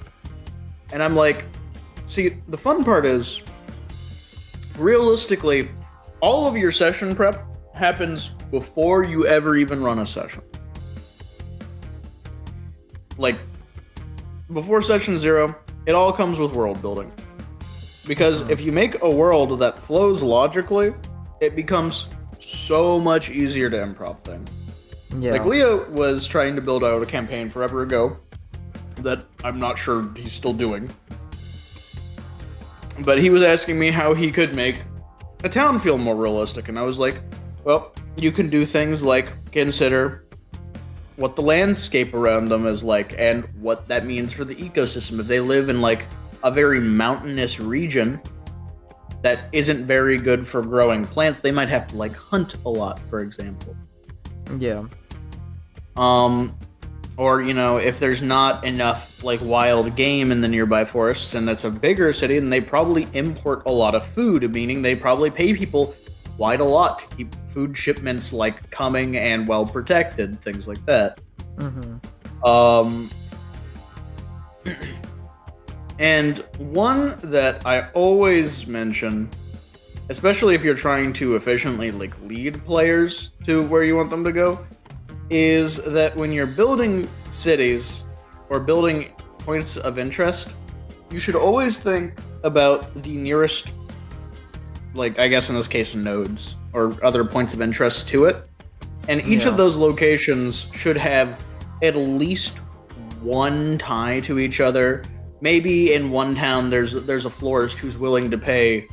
And I'm like, see, the fun part is, realistically, all of your session prep happens before you ever even run a session. Like, before session 0, it all comes with world building. Because if you make a world that flows logically, it becomes so much easier to improv things. Yeah. Like, Leo was trying to build out a campaign forever ago that I'm not sure he's still doing. But he was asking me how he could make a town feel more realistic, and I was like, well, you can do things like consider what the landscape around them is like and what that means for the ecosystem. If they live in like a very mountainous region that isn't very good for growing plants, they might have to like hunt a lot, for example. Yeah. Or, if there's not enough like wild game in the nearby forests and that's a bigger city, then they probably import a lot of food, meaning they probably pay people quite a lot to keep food shipments like coming and well protected, things like that. And one that I always mention, especially if you're trying to efficiently like lead players to where you want them to go, is that when you're building cities or building points of interest, you should always think about the nearest, like, I guess in this case, nodes or other points of interest to it. And each of those locations should have at least one tie to each other. Maybe in one town there's a florist who's willing to pay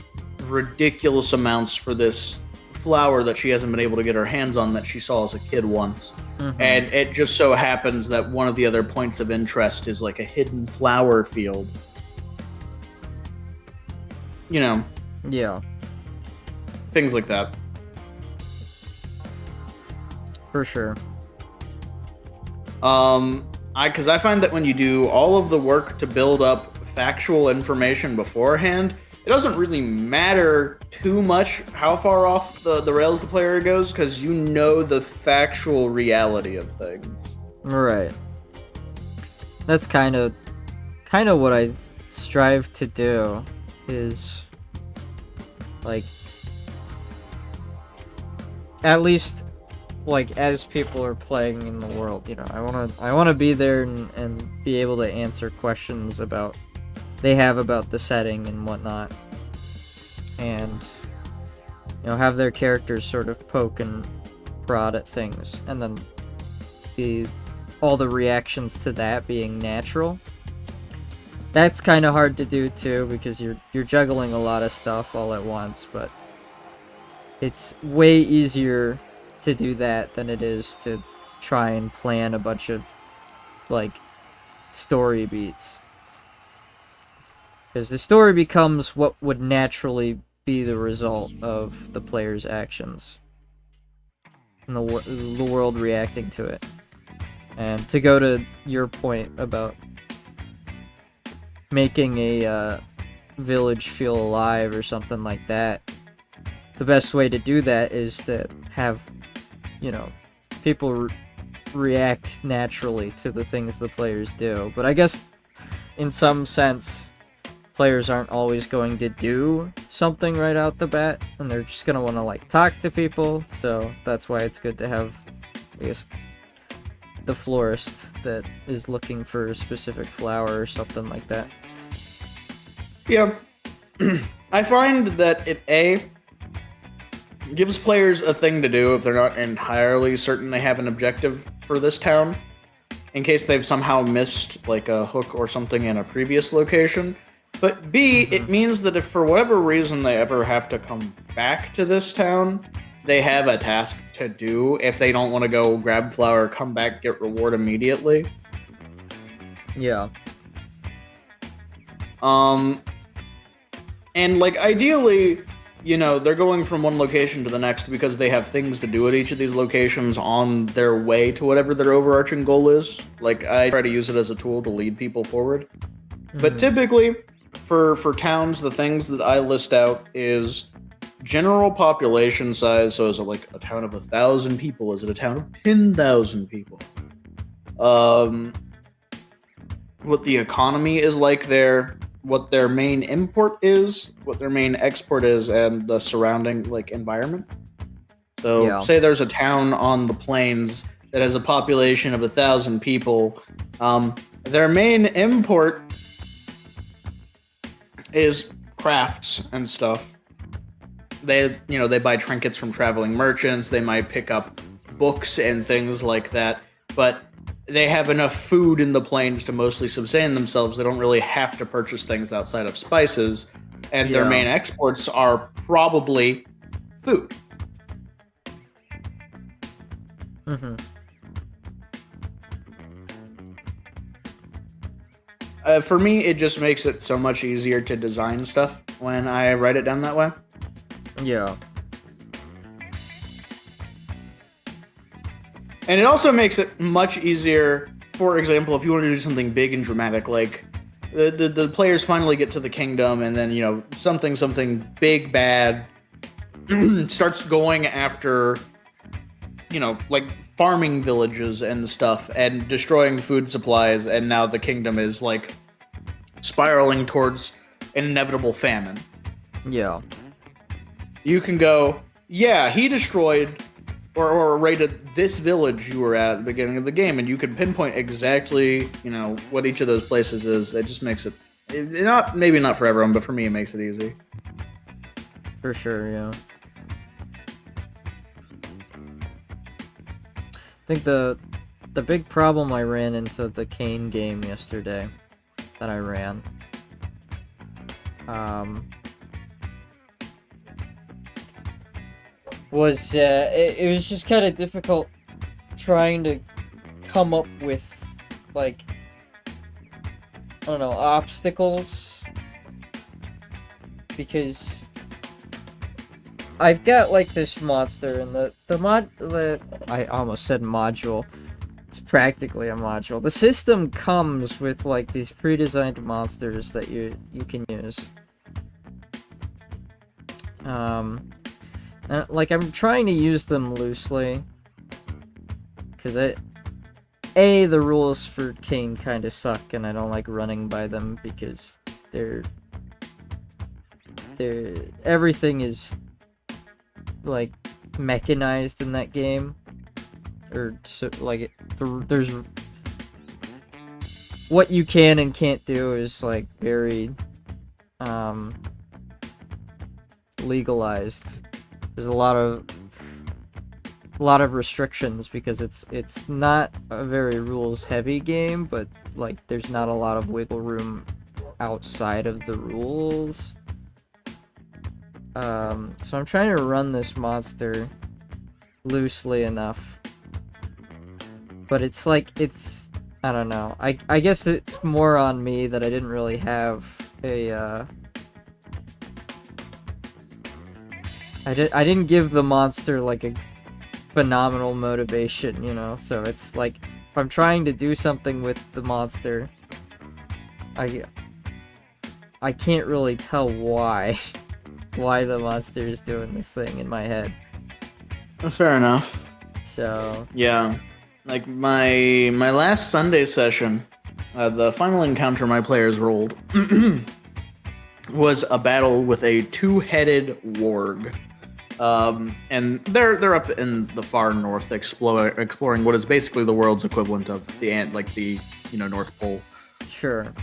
ridiculous amounts for this flower that she hasn't been able to get her hands on that she saw as a kid once. And it just so happens that one of the other points of interest is like a hidden flower field. Yeah. things like that. For sure. Because I find that when you do all of the work to build up factual information beforehand, it doesn't really matter too much how far off the rails the player goes, because you know the factual reality of things. Right. That's kind of what I strive to do, is like, at least like as people are playing in the world, you know, I want to be there and be able to answer questions about about the setting and whatnot, and you know, have their characters sort of poke and prod at things, and then all the reactions to that being natural. That's kind of hard to do too, because you're juggling a lot of stuff all at once, but it's way easier to do that than it is to try and plan a bunch of like story beats, because the story becomes what would naturally be the result of the player's actions and the world reacting to it. And to go to your point about making a village feel alive or something like that, the best way to do that is to have, you know, people react naturally to the things the players do. But I guess in some sense, players aren't always going to do something right out the bat, and they're just gonna want to like talk to people. So that's why it's good to have, I guess, the florist that is looking for a specific flower or something like that. Yeah. I find that it gives players a thing to do if they're not entirely certain they have an objective for this town, in case they've somehow missed like a hook or something in a previous location. But B, it means that if for whatever reason they ever have to come back to this town, they have a task to do. If they don't want to go grab flower, come back, get reward immediately. Yeah. And like ideally, you know, they're going from one location to the next because they have things to do at each of these locations on their way to whatever their overarching goal is. Like, I try to use it as a tool to lead people forward. But typically, for towns, the things that I list out is general population size. So is it like a town of 1,000 people? Is it a town of 10,000 people? What the economy is like there, what their main import is, what their main export is, and the surrounding like environment. So say there's a town on the plains that has a population of 1,000 people. Their main import is crafts and stuff. They buy trinkets from traveling merchants. They might pick up books and things like that. But they have enough food in the plains to mostly sustain themselves. They don't really have to purchase things outside of spices. And their main exports are probably food. Mm-hmm. For me, it just makes it so much easier to design stuff when I write it down that way. Yeah. And it also makes it much easier, for example, if you want to do something big and dramatic, like the players finally get to the kingdom and then, you know, something big bad starts going after, you know, like farming villages and stuff and destroying food supplies, and now the kingdom is like spiraling towards an inevitable famine. Yeah. You can go, yeah, he destroyed or raided this village you were at the beginning of the game, and you can pinpoint exactly, you know, what each of those places is. It just makes it maybe not for everyone, but for me it makes it easy. For sure, yeah. I think the big problem I ran into the Kane game yesterday that I ran, was it was just kind of difficult trying to come up with, like, I don't know, obstacles, because I've got like this monster and I almost said module. It's practically a module. The system comes with like these pre-designed monsters that you can use. Like I'm trying to use them loosely, because the rules for Kane kind of suck, and I don't like running by them because everything is like mechanized in that game, or so like there's what you can and can't do is like very legalized. There's a lot of restrictions because it's not a very rules heavy game, but like there's not a lot of wiggle room outside of the rules. So I'm trying to run this monster loosely enough, but it's like I don't know. I guess it's more on me that I didn't really have a I didn't give the monster like a phenomenal motivation, you know? So it's like if I'm trying to do something with the monster, I can't really tell why the monster is doing this thing in my head. Fair enough. So yeah, like my last Sunday session, the final encounter my players rolled was a battle with a two-headed warg. And they're up in the far north, exploring what is basically the world's equivalent of the North Pole. sure.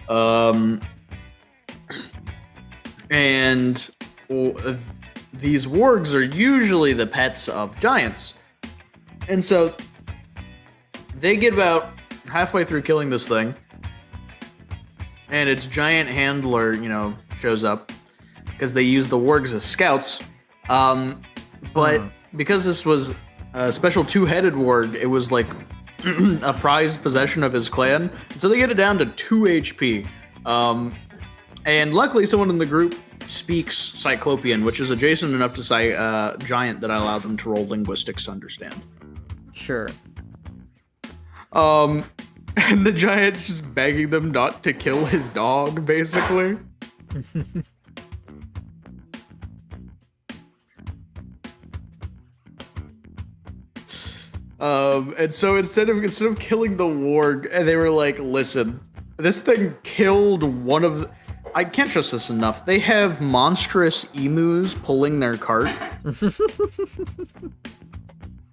And these wargs are usually the pets of giants, and so they get about halfway through killing this thing, and its giant handler, shows up because they use the wargs as scouts. But because this was a special two-headed warg, it was like a prized possession of his clan. So they get it down to 2 HP. And luckily someone in the group speaks Cyclopean, which is adjacent enough to Giant that I allowed them to roll linguistics to understand. Sure. And the Giant's just begging them not to kill his dog, basically. And so instead of killing the warg, and they were like, listen, this thing killed one of I can't trust this enough. They have monstrous emus pulling their cart.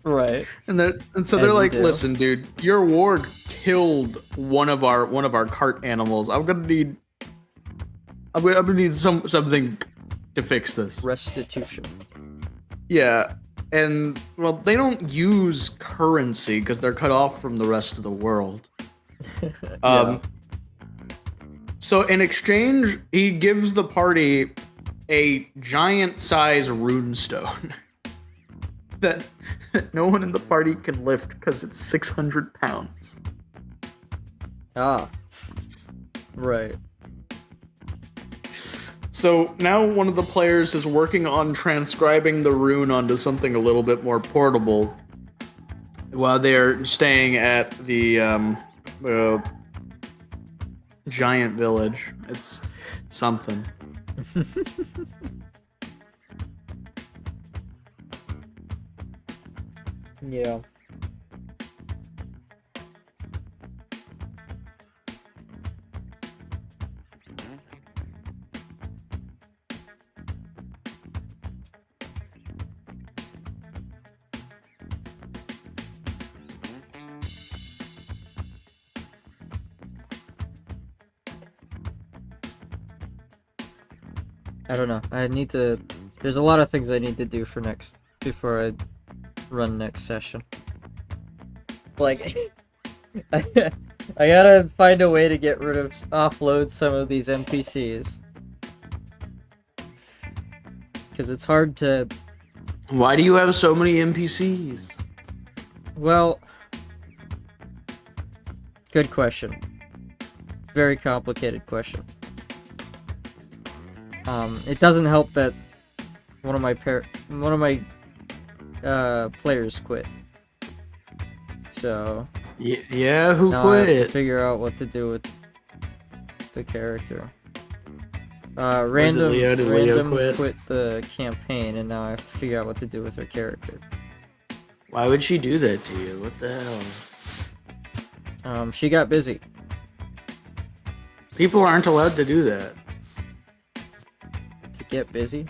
Right. And so they're like, listen, dude, your warg killed one of our cart animals. I'm gonna need something to fix this. Restitution. Yeah. And, well, they don't use currency because they're cut off from the rest of the world. Yeah. So in exchange, he gives the party a giant-size runestone that no one in the party can lift because it's 600 pounds. Ah. Right. So now one of the players is working on transcribing the rune onto something a little bit more portable while they're staying at the giant village. It's something. Yeah. I don't know. There's a lot of things I need to do before I run next session. Like, I gotta find a way to offload some of these NPCs. Because it's hard to... Why do you have so many NPCs? Well, good question. Very complicated question. It doesn't help that one of my players quit. So Yeah, who now I have to quit? figure out what to do with the character. Was it Random Leo? Did Leo quit? the campaign, and now I have to figure out what to do with her character. Why would she do that to you? What the hell? She got busy. People aren't allowed to do that. To get busy.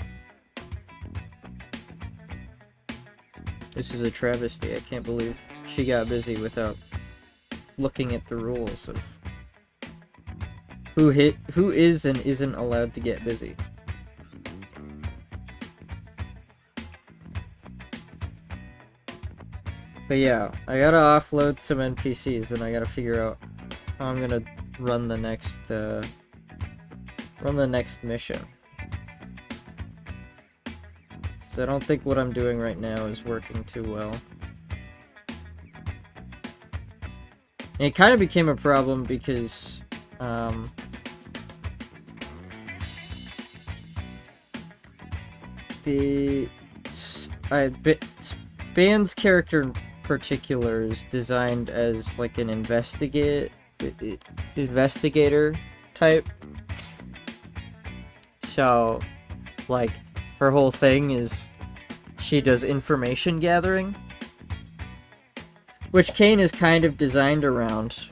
This is a travesty. I can't believe she got busy without looking at the rules of who is and isn't allowed to get busy. But yeah, I gotta offload some NPCs and I gotta figure out how I'm gonna run the next mission. So I don't think what I'm doing right now is working too well. And it kind of became a problem because Band's character in particular is designed as like an investigator type. So, like, her whole thing is she does information gathering, which Kane is kind of designed around.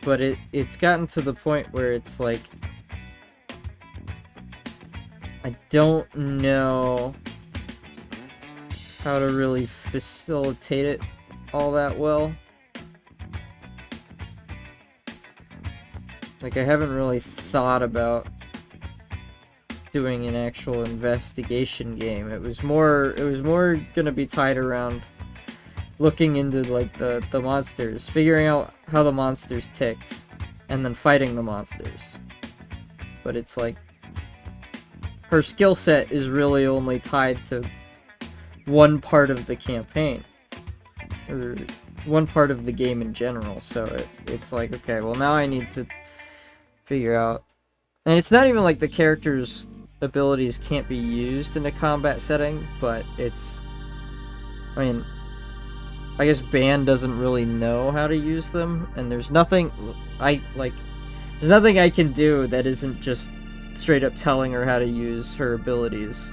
But it's gotten to the point where it's like, I don't know how to really facilitate it all that well. Like, I haven't really thought about doing an actual investigation game. It was more gonna be tied around looking into like the monsters, figuring out how the monsters ticked, and then fighting the monsters. But it's like her skill set is really only tied to one part of the campaign, or one part of the game in general. So it's like, okay, well now I need to figure out, and it's not even like the character's abilities can't be used in a combat setting, but I mean, I guess Ban doesn't really know how to use them, and there's nothing I can do that isn't just straight up telling her how to use her abilities.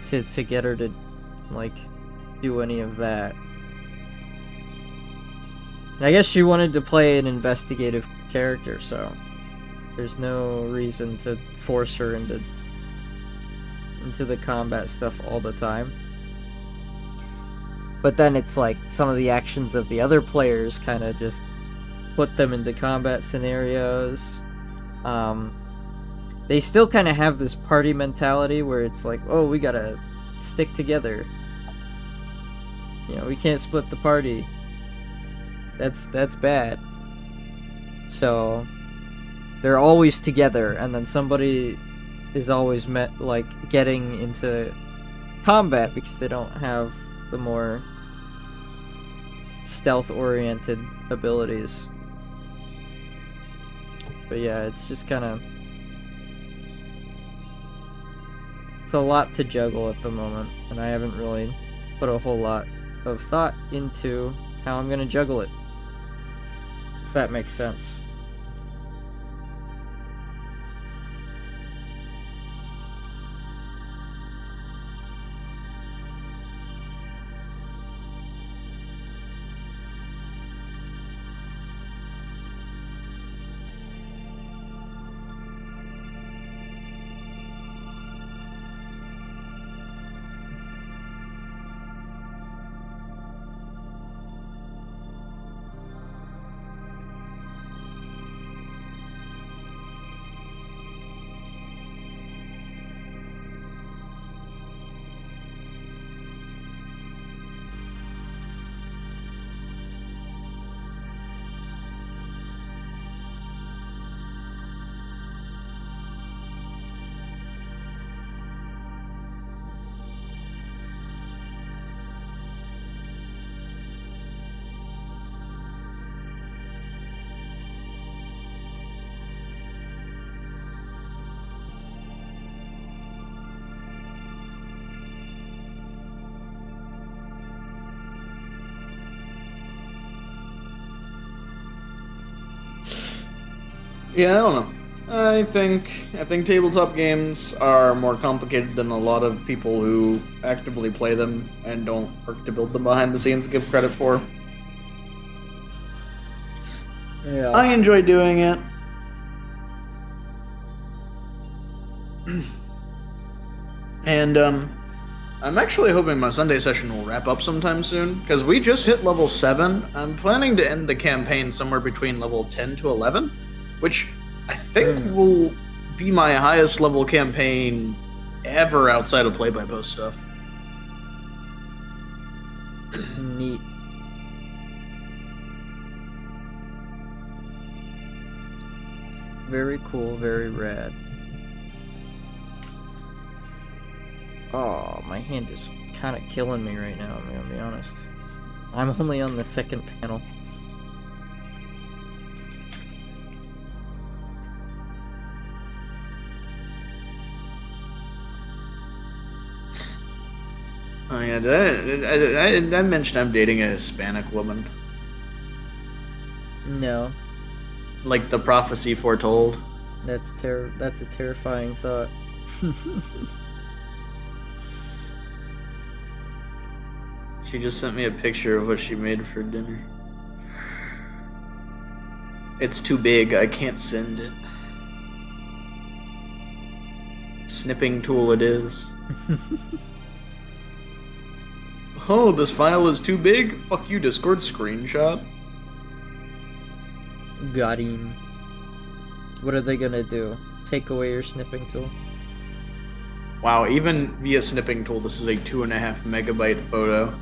To get her to like do any of that. And I guess she wanted to play an investigative character, so there's no reason to force her into the combat stuff all the time. But then it's like some of the actions of the other players kind of just put them into combat scenarios. They still kind of have this party mentality where it's like, oh, we gotta stick together. You know, we can't split the party. That's bad. So they're always together, and then somebody is always getting into combat because they don't have the more stealth-oriented abilities. But yeah, it's just kind of, it's a lot to juggle at the moment, and I haven't really put a whole lot of thought into how I'm gonna juggle it, if that makes sense. Yeah, I don't know. I think tabletop games are more complicated than a lot of people who actively play them and don't work to build them behind the scenes give credit for. Yeah. I enjoy doing it. And I'm actually hoping my Sunday session will wrap up sometime soon, because we just hit level 7. I'm planning to end the campaign somewhere between level 10 to 11, which I think will be my highest level campaign ever outside of play-by-post stuff. Neat. Very cool, very rad. Oh, my hand is kind of killing me right now, I'm gonna be honest. I'm only on the second panel. Oh yeah, did I mention I'm dating a Hispanic woman? No, Like the prophecy foretold. that's a terrifying thought. She just sent me a picture of what she made for dinner. It's too big, I can't send it. Snipping tool it is. Oh, this file is too big? Fuck you, Discord screenshot. Got him. What are they gonna do? Take away your snipping tool? Wow, even via snipping tool, this is a 2.5 megabyte photo.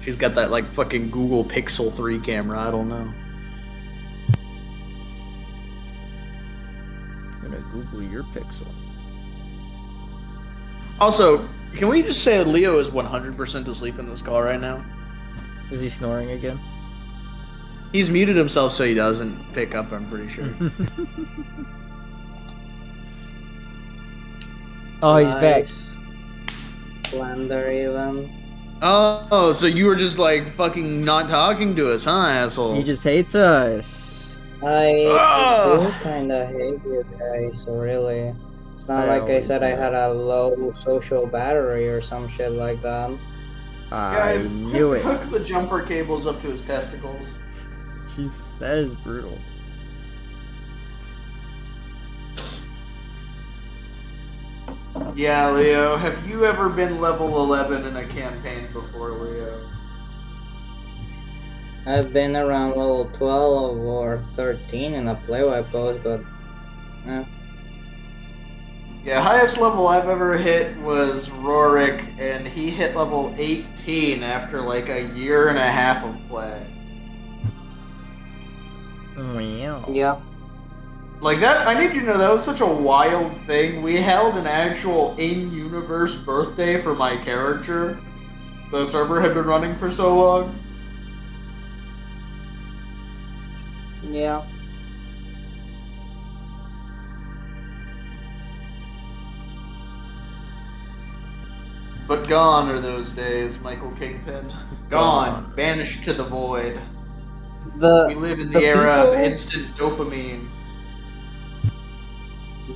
She's got that like fucking Google Pixel 3 camera, I don't know. I'm gonna Google your pixel. Also, can we just say Leo is 100% asleep in this call right now? Is he snoring again? He's muted himself so he doesn't pick up, I'm pretty sure. Oh, he's back. Slender even. Oh, so you were just like fucking not talking to us, huh, asshole? He just hates us. I do kinda hate you guys, really. It's not I like I always said I do. had a low social battery or some shit like that. I knew it. Hook the jumper cables up to his testicles. Jesus, that is brutal. Yeah, Leo, have you ever been level 11 in a campaign before, Leo? I've been around level 12 or 13 in a play-by-post, but Yeah, highest level I've ever hit was Rorik, and he hit level 18 after like a year and a half of play. Wow. yeah. Like that, I need you to know that was such a wild thing. We held an actual in-universe birthday for my character. The server had been running for so long. Yeah. But gone are those days, Michael Kingpin. Gone, banished to the void. We live in the era of people- instant dopamine.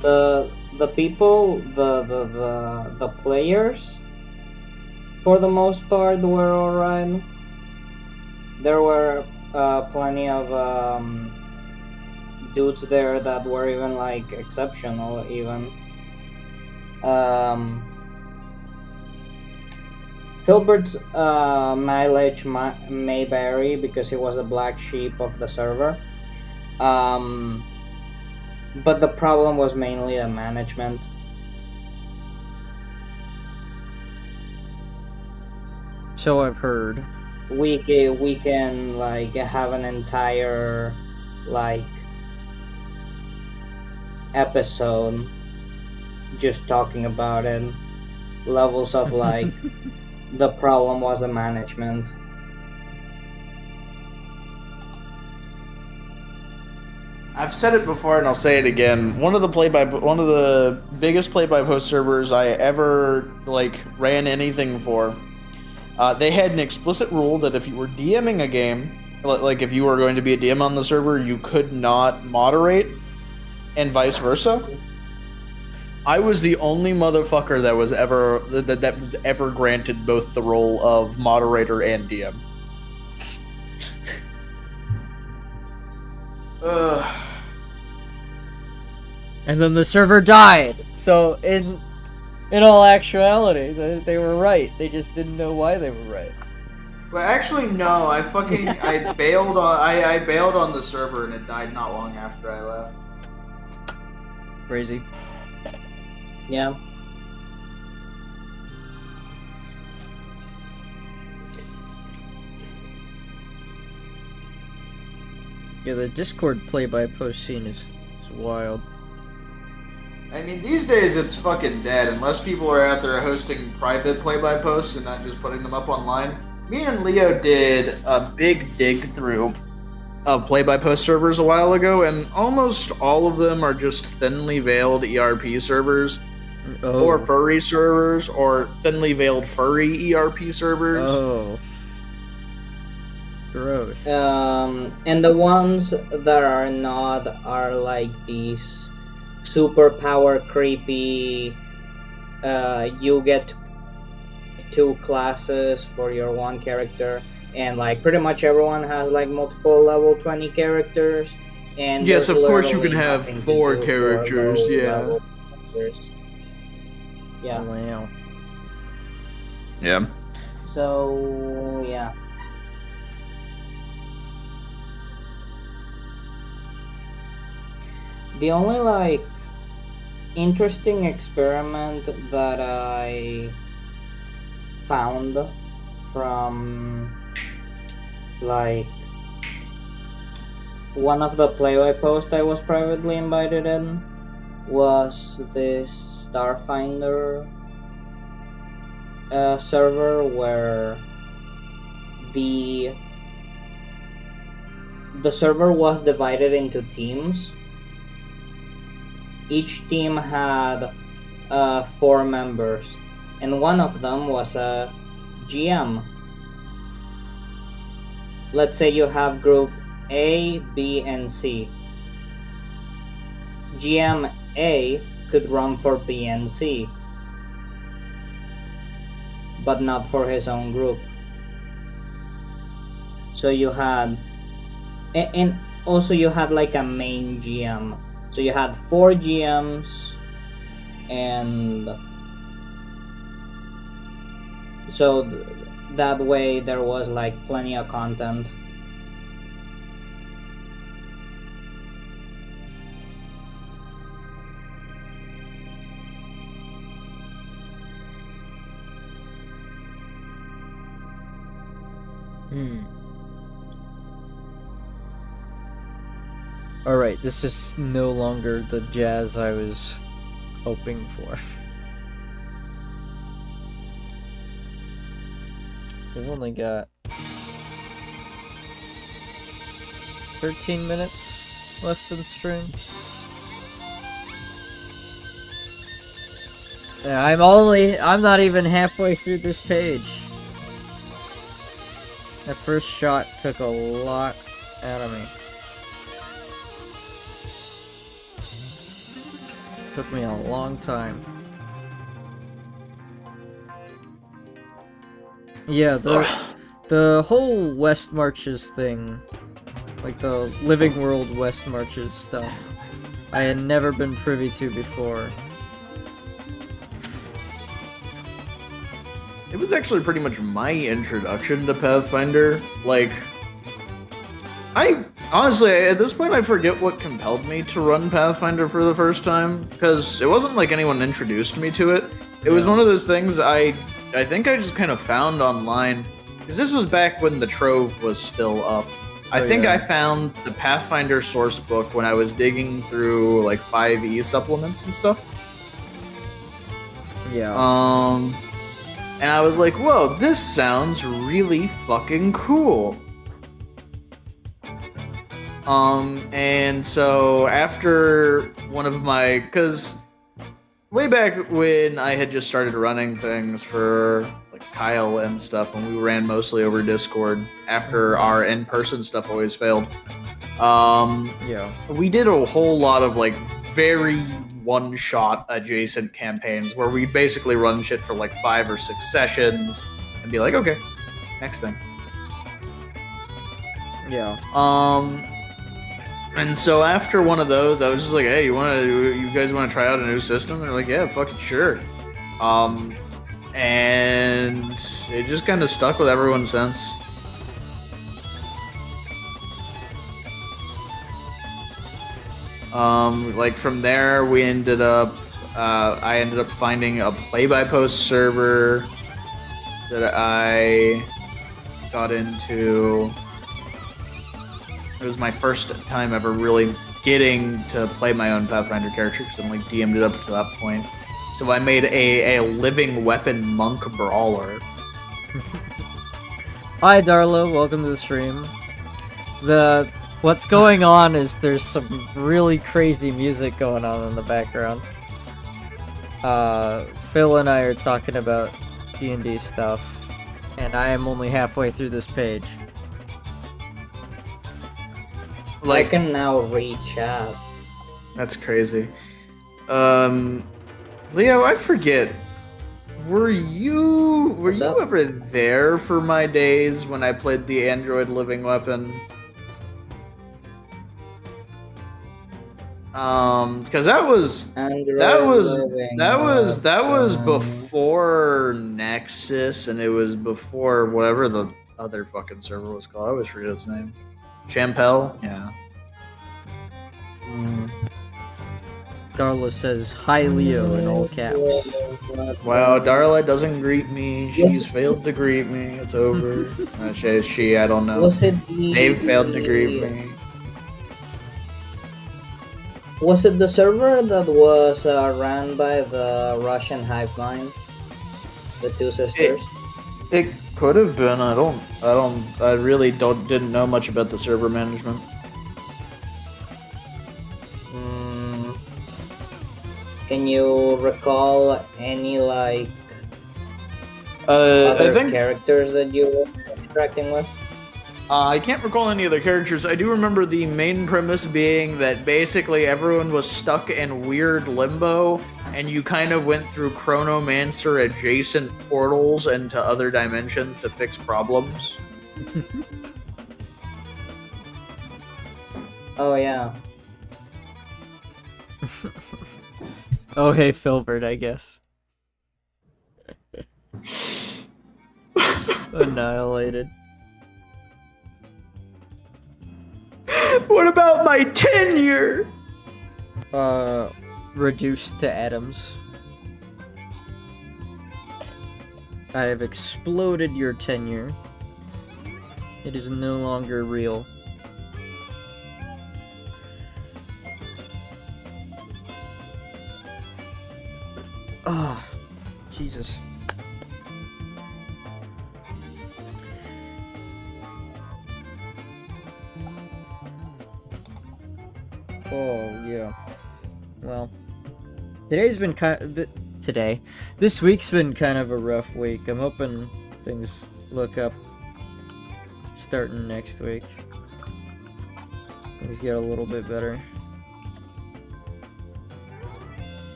The people, the players, for the most part, were alright. There were plenty of dudes there that were even like exceptional, even. Hilbert's mileage may vary because he was a black sheep of the server. But the problem was mainly the management. So I've heard. We can like have an entire like episode just talking about it. Levels of like the problem was the management. I've said it before and I'll say it again. One of the biggest play-by-post servers I ever like ran anything for. They had an explicit rule that if you were DMing a game, like if you were going to be a DM on the server, you could not moderate and vice versa. I was the only motherfucker that was ever granted both the role of moderator and DM. And then the server died. So in all actuality, they were right. They just didn't know why they were right. Well, actually, no. I bailed on the server, and it died not long after I left. Crazy. Yeah. Yeah, the Discord play-by-post scene is wild. I mean, these days it's fucking dead unless people are out there hosting private play-by-posts and not just putting them up online. Me and Leo did a big dig through of play-by-post servers a while ago, and almost all of them are just thinly veiled ERP servers, or furry servers, or thinly veiled furry ERP servers. Oh. Gross. And the ones that are not are like these super power creepy. You get 2 classes for your one character, and like pretty much everyone has like multiple level 20 characters. And yes, of course you can literally have nothing to 4 do for characters. Yeah. low-level characters. Yeah. Wow. Yeah. So yeah. The only like interesting experiment that I found from like one of the play-by-post I was privately invited in was this Starfinder server where the server was divided into teams. Each team had 4 members, and one of them was a GM. Let's say you have group A, B, and C. GM A could run for B and C, but not for his own group. So you had, and also you had like a main GM. So you had 4 GMs, and so that way there was like plenty of content. Alright, this is no longer the jazz I was hoping for. We've only got 13 minutes left in stream. Yeah, I'm not even halfway through this page. That first shot took a lot out of me. Took me a long time. Yeah, the whole West Marches thing, like the Living World West Marches stuff, I had never been privy to before. It was actually pretty much my introduction to Pathfinder. Like, honestly, at this point, I forget what compelled me to run Pathfinder for the first time, because it wasn't like anyone introduced me to it. It was one of those things I think I just kind of found online, because this was back when the Trove was still up. I think I found the Pathfinder source book when I was digging through like 5e supplements and stuff. Yeah. And I was like, whoa, this sounds really fucking cool. And so after one of my, cause way back when I had just started running things for like Kyle and stuff, and we ran mostly over Discord after our in-person stuff always failed. Yeah. We did a whole lot of like very one-shot adjacent campaigns where we basically run shit for like 5 or 6 sessions and be like, okay, next thing. Yeah. And so after one of those, I was just like, hey, you guys wanna try out a new system? And they're like, yeah, fucking sure. And it just kind of stuck with everyone since. Like from there, we ended up, I ended up finding a play-by-post server that I got into. It was my first time ever really getting to play my own Pathfinder character because I'm like DM'd it up to that point. So I made a living weapon monk brawler. Hi Darla, welcome to the stream. What's going on is there's some really crazy music going on in the background. Phil and I are talking about D&D stuff, and I am only halfway through this page. I can now read chat. That's crazy. Leo, I forget. Were you ever there for my days when I played the Android Living Weapon? Because that was before Nexus, and it was before whatever the other fucking server was called. I always forget its name. Champel? Yeah. Darla says, hi Leo, in all caps. Wow, Darla doesn't greet me. She's failed to greet me. It's over. She, I don't know. Was it They've failed to greet me. Was it the server that was ran by the Russian hive mind? The two sisters? It could have been. I really didn't know much about the server management. Can you recall any other characters that you were interacting with? I can't recall any other characters. I do remember the main premise being that basically everyone was stuck in weird limbo, and you kind of went through Chronomancer adjacent portals into other dimensions to fix problems. Oh yeah. Oh hey Filbert, I guess. Annihilated. What about my tenure? Reduced to atoms. I have exploded your tenure. It is no longer real. Ah, Jesus. Oh, yeah. Well, today's been this week's been kind of a rough week. I'm hoping things look up starting next week. Things get a little bit better.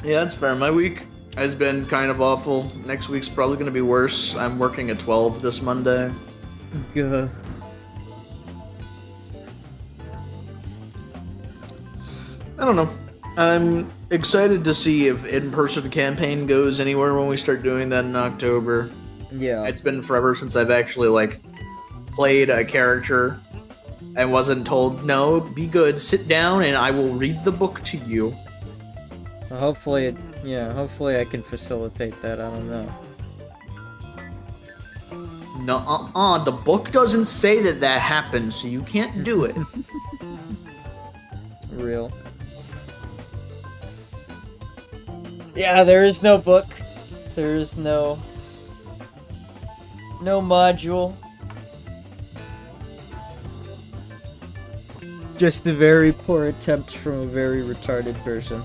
Yeah, that's fair. My week has been kind of awful. Next week's probably going to be worse. I'm working at 12 this Monday. Gah. I don't know. I'm excited to see if in-person campaign goes anywhere when we start doing that in October. Yeah. It's been forever since I've actually, played a character and wasn't told, no, be good, sit down, and I will read the book to you. Hopefully I can facilitate that, I don't know. No, the book doesn't say that happens, so you can't do it. Real. Yeah, there is no book. There is no module. Just a very poor attempt from a very retarded person.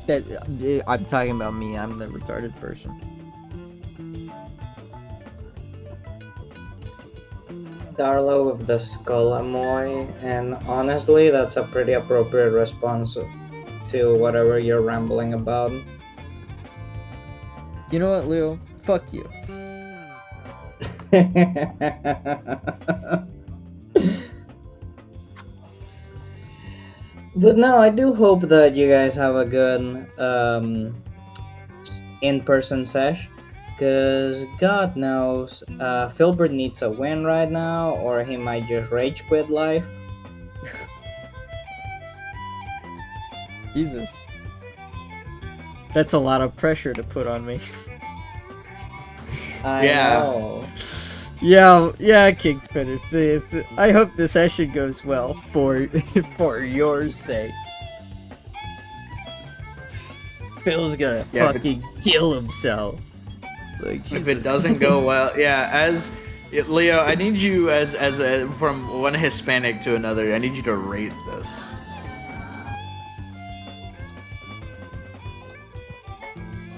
I'm talking about me. I'm the retarded person. Darla with the skull emoji, and honestly, that's a pretty appropriate response to whatever you're rambling about. You know what, Leo? Fuck you. But no, I do hope that you guys have a good in-person sesh, because God knows, Filbert needs a win right now, or he might just rage quit life. Jesus. That's a lot of pressure to put on me. I Yeah. know. Yeah, Kingpin. I hope the session goes well for your sake. Phil's gonna Yeah, but- fucking kill himself. Like, If Jesus. it doesn't go well, yeah. Leo, I need you from one Hispanic to another. I need you to rate this.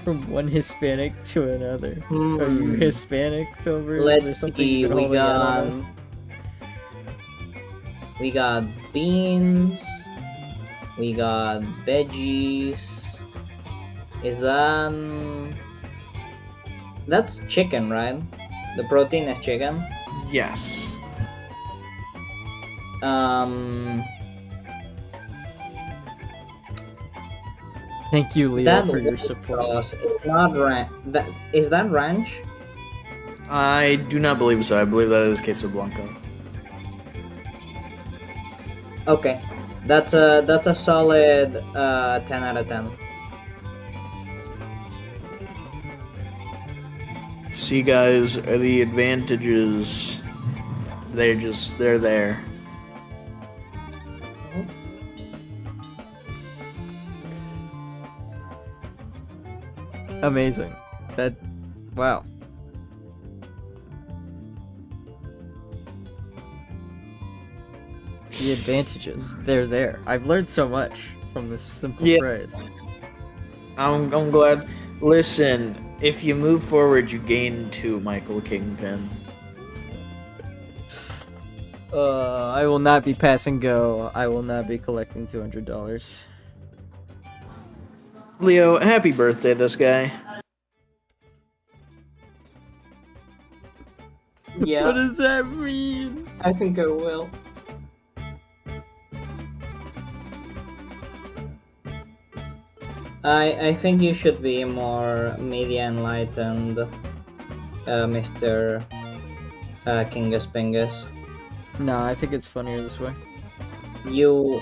From one Hispanic to another. Hmm. Are you Hispanic, Philbert? Let's Is there something see, you've been we holding out on got- us? We got beans. We got veggies. Is that... That's chicken, right? The protein is chicken. Yes. Thank you, Leo, That for your white support. sauce is not is that ranch? I do not believe so. I believe that is queso blanco. Okay, that's a solid 10 out of 10. See, guys, the advantages. They're there. Amazing. Wow. The advantages, they're there. I've learned so much from this simple Yeah. phrase. I'm glad. Listen, if you move forward, you gain 2, Michael Kingpin. I will not be passing go. I will not be collecting $200. Leo, happy birthday, this guy. Yeah, What does that mean? I think I will. I think you should be more media enlightened, Mr. Kingus Pingus. No, I think it's funnier this way. You.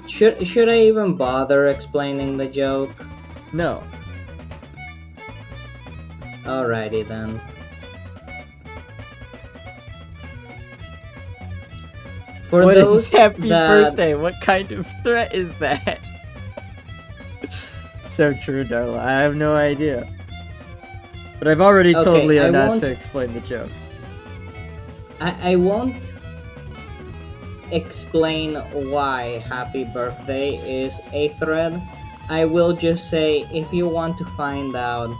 Should I even bother explaining the joke? No. Alrighty then. For What those is happy that- birthday? What kind of threat is that? So true, Darla. I have no idea. But I've already told Okay, Leo I not won't- to explain the joke. I won't explain why Happy Birthday is a thread. I will just say, if you want to find out,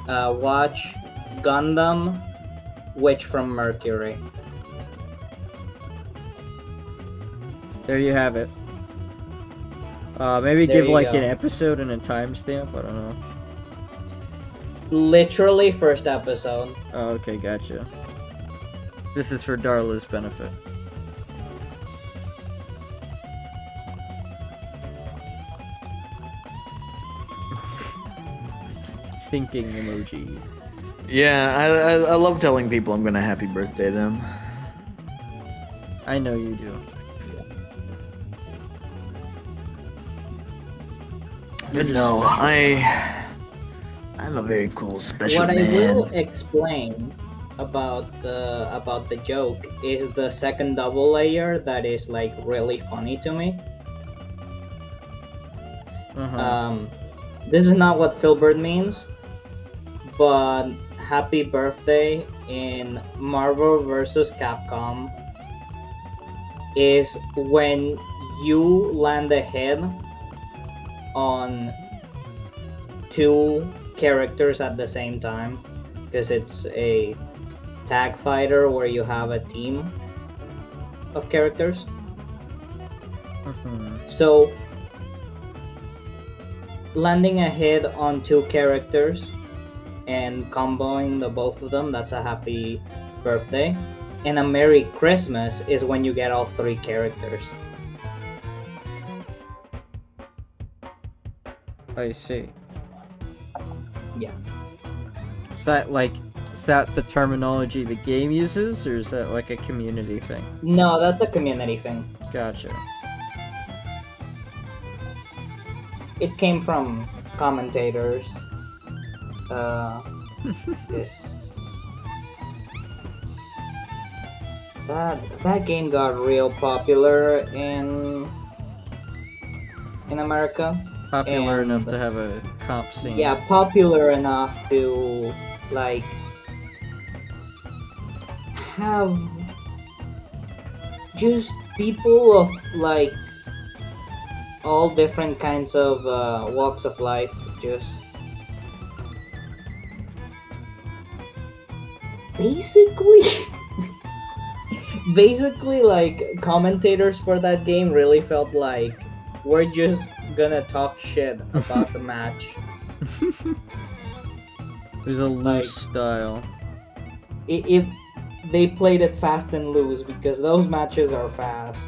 watch Gundam Witch from Mercury. There you have it. Maybe There give you like go. an episode and a timestamp. I don't know. Literally first episode. Oh, okay, gotcha. This is for Darla's benefit. Thinking emoji. Yeah, I love telling people I'm gonna happy birthday them. I know you do. But no, I'm a very cool special What I man. will explain about the joke is the second double layer that is like really funny to me. Uh-huh. This is not what Filbert means, but happy birthday in Marvel vs. Capcom is when you land a hit on two characters at the same time, because it's a tag fighter where you have a team of characters. Mhm. So landing a hit on two characters and comboing the both of them, that's a happy birthday. And a Merry Christmas is when you get all three characters. I see. Yeah. Is that the terminology the game uses, or is that like a community thing? No, that's a community thing. Gotcha. It came from commentators. This that game got real popular in America. Popular enough And- to have a comp scene. Yeah, popular enough to like have just people of like all different kinds of walks of life just basically basically like commentators for that game really felt like we're just gonna talk shit about the match. There's a loose Like- style. If they played it fast and loose, because those matches are fast.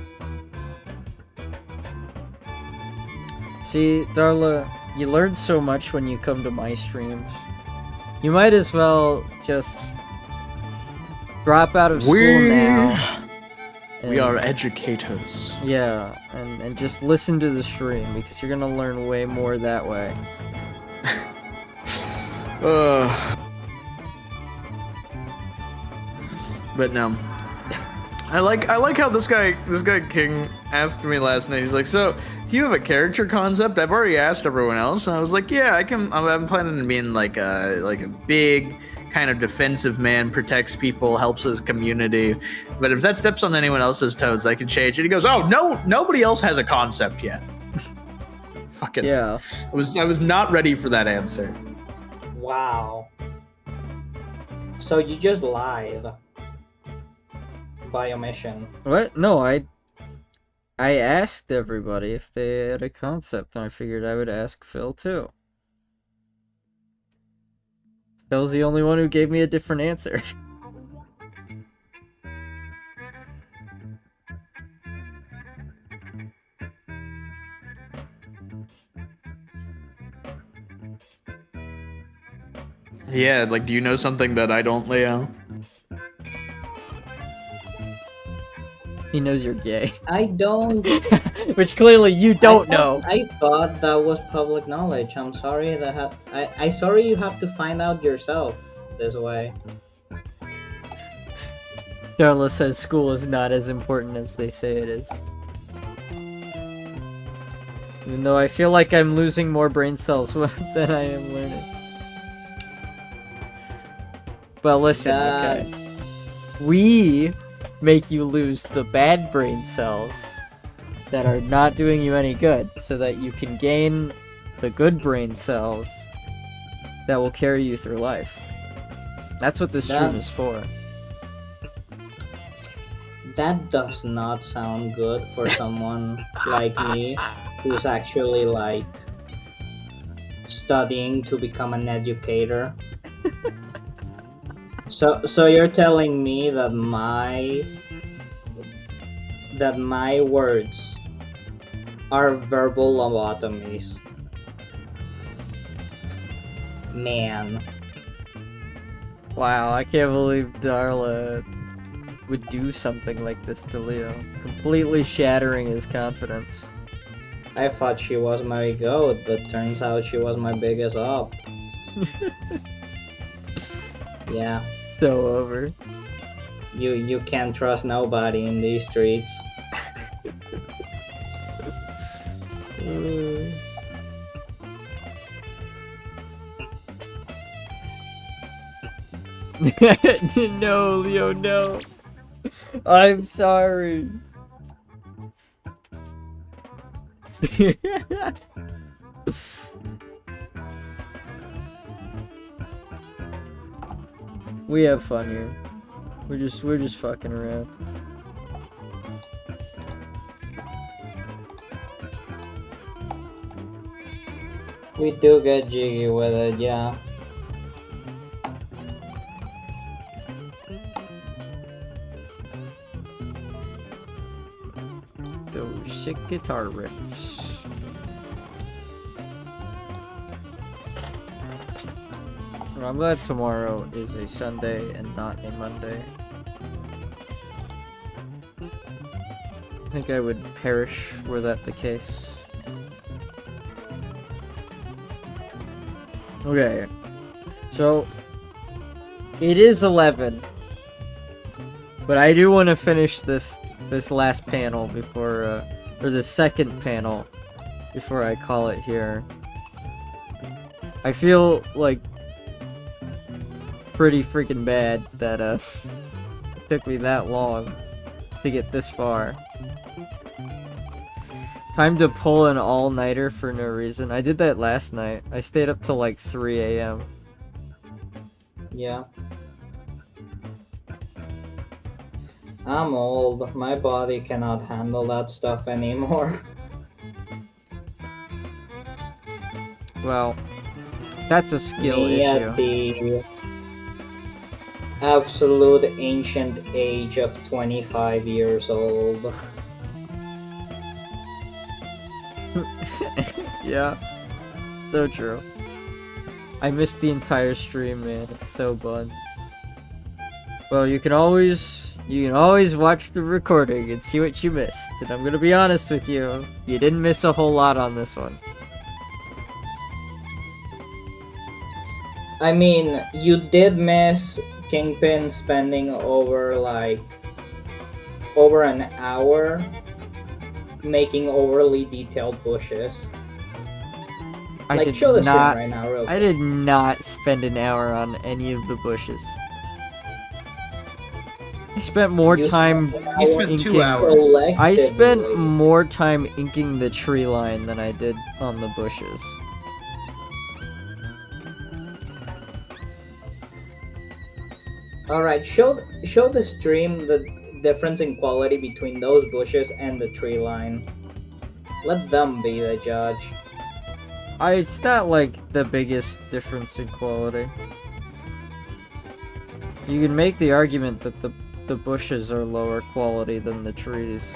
See, Darla, you learn so much when you come to my streams. You might as well just drop out of school now. We and- are educators. Yeah, and just listen to the stream, because you're gonna learn way more that way. But no. I like how this guy King asked me last night. He's like, "So, do you have a character concept?" I've already asked everyone else, and I was like, "Yeah, I can. I'm planning on being like a big kind of defensive man, protects people, helps his community. But if that steps on anyone else's toes, I can change it." He goes, "Oh no, nobody else has a concept yet." Fucking Yeah. I was not ready for that answer. Wow. So you just lied by omission. What? No, I asked everybody if they had a concept, and I figured I would ask Phil too. Phil's the only one who gave me a different answer. Yeah, like, do you know something that I don't, Leo? He knows you're gay. I don't. Which clearly you don't know. I thought that was public knowledge. I'm sorry that I sorry you have to find out yourself this way. Darla says school is not as important as they say it is. Even though I feel like I'm losing more brain cells than I am learning. But listen, okay. We make you lose the bad brain cells that are not doing you any good, so that you can gain the good brain cells that will carry you through life. That's what this stream is for. That does not sound good for someone like me who's actually like studying to become an educator. So you're telling me that my words are verbal lobotomies. Man. Wow, I can't believe Darla would do something like this to Leo, completely shattering his confidence. I thought she was my goat, but turns out she was my biggest op. Yeah. So over. You can't trust nobody in these streets. No, Leo, no. I'm sorry. We have fun here. We're just fucking around. We do get jiggy with it, yeah. Those sick guitar riffs. Well, I'm glad tomorrow is a Sunday and not a Monday. I think I would perish were that the case. Okay, so it is 11, but I do want to finish this last panel before, or the second panel before I call it here. I feel like pretty freaking bad that it took me that long to get this far. Time to pull an all-nighter for no reason. I did that last night. I stayed up till like 3 a.m. Yeah. I'm old. My body cannot handle that stuff anymore. Well, that's a skill Me issue. at the absolute ancient age of 25 years old. Yeah, so true. I missed the entire stream, man. It's so buns. Well, you can always watch the recording and see what you missed. And I'm gonna be honest with you, you didn't miss a whole lot on this one. I mean, you did miss Kingpin spending over an hour making overly detailed bushes. I Show the did not. stream right now, real quick. I did not spend an hour on any of the bushes. I spent more You time spent an You spent hour 2 inking. hours. I spent collectively. more time inking the tree line than I did on the bushes. Alright, show the stream the difference in quality between those bushes and the tree line. Let them be the judge. It's not like the biggest difference in quality. You can make the argument that the bushes are lower quality than the trees.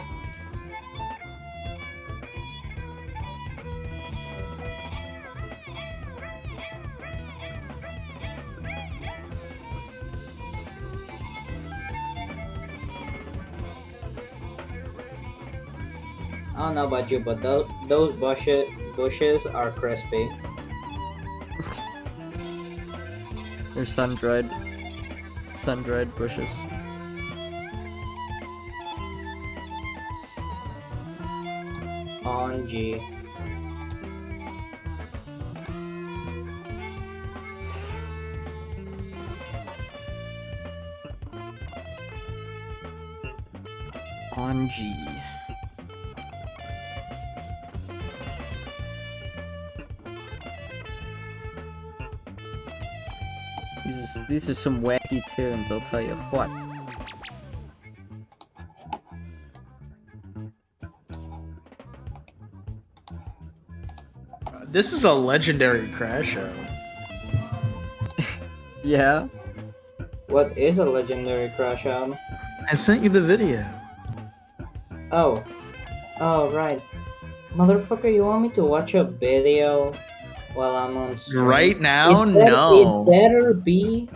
I don't know about you, but those bushes are crispy. They're sun-dried bushes. On G. On G. These are some wacky tunes, I'll tell you what. This is a legendary crash show. Yeah? What is a legendary crash out? I sent you the video. Oh. Oh, right. Motherfucker, you want me to watch a video while I'm on stream? Right now? It No. better be.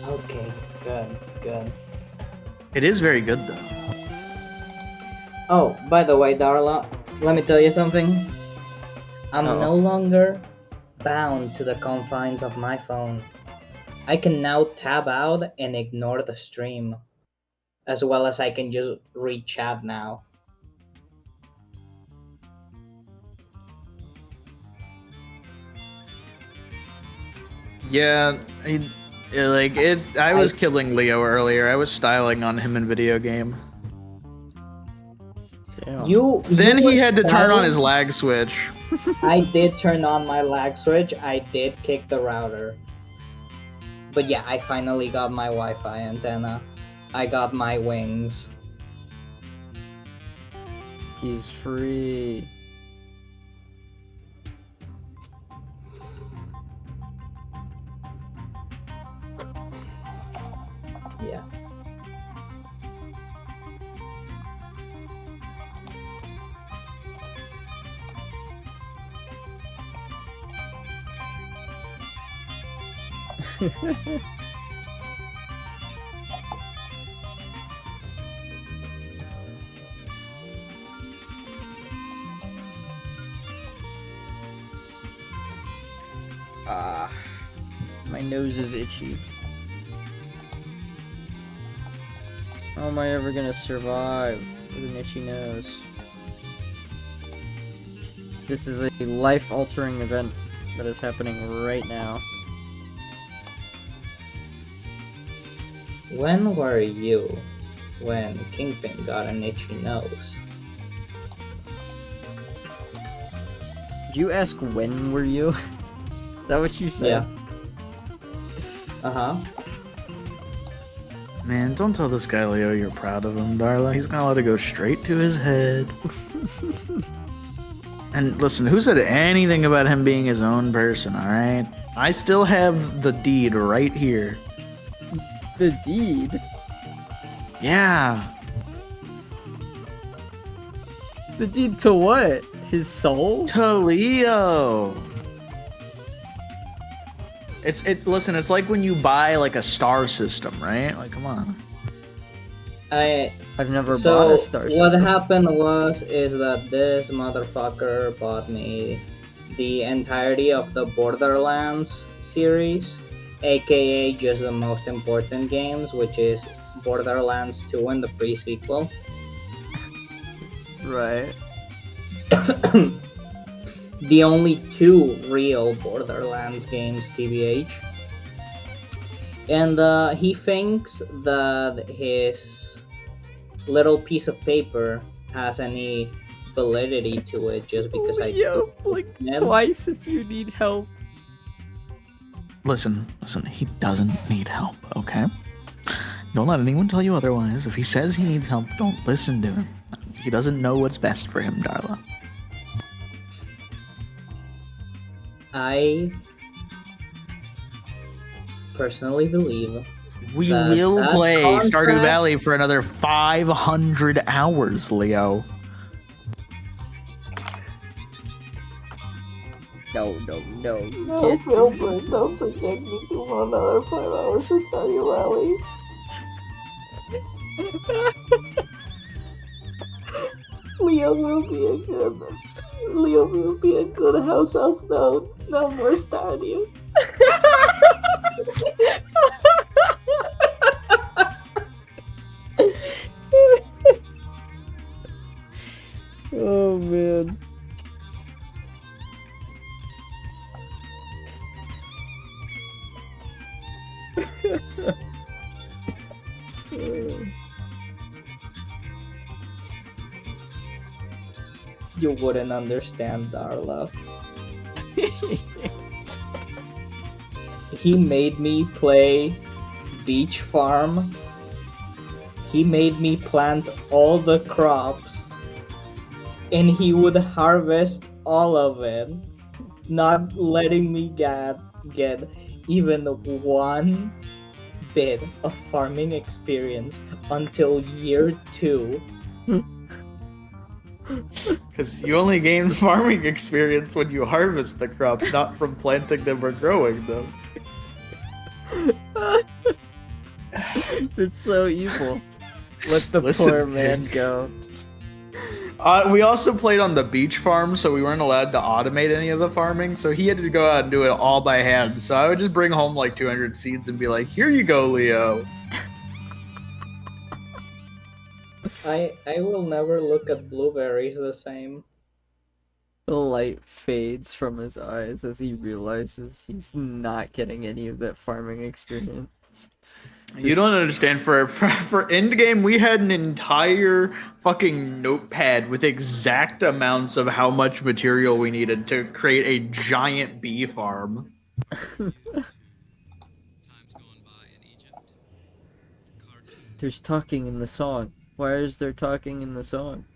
Okay, good. It is very good though. Oh, by the way, Darla, let me tell you something. I'm Uh-oh. no longer bound to the confines of my phone. I can now tab out and ignore the stream, as well as I can just read chat now. Yeah, I was killing Leo earlier. I was styling on him in video game. Damn. Then you he were had to turn on his silent. lag switch. I did turn on my lag switch. I did kick the router. But yeah, I finally got my Wi-Fi antenna. I got my wings. He's free. Yeah. Ah, my nose is itchy. How am I ever gonna survive with an itchy nose? This is a life-altering event that is happening right now. When were you when Kingpin got an itchy nose? Did you ask when were you? Is that what you said? Yeah. Uh-huh. Man, don't tell this guy Leo you're proud of him, Darla. He's gonna let it go straight to his head. And listen, who said anything about him being his own person, alright? I still have the deed right here. The deed? Yeah. The deed to what? His soul? To Leo. Listen, it's like when you buy like a star system, right? Like, come on. I've never bought So a star what system. happened is that this motherfucker bought me the entirety of the Borderlands series, aka just the most important games, which is Borderlands 2 and the pre-sequel. Right. The only two real Borderlands games, TBH. And he thinks that his little piece of paper has any validity to it just because Leo, blink Yeah. twice if you need help. Listen, he doesn't need help, okay? Don't let anyone tell you otherwise. If he says he needs help, don't listen to him. He doesn't know what's best for him, Darla. I personally believe We That- will that play Stardew contract- Valley for another 500 hours, Leo. No. No, Philbert, don't subject me to another 5 hours of Stardew Valley. Leo will be a good house elf now. No more Stardew. Oh man. you wouldn't understand, Darla. He made me play Beach Farm. He made me plant all the crops. And he would harvest all of it, not letting me get even one bit of farming experience until year 2. Because you only gain farming experience when you harvest the crops, not from planting them or growing them. It's so evil. Let the Listen, poor man Jake. go. We also played on the beach farm, so we weren't allowed to automate any of the farming, so he had to go out and do it all by hand. So I would just bring home like 200 seeds and be like, here you go, Leo. I will never look at blueberries the same. The light fades from his eyes as he realizes he's not getting any of that farming experience. You don't understand. For endgame, we had an entire fucking notepad with exact amounts of how much material we needed to create a giant bee farm. There's talking in the song. Why is there talking in the song?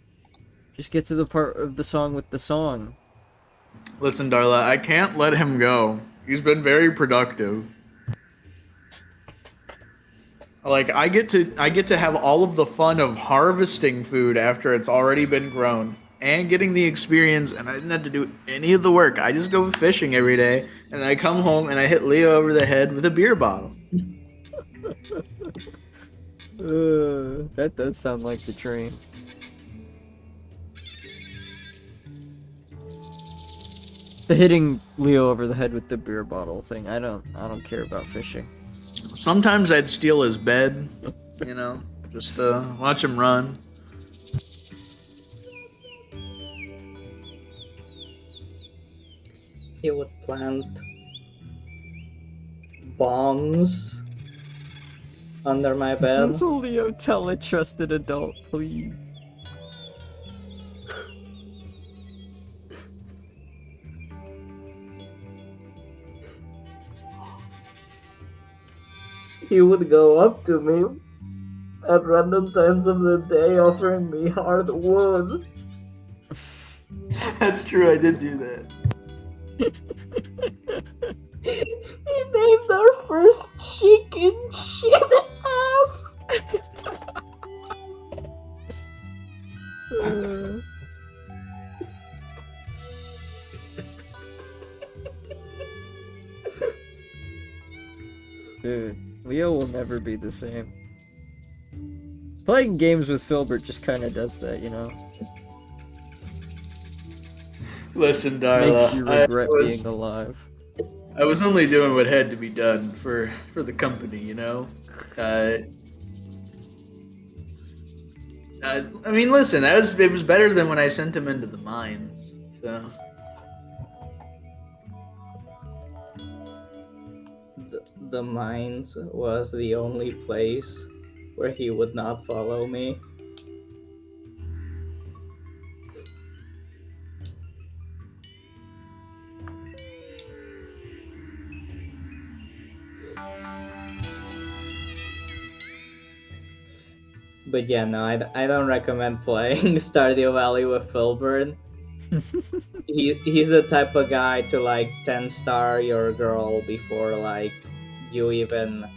Just get to the part of the song with the song. Listen, Darla, I can't let him go. He's been very productive. Like I get to have all of the fun of harvesting food after it's already been grown and getting the experience, and I didn't have to do any of the work. I just go fishing every day, and then I come home and I hit Leo over the head with a beer bottle. That does sound like the dream. The hitting Leo over the head with the beer bottle thing. I don't care about fishing. Sometimes I'd steal his bed, you know, just watch him run. He would plant bombs under my bed. Leo, tell a trusted adult, please. He would go up to me at random times of the day offering me hard wood. That's true, I did do that. He named our first chicken shit ass. Dude, Leo will never be the same. Playing games with Filbert just kind of does that, you know? Listen, Darla, Makes you regret being alive. I was only doing what had to be done for the company, you know? I mean, listen, it was better than when I sent him into the mines, so... The mines was the only place where he would not follow me. But yeah, no, I don't recommend playing Stardew Valley with Filbert. He's the type of guy to like 10-star your girl before like you even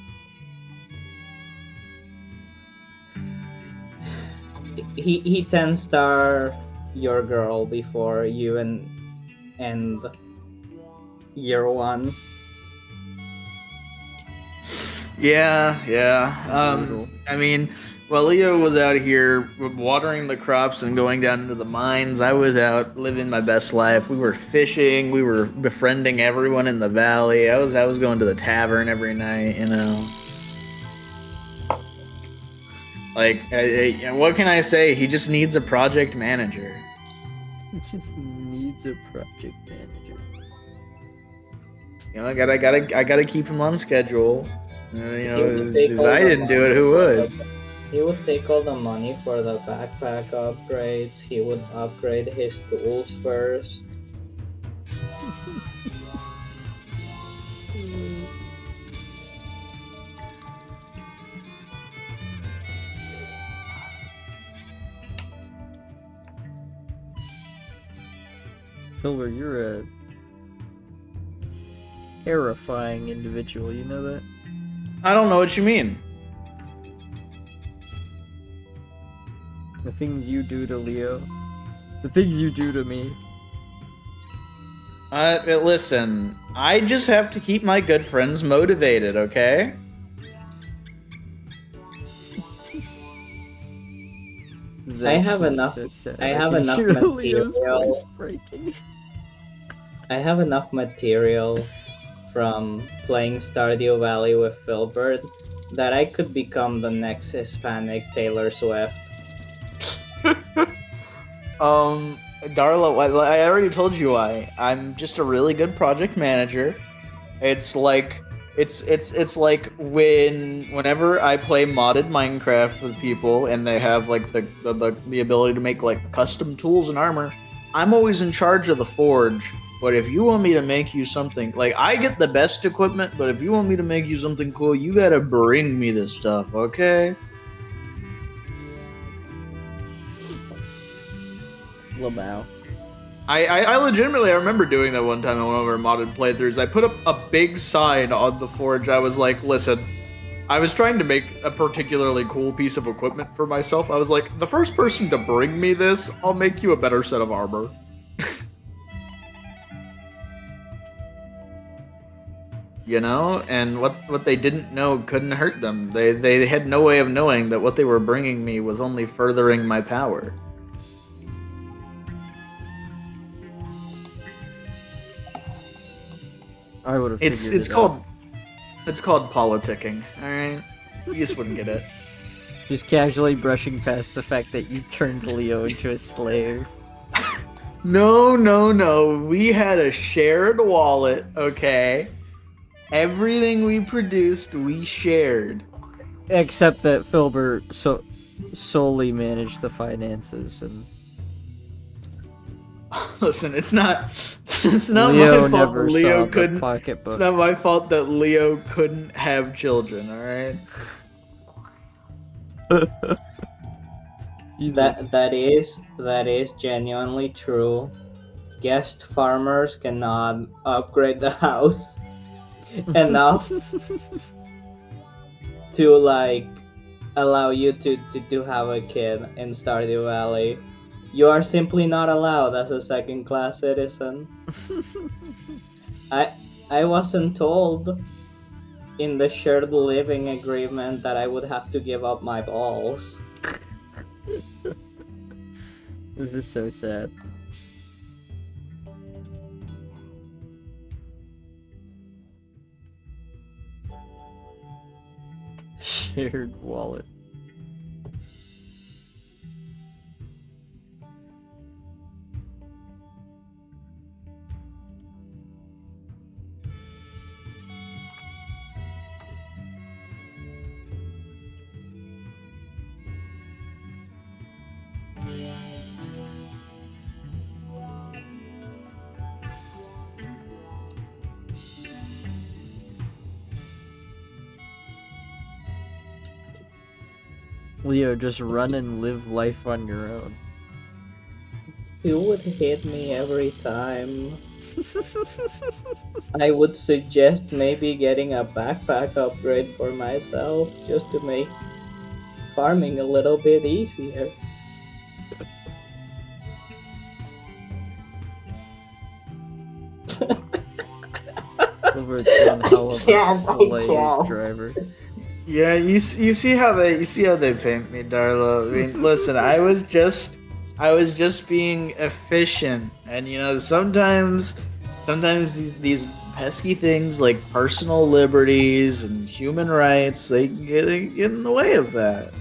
he 10-star your girl before you and year one. Yeah. I mean, while Leo was out here watering the crops and going down into the mines, I was out living my best life. We were fishing, we were befriending everyone in the valley. I was going to the tavern every night, you know. Like, what can I say? He just needs a project manager. He just needs a project manager. You know, I gotta keep him on schedule. You know, if I didn't do it, who would? He would take all the money for the backpack upgrades. He would upgrade his tools first. Filbert, you're a terrifying individual, you know that? I don't know what you mean. The things you do to Leo. The things you do to me. Listen, I just have to keep my good friends motivated, okay? I have enough material. I have enough material from playing Stardew Valley with Filbert that I could become the next Hispanic Taylor Swift. Darla, I already told you why. I'm just a really good project manager. It's like It's like whenever I play modded Minecraft with people and they have like the ability to make like custom tools and armor, I'm always in charge of the forge. But if you want me to make you something, like I get the best equipment, but if you want me to make you something cool, you gotta bring me this stuff, okay? Lamau. I legitimately I remember doing that one time on one of our modded playthroughs. I put up a big sign on the forge. I was like, listen, I was trying to make a particularly cool piece of equipment for myself. I was like, the first person to bring me this, I'll make you a better set of armor. You know, and what they didn't know couldn't hurt them. They had no way of knowing that what they were bringing me was only furthering my power. I would have. It's called politicking. All right, you just wouldn't get it. Just casually brushing past the fact that you turned Leo into a slave. No. We had a shared wallet, okay? Everything we produced, we shared. Except that Filbert solely managed the finances and Listen, it's not Leo my fault that never Leo saw the couldn't. pocketbook. It's not my fault that Leo couldn't have children. All right. That is genuinely true. Guest farmers cannot upgrade the house enough to like allow you to have a kid in Stardew Valley. You are simply not allowed as a second-class citizen. I wasn't told in the shared living agreement that I would have to give up my balls. This is so sad. Shared wallet. Leo, just run and live life on your own. You would hit me every time. I would suggest maybe getting a backpack upgrade for myself just to make farming a little bit easier. Filbert's one hell of a slave driver. Yeah, you see how they paint me, Darla. I mean, listen, I was just being efficient, and you know, sometimes these pesky things like personal liberties and human rights they get in the way of that.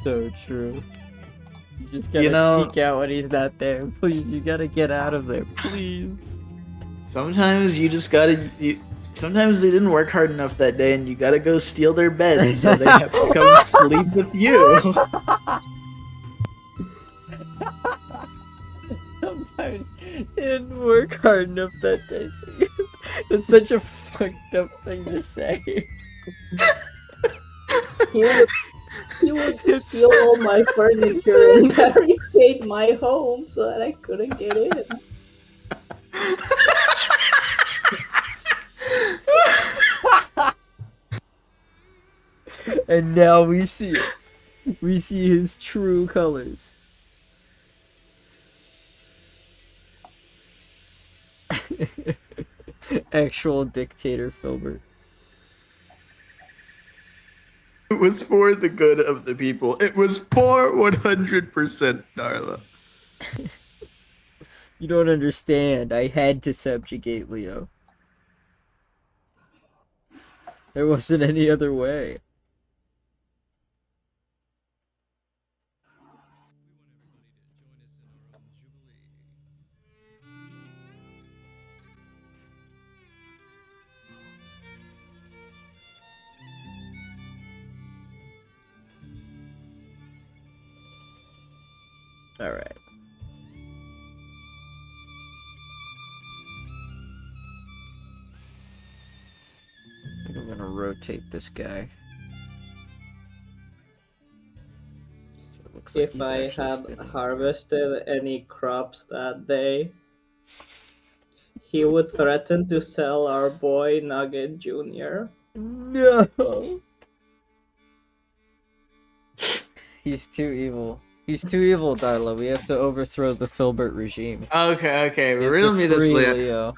So true. You just gotta sneak out when he's not there. Please, you gotta get out of there, please. Sometimes you just gotta. Sometimes they didn't work hard enough that day, and you gotta go steal their beds, so they have to come sleep with you. Sometimes it didn't work hard enough that day. So that's such a fucked up thing to say. He would steal all my furniture and barricade my home so that I couldn't get in. And now we see it. We see his true colors. Actual dictator Filbert. It was for the good of the people. It was for 100%, Darla. You don't understand. I had to subjugate Leo. There wasn't any other way. All right. I think I'm gonna rotate this guy. So it looks like If he's I actually had standing. harvested any crops that day, he would threaten to sell our boy Nugget Jr. No. He's too evil. He's too evil, Darla. We have to overthrow the Filbert regime. Okay. We have Riddle to me this, free Leah. Leo.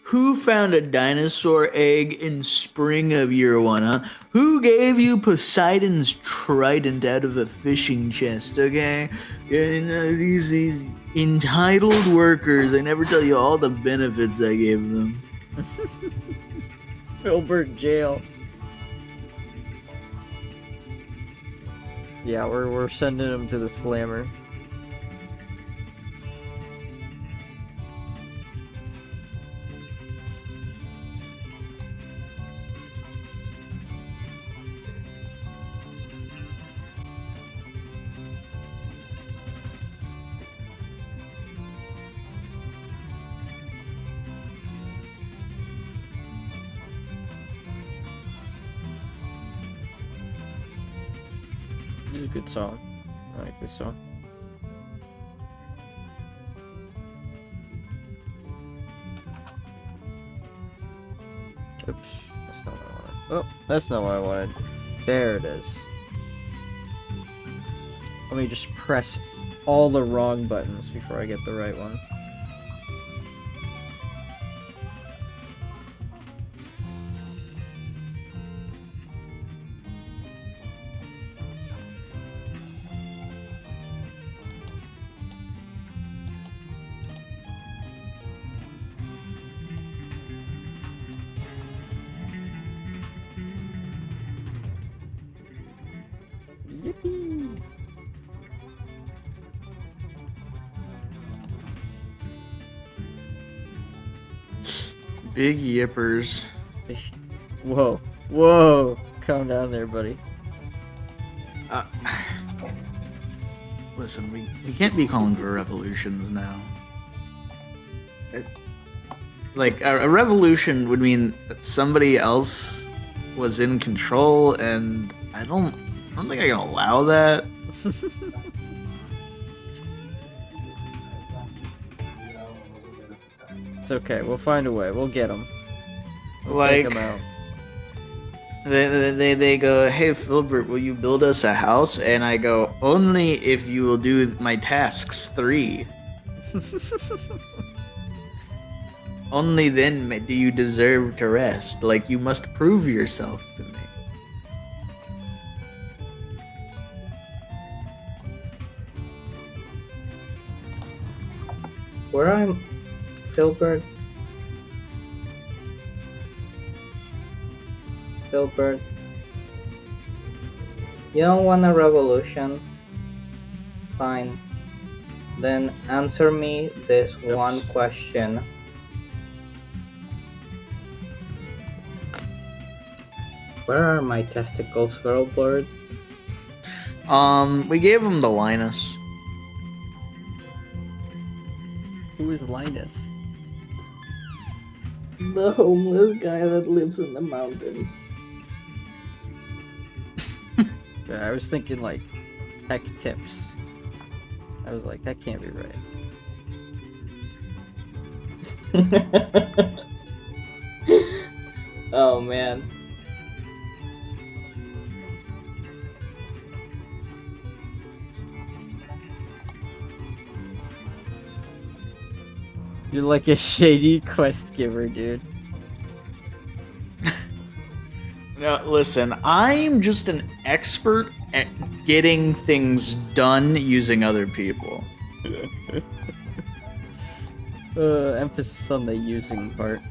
Who found a dinosaur egg in spring of year 1, huh? Who gave you Poseidon's trident out of a fishing chest, okay? And these entitled workers, I never tell you all the benefits I gave them. Filbert jail. Yeah, we're sending him to the slammer. This is a good song. I like this song. Oops, that's not what I wanted. Oh, that's not what I wanted. There it is. Let me just press all the wrong buttons before I get the right one. Yippee! Big yippers. Whoa, whoa! Calm down there, buddy. Listen, we can't be calling for revolutions now. Like, a revolution would mean that somebody else was in control, and I don't think I can allow that. It's okay. We'll find a way. We'll get him. We'll take him out. They go, hey Filbert, will you build us a house? And I go, only if you will do my tasks 3. Only then do you deserve to rest. Like, you must prove yourself to me. Where I'm Filbert. Filbert. You don't want a revolution? Fine. Then answer me this one question. Where are my testicles, Filbert? We gave him the Linus. Who is Linus? The homeless guy that lives in the mountains. Yeah, I was thinking like tech tips. I was like, that can't be right. Oh man. You're like a shady quest giver, dude. No, listen, I'm just an expert at getting things done using other people. Emphasis on the using part.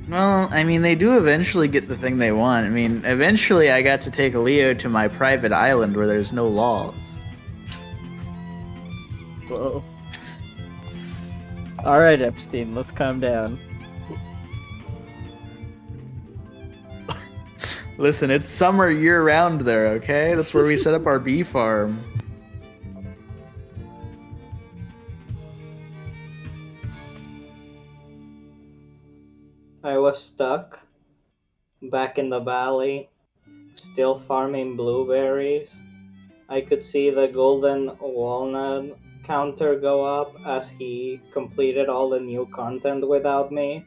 Well, I mean, they do eventually get the thing they want. I mean, eventually I got to take Leo to my private island where there's no laws. Whoa. Alright, Epstein, let's calm down. Listen, it's summer year-round there, okay? That's where we set up our bee farm. was stuck back in the valley, still farming blueberries. I could see the golden walnut counter go up as he completed all the new content without me.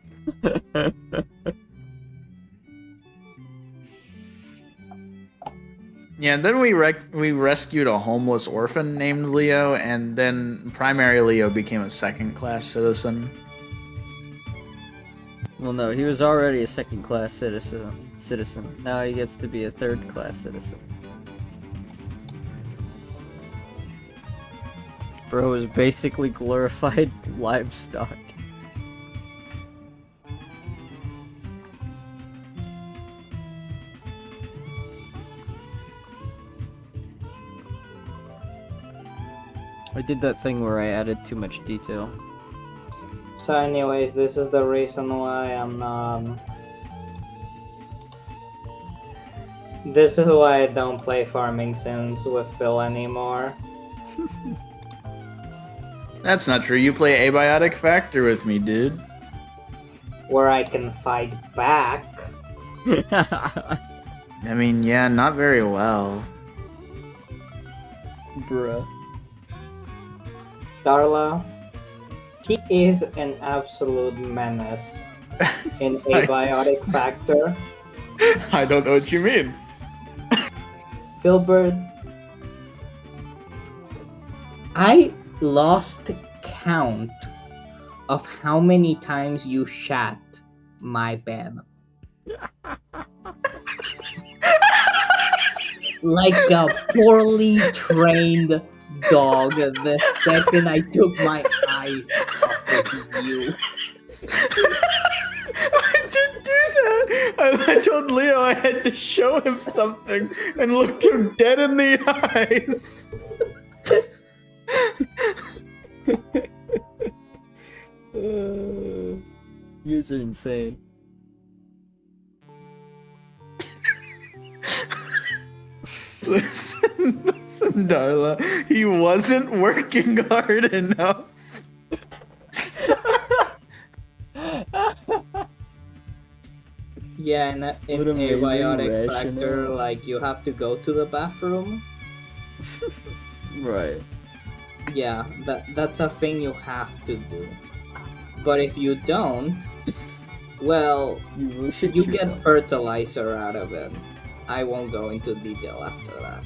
Yeah, and then we rescued a homeless orphan named Leo, and then primary Leo became a second-class citizen. Well, no, he was already a second-class citizen. Now he gets to be a third-class citizen. Bro is basically glorified livestock. I did that thing where I added too much detail. So anyways, this is the reason why I'm not... This is why I don't play farming sims with Phil anymore. That's not true. You play Abiotic Factor with me, dude. Where I can fight back. I mean, yeah, not very well. Bruh. Darla, he is an absolute menace in Abiotic Factor. I don't know what you mean. Filbert, I lost count of how many times you shat my bed. Like a poorly trained dog the second I took my eyes off of you. I didn't do that. I told Leo I had to show him something and looked him dead in the eyes. You guys are insane. Listen, Darla. He wasn't working hard enough. Yeah, in What amazing Abiotic Factor, rationale. like, you have to go to the bathroom. Right. Yeah, that's a thing you have to do. But if you don't, well, You will shit you yourself. get fertilizer out of it. I won't go into detail after that.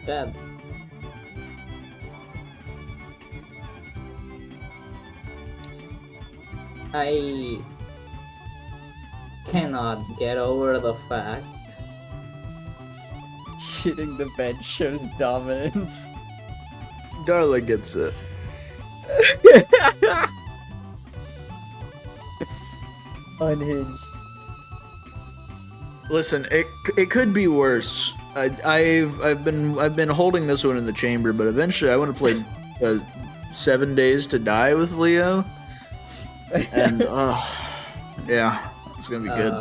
Dead. I cannot get over the fact Shitting the bed shows dominance. Darla gets it. Unhinged. Listen, it could be worse. I've been holding this one in the chamber, but eventually I want to play 7 Days to Die with Leo, and yeah, it's gonna be good.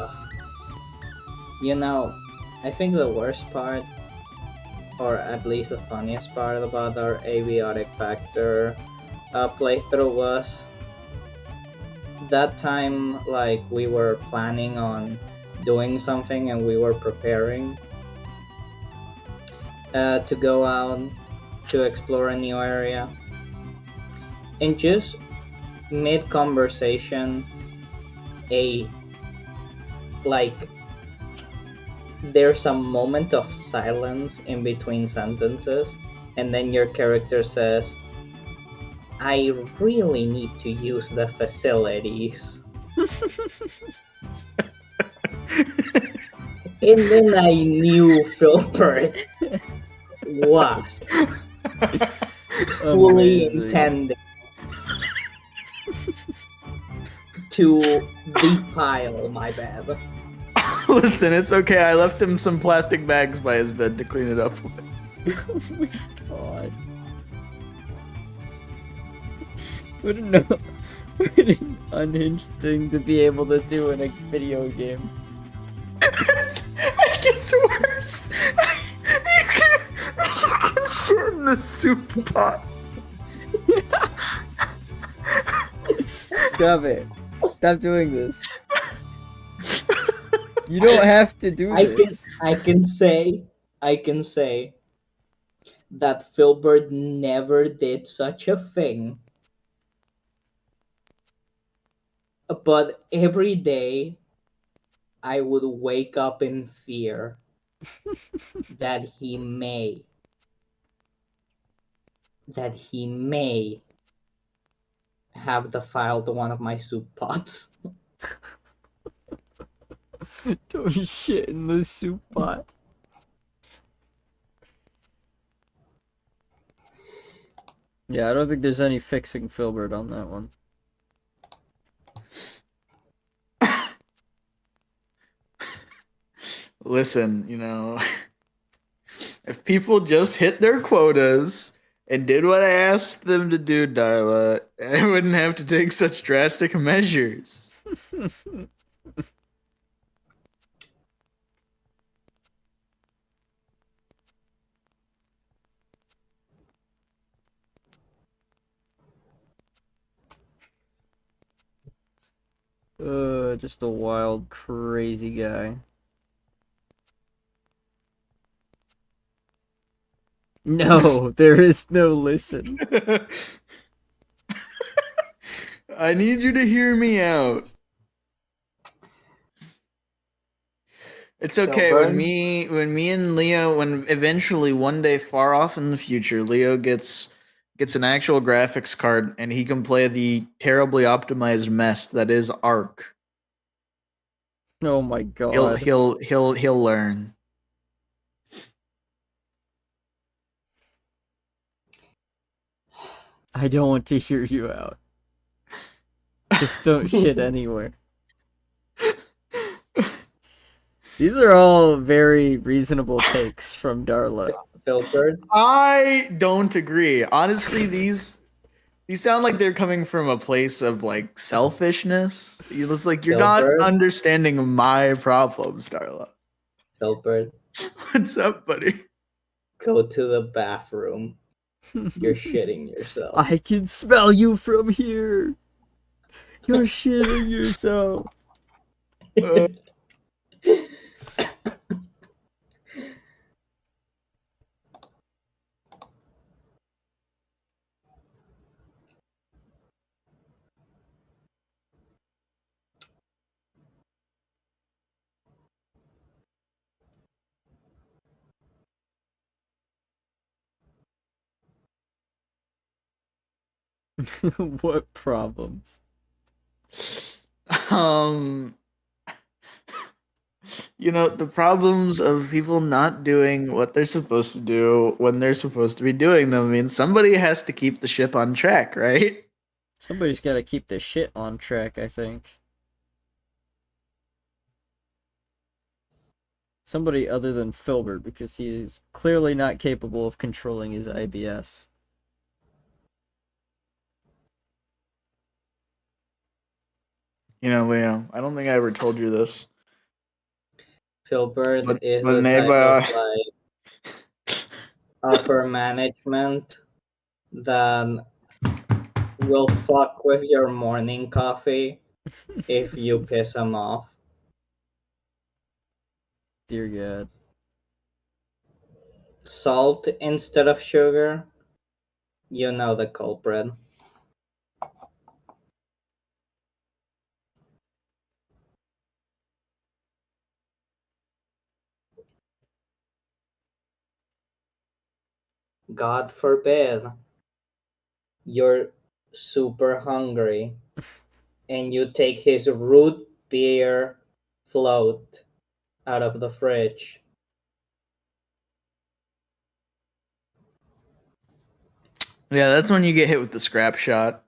You know, I think the worst part, or at least the funniest part about our Abiotic Factor playthrough was that time, like, we were planning on doing something and we were preparing to go out to explore a new area, and just mid-conversation, there's a moment of silence in between sentences, and then your character says, I really need to use the facilities. And then I knew Philbert was fully Amazing. intended to defile my bed. Listen, it's okay. I left him some plastic bags by his bed to clean it up with. Oh my god. What an unhinged thing to be able to do in a video game. It gets worse. can shit in the soup pot. Stop it. Stop doing this. You don't have to do this. I can say that Filbert never did such a thing. But every day I would wake up in fear that he may have defiled one of my soup pots. Don't shit in the soup pot. Yeah, I don't think there's any fixing Filbert on that one. Listen, if people just hit their quotas and did what I asked them to do, Darla, I wouldn't have to take such drastic measures. Just a wild, crazy guy. No, there is no listen. I need you to hear me out. It's okay when me and Leo, when eventually one day far off in the future, Leo gets an actual graphics card and he can play the terribly optimized mess that is Ark. Oh my god. He'll learn. I don't want to hear you out. Just don't shit anywhere. These are all very reasonable takes from Darla. Filbert. I don't agree. Honestly, these sound like they're coming from a place of like selfishness. It's like you're not Filbert. understanding my problems, Darla. Filbert, What's up, buddy? go to the bathroom. You're shitting yourself. I can smell you from here. You're shitting yourself. What problems? The problems of people not doing what they're supposed to do when they're supposed to be doing them. I mean, somebody has to keep the ship on track, right? Somebody's got to keep this shit on track, I think. Somebody other than Filbert, because he is clearly not capable of controlling his IBS. Leo, I don't think I ever told you this. Filbert is but the type of neighbor- like upper management that will fuck with your morning coffee if you piss him off. Dear God. Salt instead of sugar, you know the culprit. God forbid you're super hungry and you take his root beer float out of the fridge. Yeah, that's when you get hit with the scrap shot.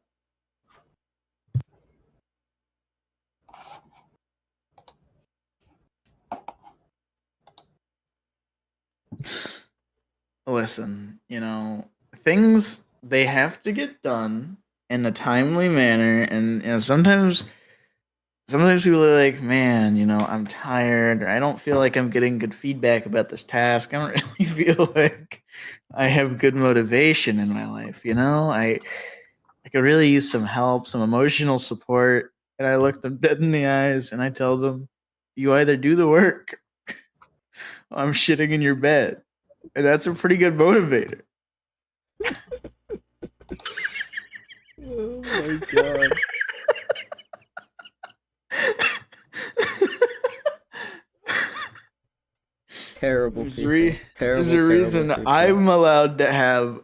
Listen, things, they have to get done in a timely manner, and sometimes sometimes people are like, man, I'm tired, or I don't feel like I'm getting good feedback about this task. I don't really feel like I have good motivation in my life. I could really use some help, some emotional support. And I look them dead in the eyes and I tell them, you either do the work, or I'm shitting in your bed. And that's a pretty good motivator. Oh my god. Terrible There's, people. re- Terrible, there's a reason terrible people. I'm allowed to have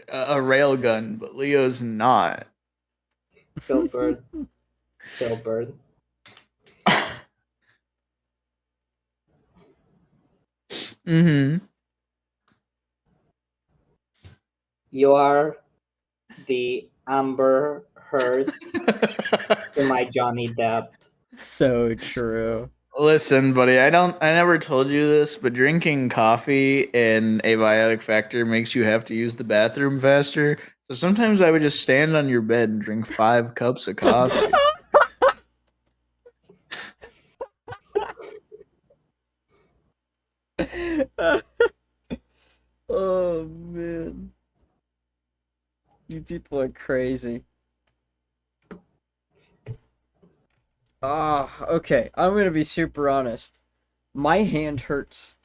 a railgun, but Leo's not. Filbert. Filbert. Mm-hmm. You are the Amber Heard to my Johnny Depp. So true. Listen, buddy, I never told you this, but drinking coffee in a biotic factor makes you have to use the bathroom faster. So sometimes I would just stand on your bed and drink 5 cups of coffee. Oh man. You people are crazy. Okay. I'm gonna be super honest. My hand hurts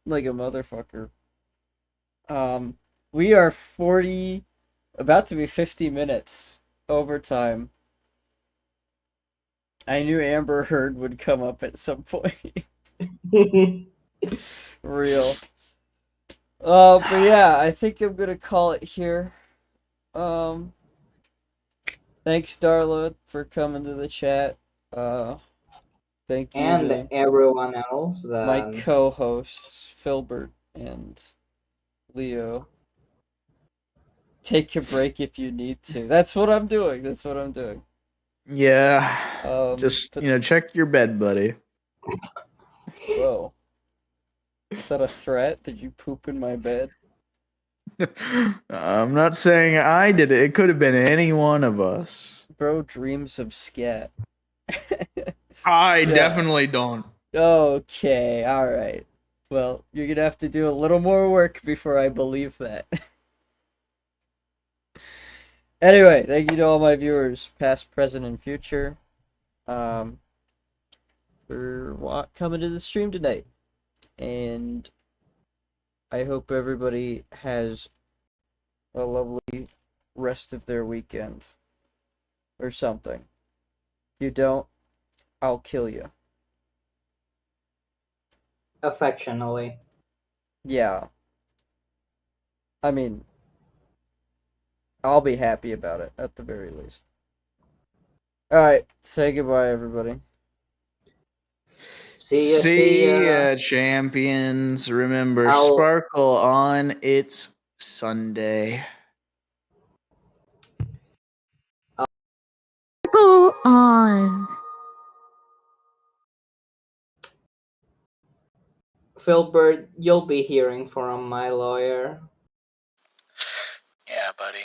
like a motherfucker. We are 40, about to be 50 minutes overtime. I knew Amber Heard would come up at some point. Real. But yeah, I think I'm gonna call it here. Thanks, Darla, for coming to the chat. Thank you And to everyone else my that co-hosts, Filbert and Leo. Take a break if you need to. That's what I'm doing. That's what I'm doing. Yeah. Just, check your bed, buddy. Whoa. Is that a threat? Did you poop in my bed? I'm not saying I did it. It could have been any one of us. Bro dreams of scat. I definitely don't. Okay, alright. Well, you're gonna have to do a little more work before I believe that. Anyway, thank you to all my viewers, past, present, and future, for coming to the stream tonight. And I hope everybody has a lovely rest of their weekend. Or something. If you don't, I'll kill you. affectionately. Yeah. I mean, I'll be happy about it, at the very least. Alright, say goodbye, everybody. See ya. Champions. Remember, I'll- sparkle on. It's Sunday. Go on. Filbert, you'll be hearing from my lawyer. Yeah, buddy.